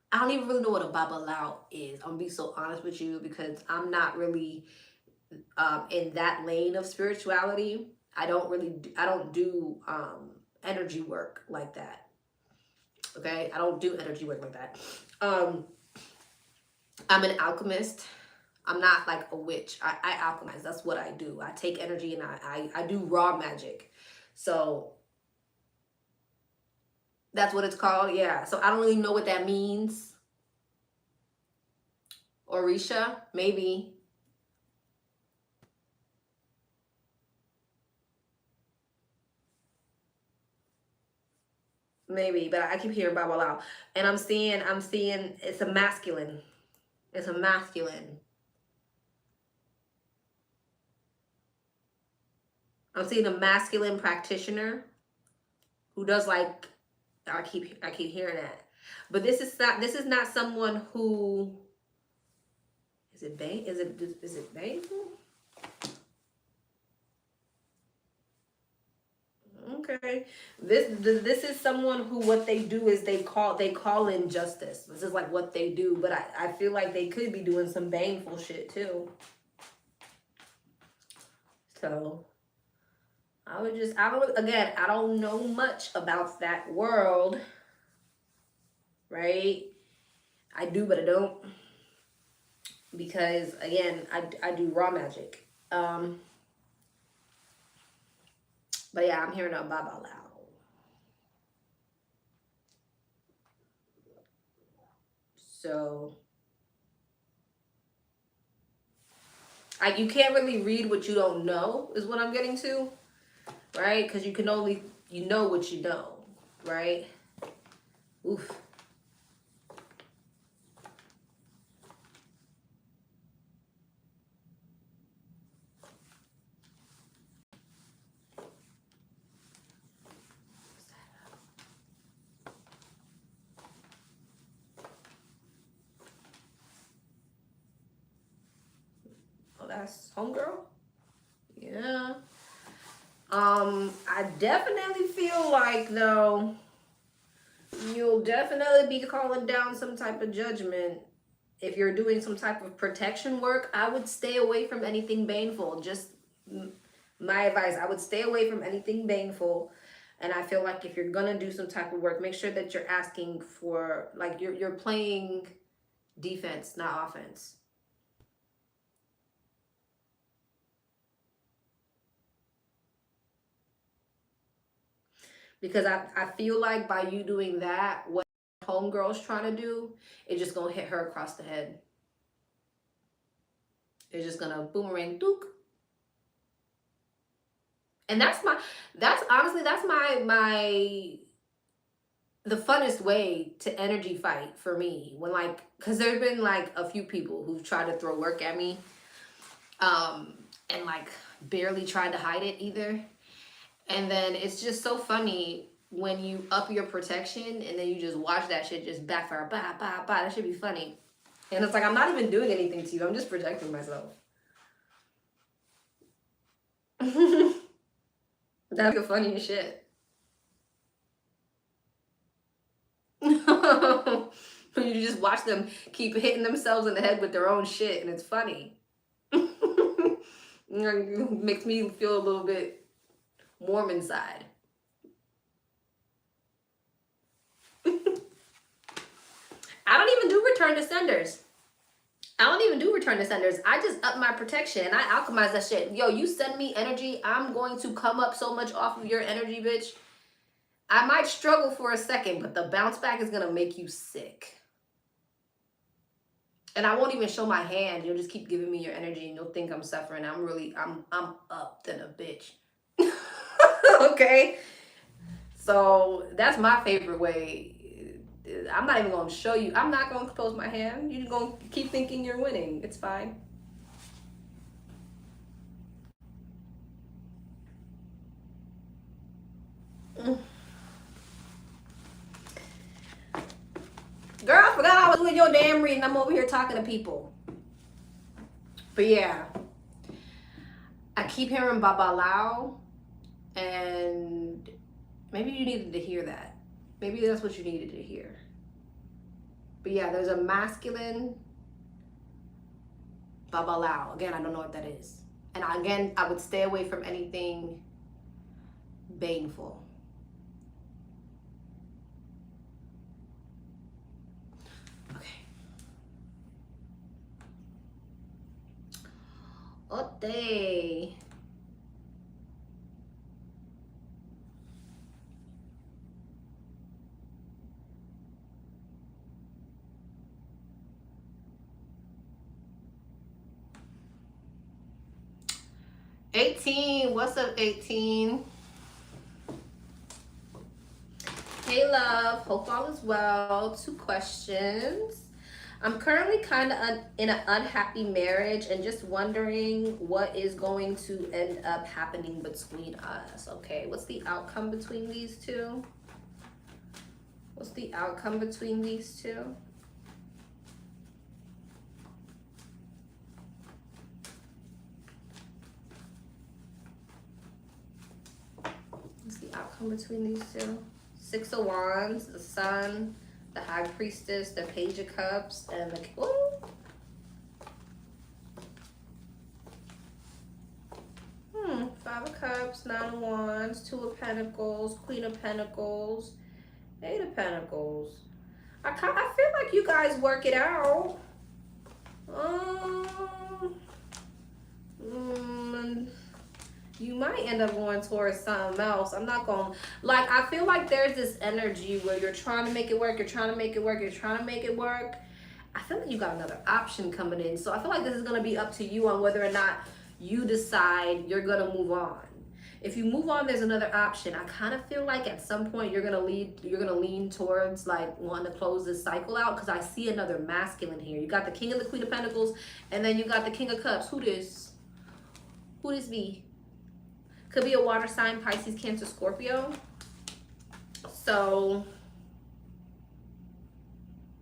I don't even really know what a Baba Lao is. I'm gonna be so honest with you because I'm not really in that lane of spirituality. I don't do energy work like that. Okay, I don't do energy work like that. I'm an alchemist. I'm not like a witch. I alchemize. That's what I do. I take energy and I do raw magic. So that's what it's called. Yeah. So I don't really know what that means. Orisha, maybe. Maybe, but I keep hearing Baba Lao. And I'm seeing it's a masculine. It's a masculine. I'm seeing a masculine practitioner who does like I keep hearing that. But this is not someone who is it painful? Okay. This is someone who what they do is they call in justice. This is like what they do, but I feel like they could be doing some baneful shit too. So I don't know much about that world. Right? I do, but I don't. Because again, I do raw magic. But yeah, I'm hearing a Baba Lao. So you can't really read what you don't know is what I'm getting to, right? Because you can only know what you know, right? Oof. That's homegirl. Yeah. I definitely feel like, though, you'll definitely be calling down some type of judgment. If you're doing some type of protection work, I would stay away from anything baneful. Just my advice, I would stay away from anything baneful. And I feel like if you're gonna do some type of work, make sure that you're asking for, like, you're playing defense, not offense. Because I feel like by you doing that, what homegirl's trying to do, it's just gonna hit her across the head. It's just gonna boomerang dook. And that's honestly, that's the funnest way to energy fight for me. When, like, because there's been like a few people who've tried to throw work at me, and like barely tried to hide it either. And then it's just so funny when you up your protection and then you just watch that shit just backfire. Bah, bah, bah. That should be funny. And it's like, I'm not even doing anything to you. I'm just protecting myself. That'd be funny as shit. You just watch them keep hitting themselves in the head with their own shit, and it's funny. It makes me feel a little bit warm inside. I don't even do return to senders. I just up my protection and I alchemize that shit. Yo, you send me energy, I'm going to come up so much off of your energy, bitch. I might struggle for a second, but the bounce back is gonna make you sick. And I won't even show my hand. You'll just keep giving me your energy and you'll think I'm suffering. I'm up than a bitch. Okay? So that's my favorite way. I'm not even gonna show you. I'm not gonna close my hand. You're gonna keep thinking you're winning. It's fine. Girl, I forgot I was doing your damn reading. I'm over here talking to people. But yeah, I keep hearing Baba Lao, and maybe you needed to hear that. Maybe that's what you needed to hear. But yeah, there's a masculine Baba Lao. Again, I don't know what that is. And again, I would stay away from anything baneful. Okay. 18, what's up, 18? Hey, love, hope all is well. 2 questions. I'm currently kind of in an unhappy marriage and just wondering what is going to end up happening between us. Okay, what's the outcome between these two? What's the outcome between these two? Outcome between these two? 6 of Wands, the Sun, the High Priestess, the Page of Cups, and the 5 of Cups, 9 of Wands, 2 of Pentacles, Queen of Pentacles, 8 of Pentacles. I feel like you guys work it out. You might end up going towards something else. I'm not going, like, I feel like there's this energy where you're trying to make it work, you're trying to make it work, you're trying to make it work. I feel like you got another option coming in. So I feel like this is going to be up to you on whether or not you decide you're going to move on. If you move on, there's another option. I kind of feel like at some point you're going to lean towards like wanting to close this cycle out, because I see another masculine here. You got the King and the Queen of Pentacles, and then you got the King of Cups. Who this be? Could be a water sign, Pisces, Cancer, Scorpio. So,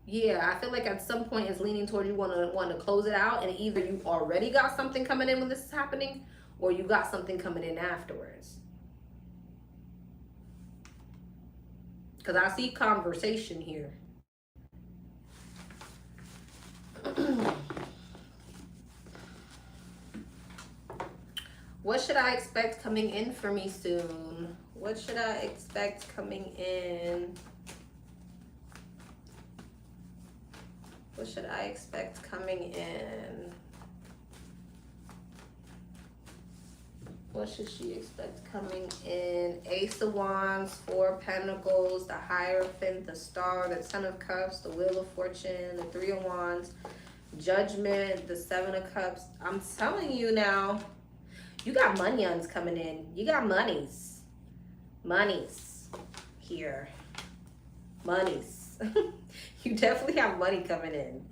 yeah, I feel like at some point it's leaning toward you want to close it out, and either you already got something coming in when this is happening, or you got something coming in afterwards. Because I see conversation here. What should I expect coming in for me soon? What should I expect coming in? What should I expect coming in? What should she expect coming in? Ace of Wands, Four of Pentacles, the Hierophant, the Star, the Ten of Cups, the Wheel of Fortune, the Three of Wands, Judgment, the Seven of Cups. I'm telling you now, you got monions coming in. You got monies. Monies here. Monies. You definitely have money coming in.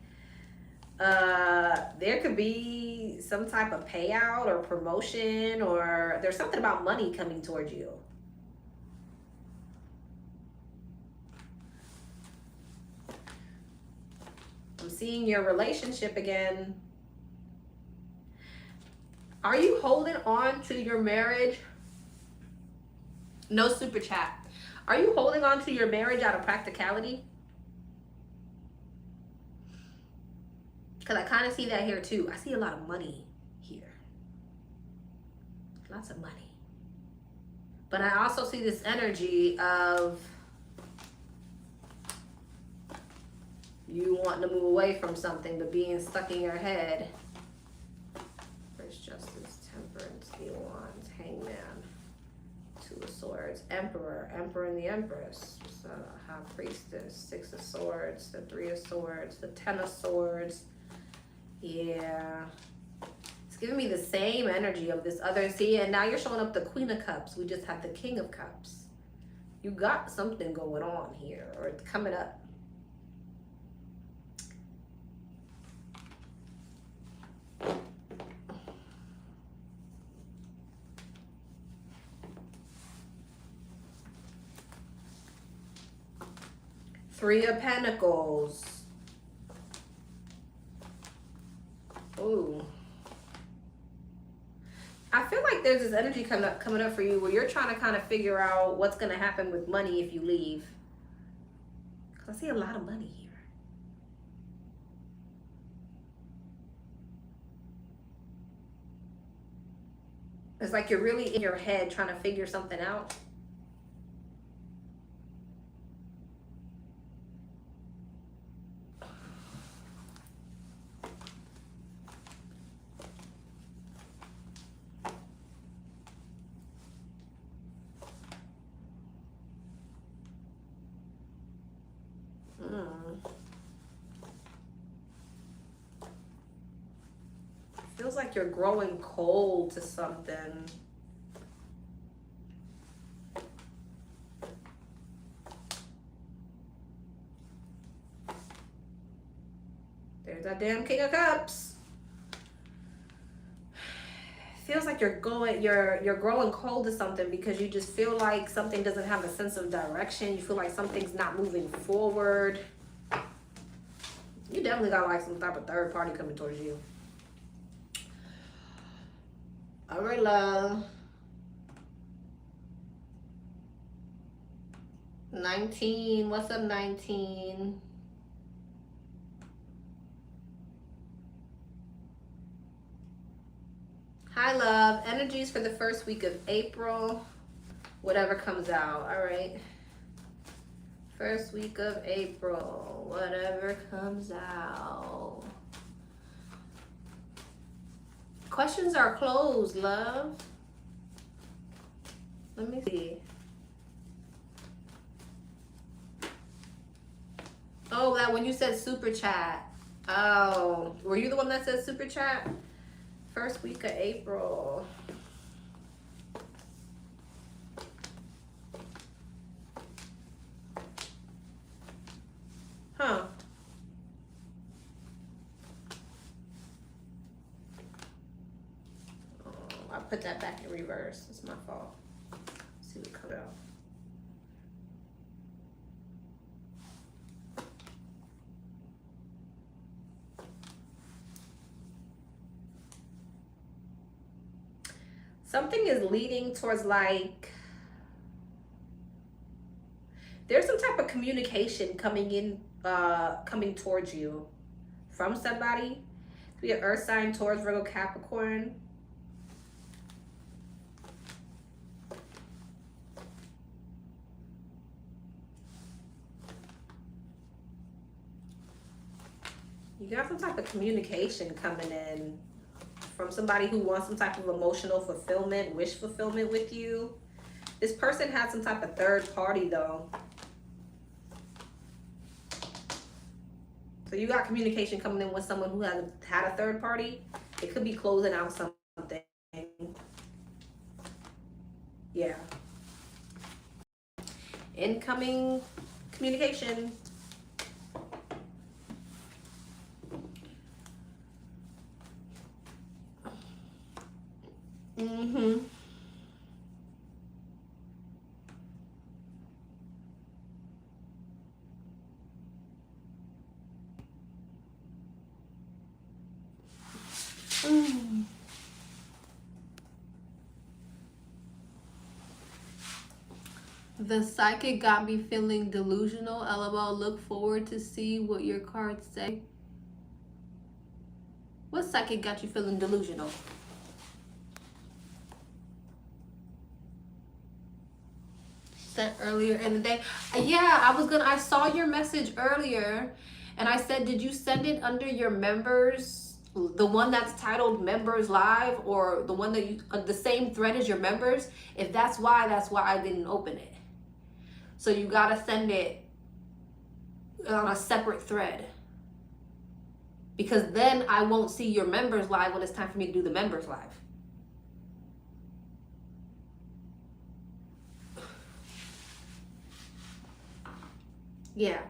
There could be some type of payout or promotion, or there's something about money coming towards you. I'm seeing your relationship again. Are you holding on to your marriage? No super chat. Are you holding on to your marriage out of practicality? Because I kind of see that here too. I see a lot of money here. Lots of money. But I also see this energy of you wanting to move away from something, but being stuck in your head. First Justice, Temperance, Eight of Wands, Hangman, Two of Swords, Emperor, Emperor and the Empress, High Priestess, Six of Swords, the Three of Swords, the Ten of Swords. Yeah. It's giving me the same energy of this other. See, and now you're showing up the Queen of Cups. We just have the King of Cups. You got something going on here, or it's coming up. Three of Pentacles. Ooh. I feel like there's this energy coming up for you where you're trying to kind of figure out what's going to happen with money if you leave. Because I see a lot of money here. It's like you're really in your head trying to figure something out. Feels like you're growing cold to something. There's that damn King of Cups. Feels like you're growing cold to something because you just feel like something doesn't have a sense of direction. You feel like something's not moving forward. You definitely got like some type of third party coming towards you. All right, love. 19. What's up, 19? Hi, love. Energies for the first week of April. Whatever comes out. All right. First week of April. Whatever comes out. Questions are closed, love. Let me see. Oh, that when you said super chat. Oh, were you the one that said super chat? First week of April. Huh. I put that back in reverse. It's my fault. Let's see what comes out. Something is leading towards like there's some type communication coming in, coming towards you from somebody. Be an earth sign, Taurus, Virgo, Capricorn. You got some type of communication coming in from somebody who wants some type of emotional fulfillment, wish fulfillment with you. This person has some type of third party though. So you got communication coming in with someone who has had a third party. It could be closing out something. Yeah. Incoming communication. Mm-hmm. The psychic got me feeling delusional. LOL. Look forward to see what your cards say. What psychic got you feeling delusional? Sent earlier in the day. Yeah, I saw your message earlier and I said, did you send it under your members? The one that's titled Members Live, or the one that you, the same thread as your members? If that's why I didn't open it. So you gotta send it on a separate thread, because then I won't see your members live when it's time for me to do the members live. Yeah.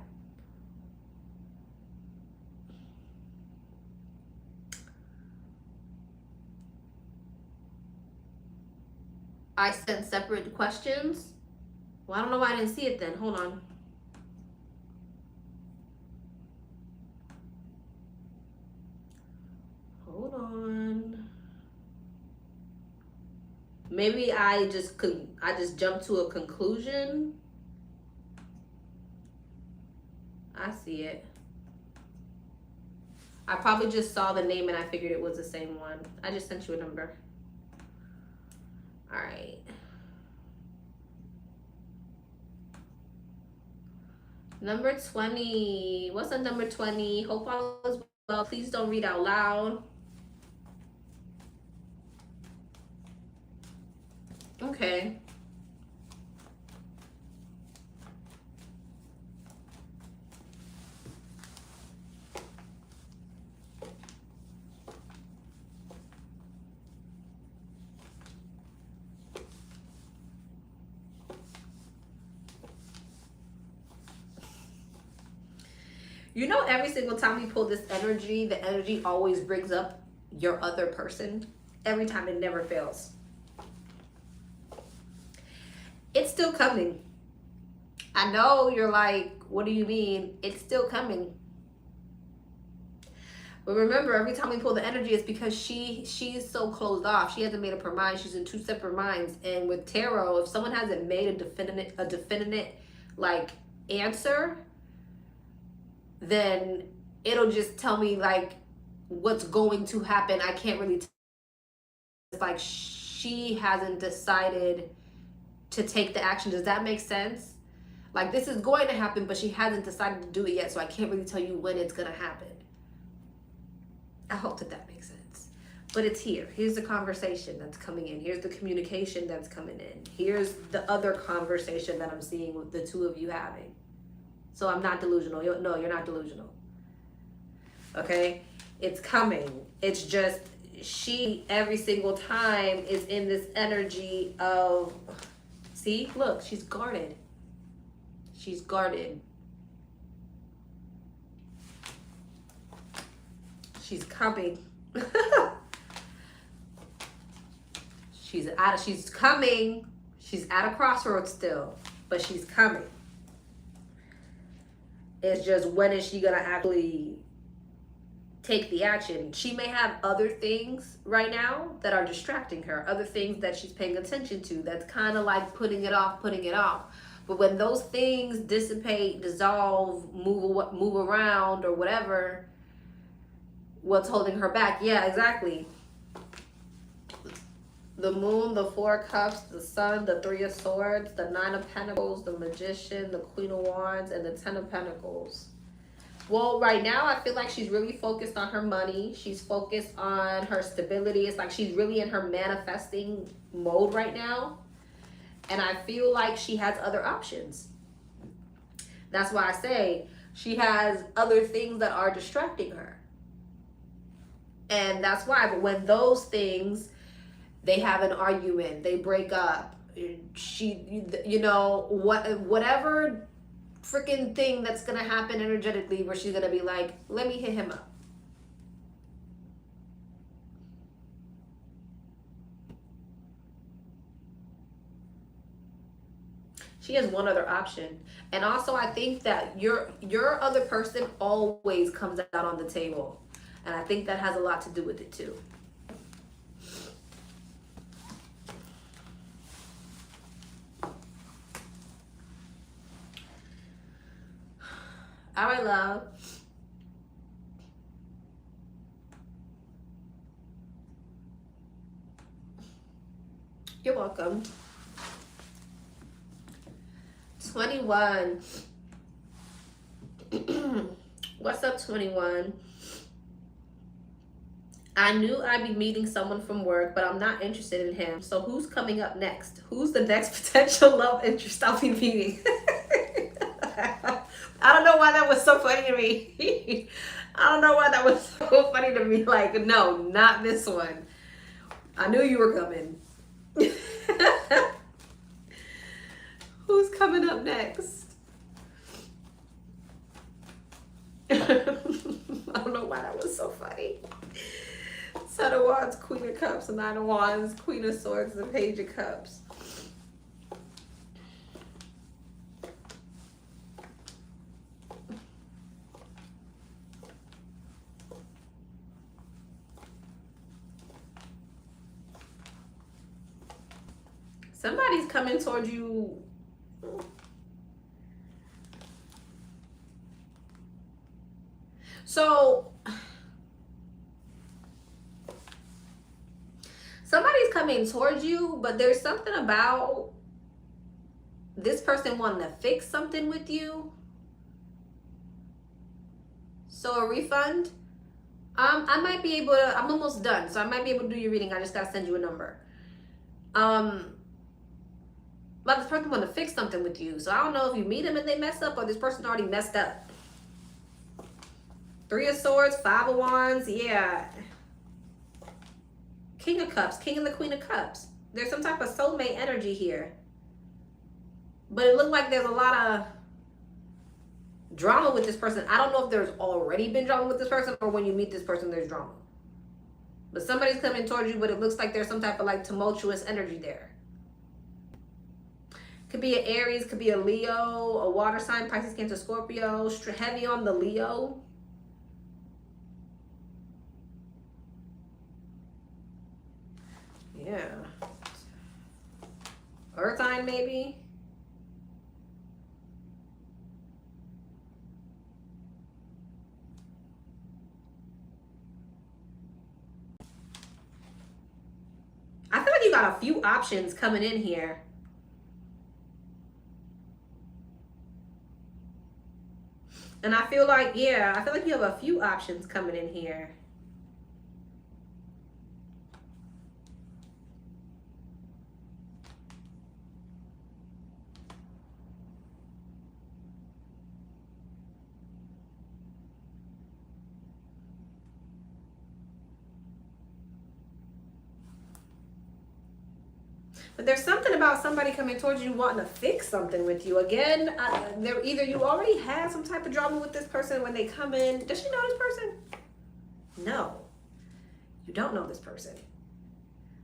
I sent separate questions. Well, I don't know why I didn't see it then. Hold on. Hold on. Maybe I just jumped to a conclusion. I see it. I probably just saw the name and I figured it was the same one. I just sent you a number. All right. Number 20. What's a number 20? Hope all is well. Please don't read out loud. Okay. You know, every single time we pull this energy, the energy always brings up your other person. Every time, it never fails. It's still coming. I know you're like, what do you mean? It's still coming. But remember, every time we pull the energy, it's because she's so closed off. She hasn't made up her mind. She's in two separate minds. And with tarot, if someone hasn't made a definite like answer, then it'll just tell me like what's going to happen. I can't really it's like she hasn't decided to take the action. Does that make sense? Like, this is going to happen, but she hasn't decided to do it yet, so I can't really tell you when it's gonna happen. I hope that makes sense. But it's here. Here's the conversation that's coming in. Here's the communication that's coming in. Here's the other conversation that I'm seeing with the two of you having. So I'm not delusional. No, you're not delusional. Okay? It's coming. It's just she, every single time, is in this energy of, see, look, she's guarded. She's guarded. She's coming. She's coming. She's at a crossroads still, but she's coming. It's just, when is she gonna actually take the action? She may have other things right now that are distracting her, other things that she's paying attention to, that's kind of like putting it off. But when those things dissipate, dissolve, move around or whatever, what's holding her back? Yeah, exactly. The Moon, the Four of Cups, the Sun, the Three of Swords, the Nine of Pentacles, the Magician, the Queen of Wands, and the Ten of Pentacles. Well, right now, I feel like she's really focused on her money. She's focused on her stability. It's like she's really in her manifesting mode right now. And I feel like she has other options. That's why I say she has other things that are distracting her. And that's why. But when those things, they have an argument, they break up, you know, whatever freaking thing that's going to happen energetically where she's going to be like, let me hit him up. She has one other option. And also I think that your other person always comes out on the table. And I think that has a lot to do with it too. All right, love. You're welcome. 21. What's up, 21? I knew I'd be meeting someone from work, but I'm not interested in him. So who's coming up next? Who's the next potential love interest I'll be meeting? I don't know why that was so funny to me. I don't know why that was so funny to me. Like, no, not this one. I knew you were coming. Who's coming up next? I don't know why that was so funny. Son of Wands, Queen of Cups, Nine of Wands, Queen of Swords, and Page of Cups. Somebody's coming towards you. So somebody's coming towards you, but there's something about this person wanting to fix something with you. So a refund. I might be able to, I'm almost done, so I might be able to do your reading. I just gotta send you a number. But this person want to fix something with you. So I don't know if you meet them and they mess up or this person already messed up. Three of Swords, Five of Wands, yeah. King of Cups, King and the Queen of Cups. There's some type of soulmate energy here. But it looked like there's a lot of drama with this person. I don't know if there's already been drama with this person or when you meet this person there's drama. But somebody's coming towards you, but it looks like there's some type of like tumultuous energy there. Could be an Aries, could be a Leo, a water sign, Pisces, Cancer, Scorpio. Heavy on the Leo. Yeah. Earth sign maybe. I feel like you got a few options coming in here. And I feel like, yeah, I feel like you have a few options coming in here. But there's something about somebody coming towards you wanting to fix something with you. Again, either you already had some type of drama with this person when they come in. Does she know this person? No. You don't know this person.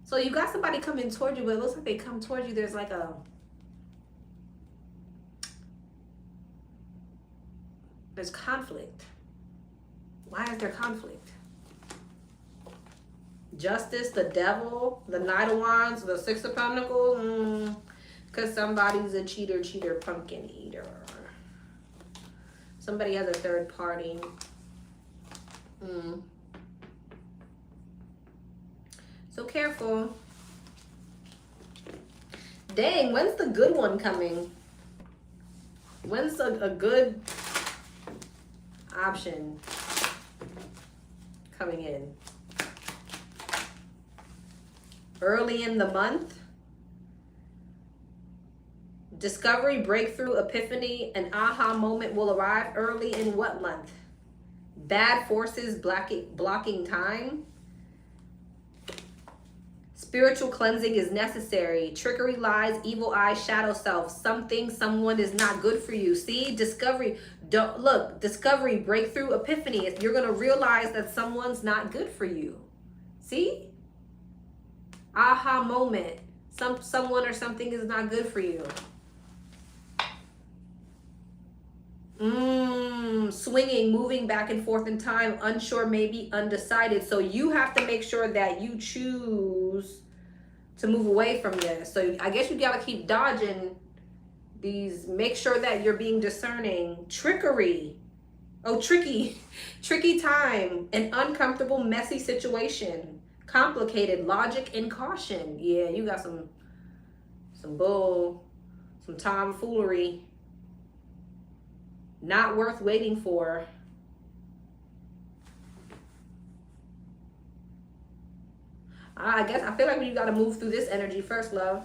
So you got somebody coming towards you, but it looks like they come towards you. There's like there's conflict. Why is there conflict? Justice, the Devil, the Knight of Wands, the Six of Pentacles. Because somebody's a cheater, pumpkin eater. Somebody has a third party. So careful. Dang, when's the good one coming? When's a good option coming in? Early in the month? Discovery, breakthrough, epiphany, an aha moment will arrive early in what month? Bad forces blocking time? Spiritual cleansing is necessary. Trickery, lies, evil eye, shadow self. Something, someone is not good for you. See, discovery, discovery, breakthrough, epiphany. You're going to realize that someone's not good for you. See? Aha moment. Someone or something is not good for you. Swinging, moving back and forth in time, unsure, maybe undecided. So you have to make sure that you choose to move away from this. So I guess you got to keep dodging these. Make sure that you're being discerning. Trickery. Oh, tricky time. An uncomfortable, messy situation. Complicated, logic and caution. Yeah, you got some tomfoolery. Not worth waiting for. I guess I feel like you got to move through this energy first, love.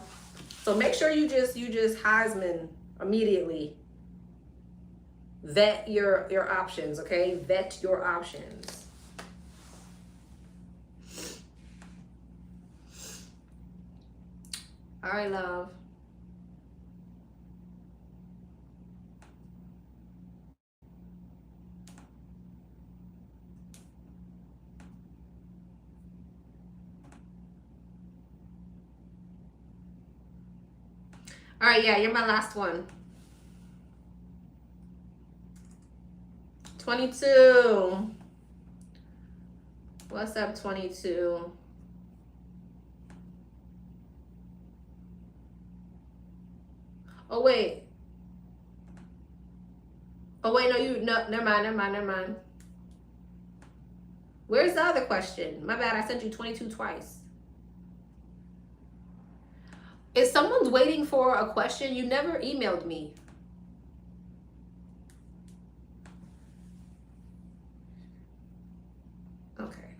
So make sure you just Heisman immediately. Vet your options, okay? Vet your options. All right, love. All right, yeah, you're my last one. 22. What's up, 22? Oh, wait. Oh, wait, no, never mind. Where's the other question? My bad, I sent you 22 twice. If someone's waiting for a question, you never emailed me. Okay.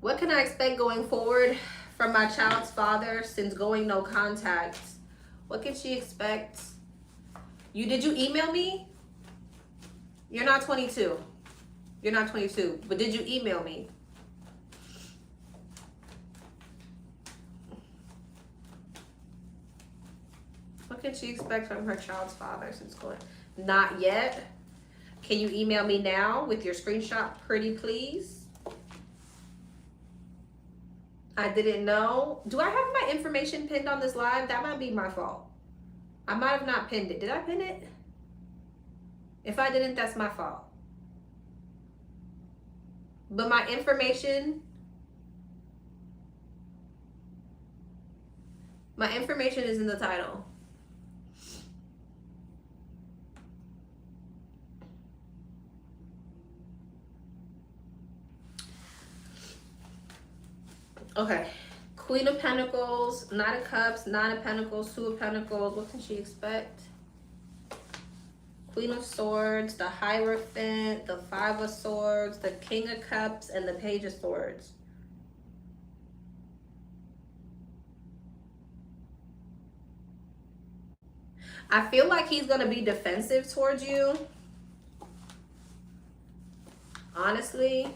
What can I expect going forward from my child's father since going no contact? What can she expect? Did you email me? You're not 22. You're not 22, but did you email me? What can she expect from her child's father since going? Not yet. Can you email me now with your screenshot, pretty please? I didn't know. Do I have my information pinned on this live? That might be my fault. I might have not pinned it. Did I pin it? If I didn't, that's my fault. But my information is in the title. Okay. Queen of Pentacles, Knight of Cups, Nine of Pentacles, Two of Pentacles. What can she expect? Queen of Swords, the Hierophant, the Five of Swords, the King of Cups, and the Page of Swords. I feel like he's going to be defensive towards you. Honestly.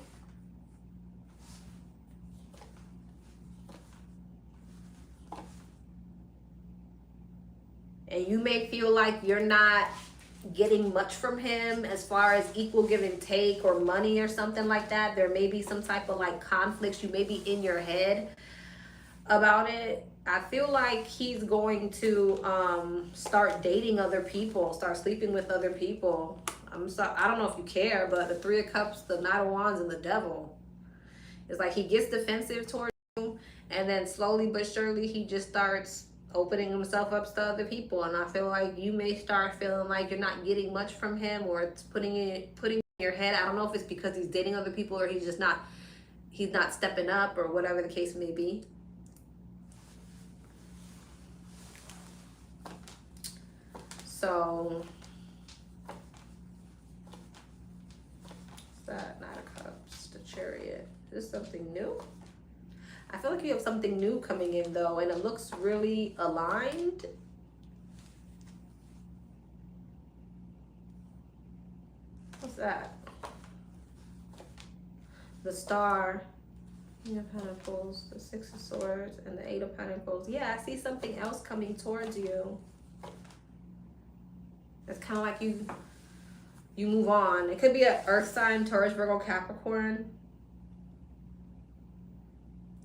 And you may feel like you're not getting much from him as far as equal give and take or money or something like that. There may be some type of like conflicts. You may be in your head about it. I feel like he's going to start dating other people, start sleeping with other people. I don't know if you care, but the Three of Cups, the Knight of Wands, and the Devil. It's like he gets defensive towards you, and then slowly but surely he just starts opening himself up to other people. And I feel like you may start feeling like you're not getting much from him, or it's putting in your head. I don't know if it's because he's dating other people, or he's not stepping up, or whatever the case may be. So that Knight of Cups, the Chariot. Is this something new? I feel like you have something new coming in though, and it looks really aligned. What's that? The Star, King of Pentacles, the Six of Swords, and the Eight of Pentacles. Yeah, I see something else coming towards you. It's kind of like you move on. It could be an earth sign, Taurus, Virgo, Capricorn.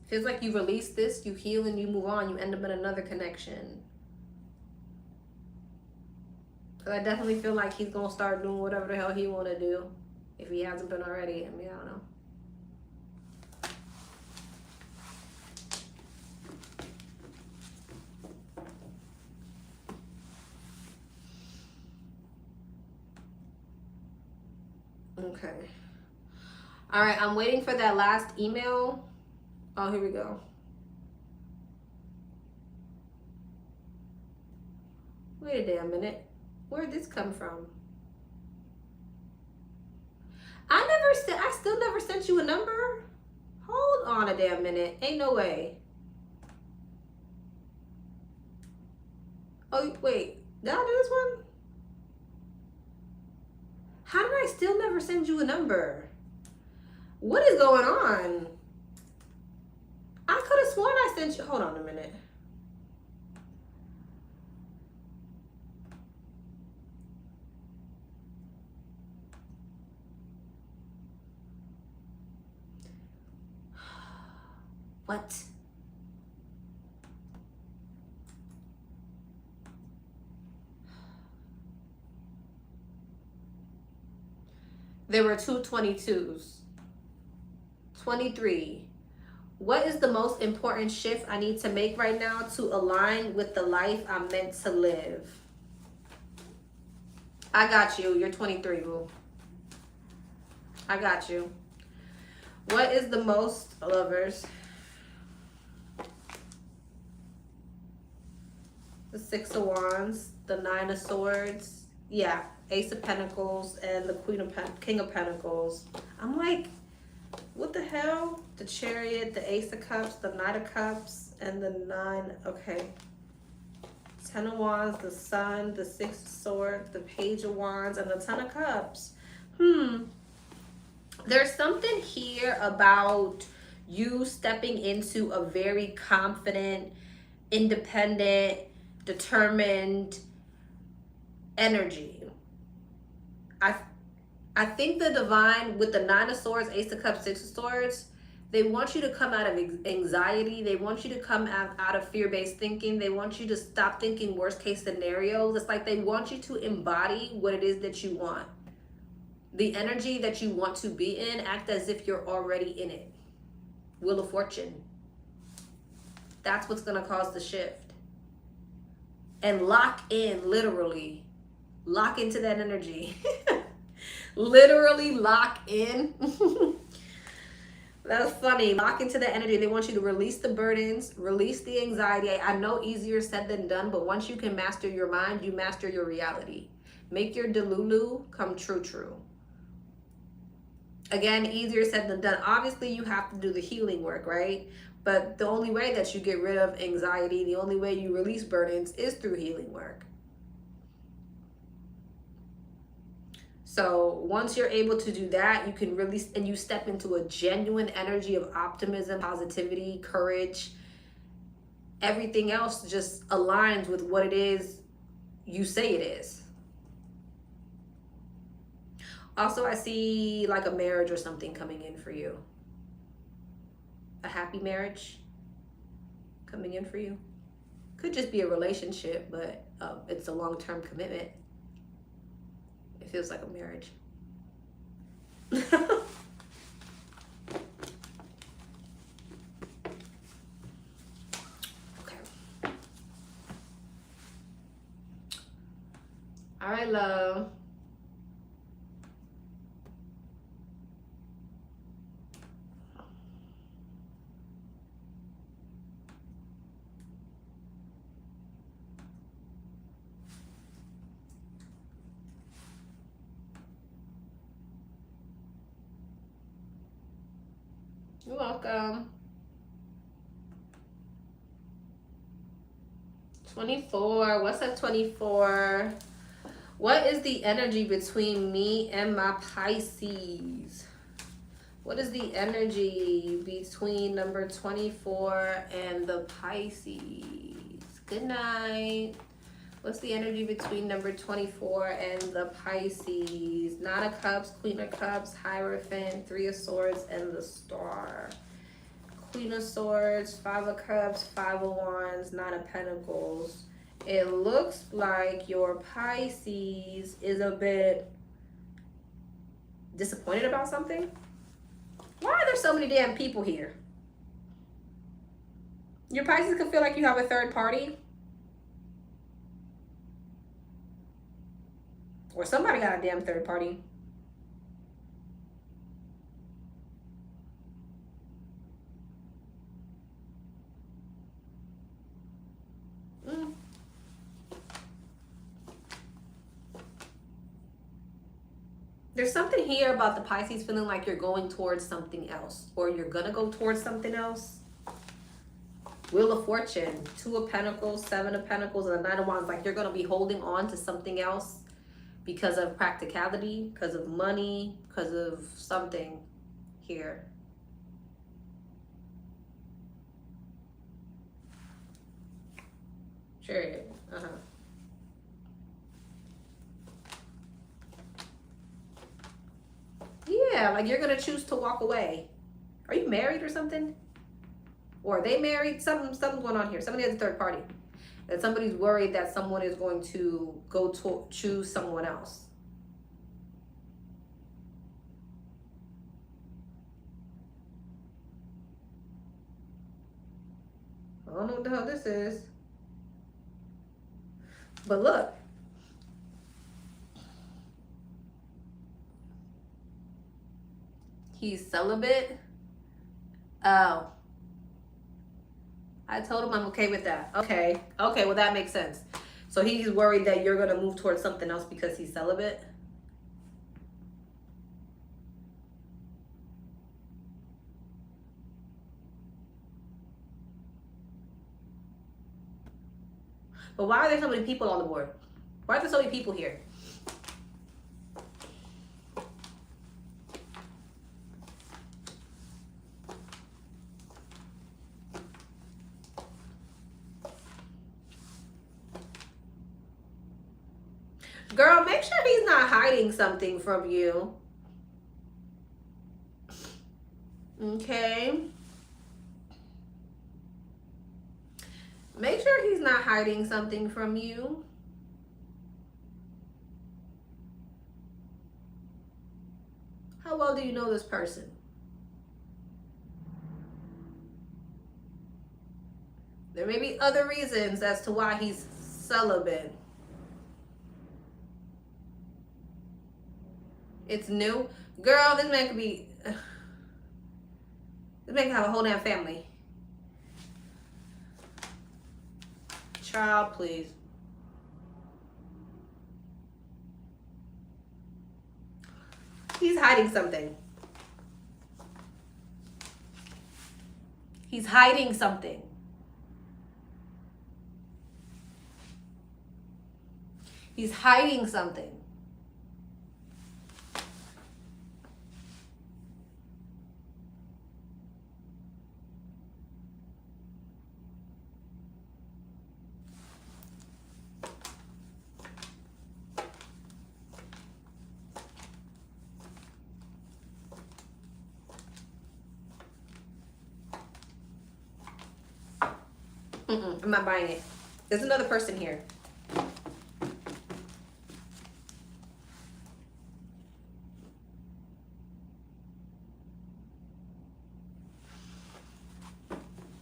Feels like you release this, you heal, and you move on. You end up in another connection. Because I definitely feel like he's going to start doing whatever the hell he want to do. If he hasn't been already. I mean, I don't know. Okay. All right, I'm waiting for that last email. Oh, here we go. Wait a damn minute. Where'd this come from? I still never sent you a number? Hold on a damn minute. Ain't no way. Oh, wait. Did I do this one? How did I still never send you a number? What is going on? I could have sworn I sent you. Hold on a minute. What? There were two 22s. 23. What is the most important shift I need to make right now to align with the life I'm meant to live? I got you. You're 23, boo. I got you. What is the most, lovers? The Six of Wands, the Nine of Swords. Yeah, Ace of Pentacles, and the King of Pentacles. I'm like, what the hell? The Chariot, the Ace of Cups, the Knight of Cups, and the Nine. Okay. Ten of Wands, the Sun, the Six of Swords, the Page of Wands, and the Ten of Cups. There's something here about you stepping into a very confident, independent, determined energy. I think the divine, with the Nine of Swords, Ace of Cups, Six of Swords, they want you to come out of anxiety. They want you to come out of fear-based thinking. They want you to stop thinking worst case scenarios. It's like they want you to embody what it is that you want. The energy that you want to be in, act as if you're already in it. Wheel of Fortune. That's what's going to cause the shift. And lock in, literally. Lock into that energy. Literally lock in. That's funny. Lock into the energy. They want you to release the burdens, release the anxiety. I know easier said than done, but once you can master your mind, you master your reality. Make your delulu come true. Again, easier said than done. Obviously, you have to do the healing work, right? But the only way that you get rid of anxiety, the only way you release burdens is through healing work. So once you're able to do that, you can release and you step into a genuine energy of optimism, positivity, courage. Everything else just aligns with what it is you say it is. Also, I see like a marriage or something coming in for you. A happy marriage coming in for you. Could just be a relationship, but it's a long-term commitment. It feels like a marriage. All right, love. You're welcome. 24. What's up, 24? What is the energy between me and my Pisces? What is the energy between number 24 and the Pisces? Good night. What's the energy between number 24 and the Pisces? Nine of Cups, Queen of Cups, Hierophant, Three of Swords, and the Star. Queen of Swords, Five of Cups, Five of Wands, Nine of Pentacles. It looks like your Pisces is a bit disappointed about something. Why are there so many damn people here? Your Pisces could feel like you have a third party. Or somebody got a damn third party. There's something here about the Pisces feeling like you're going towards something else. Or you're going to go towards something else. Wheel of Fortune, Two of Pentacles, Seven of Pentacles, and the Nine of Wands. Like you're going to be holding on to something else because of practicality, because of money, because of something here. Chariot. Yeah, like you're going to choose to walk away. Are you married or something? Or are they married? Something's going on here. Somebody has a third party. And somebody's worried that someone is going to go to choose someone else. I don't know what the hell this is. But look. He's celibate. Oh. I told him I'm okay with that. Okay, well that makes sense. So he's worried that you're going to move towards something else because he's celibate? But why are there so many people on the board? Why are there so many people here? Girl, make sure he's not hiding something from you. Okay. Make sure he's not hiding something from you. How well do you know this person? There may be other reasons as to why he's celibate. It's new. Girl, this man could be... This man can have a whole damn family. Child, please. He's hiding something. He's hiding something. He's hiding something. I'm not buying it. There's another person here.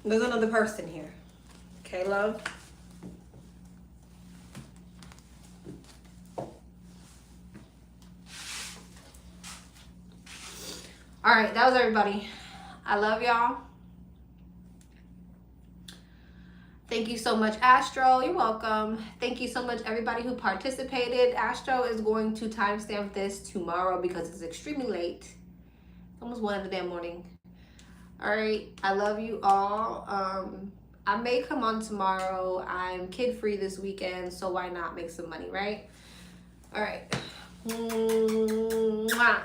There's another person here. Okay, love? All right, that was everybody. I love y'all. Thank you so much, Astro. You're welcome. Thank you so much, everybody who participated. Astro is going to timestamp this tomorrow because it's extremely late. It's almost 1 in the damn morning. All right, I love you all. I may come on tomorrow. I'm kid-free this weekend, so why not make some money, right? All right. Mwah.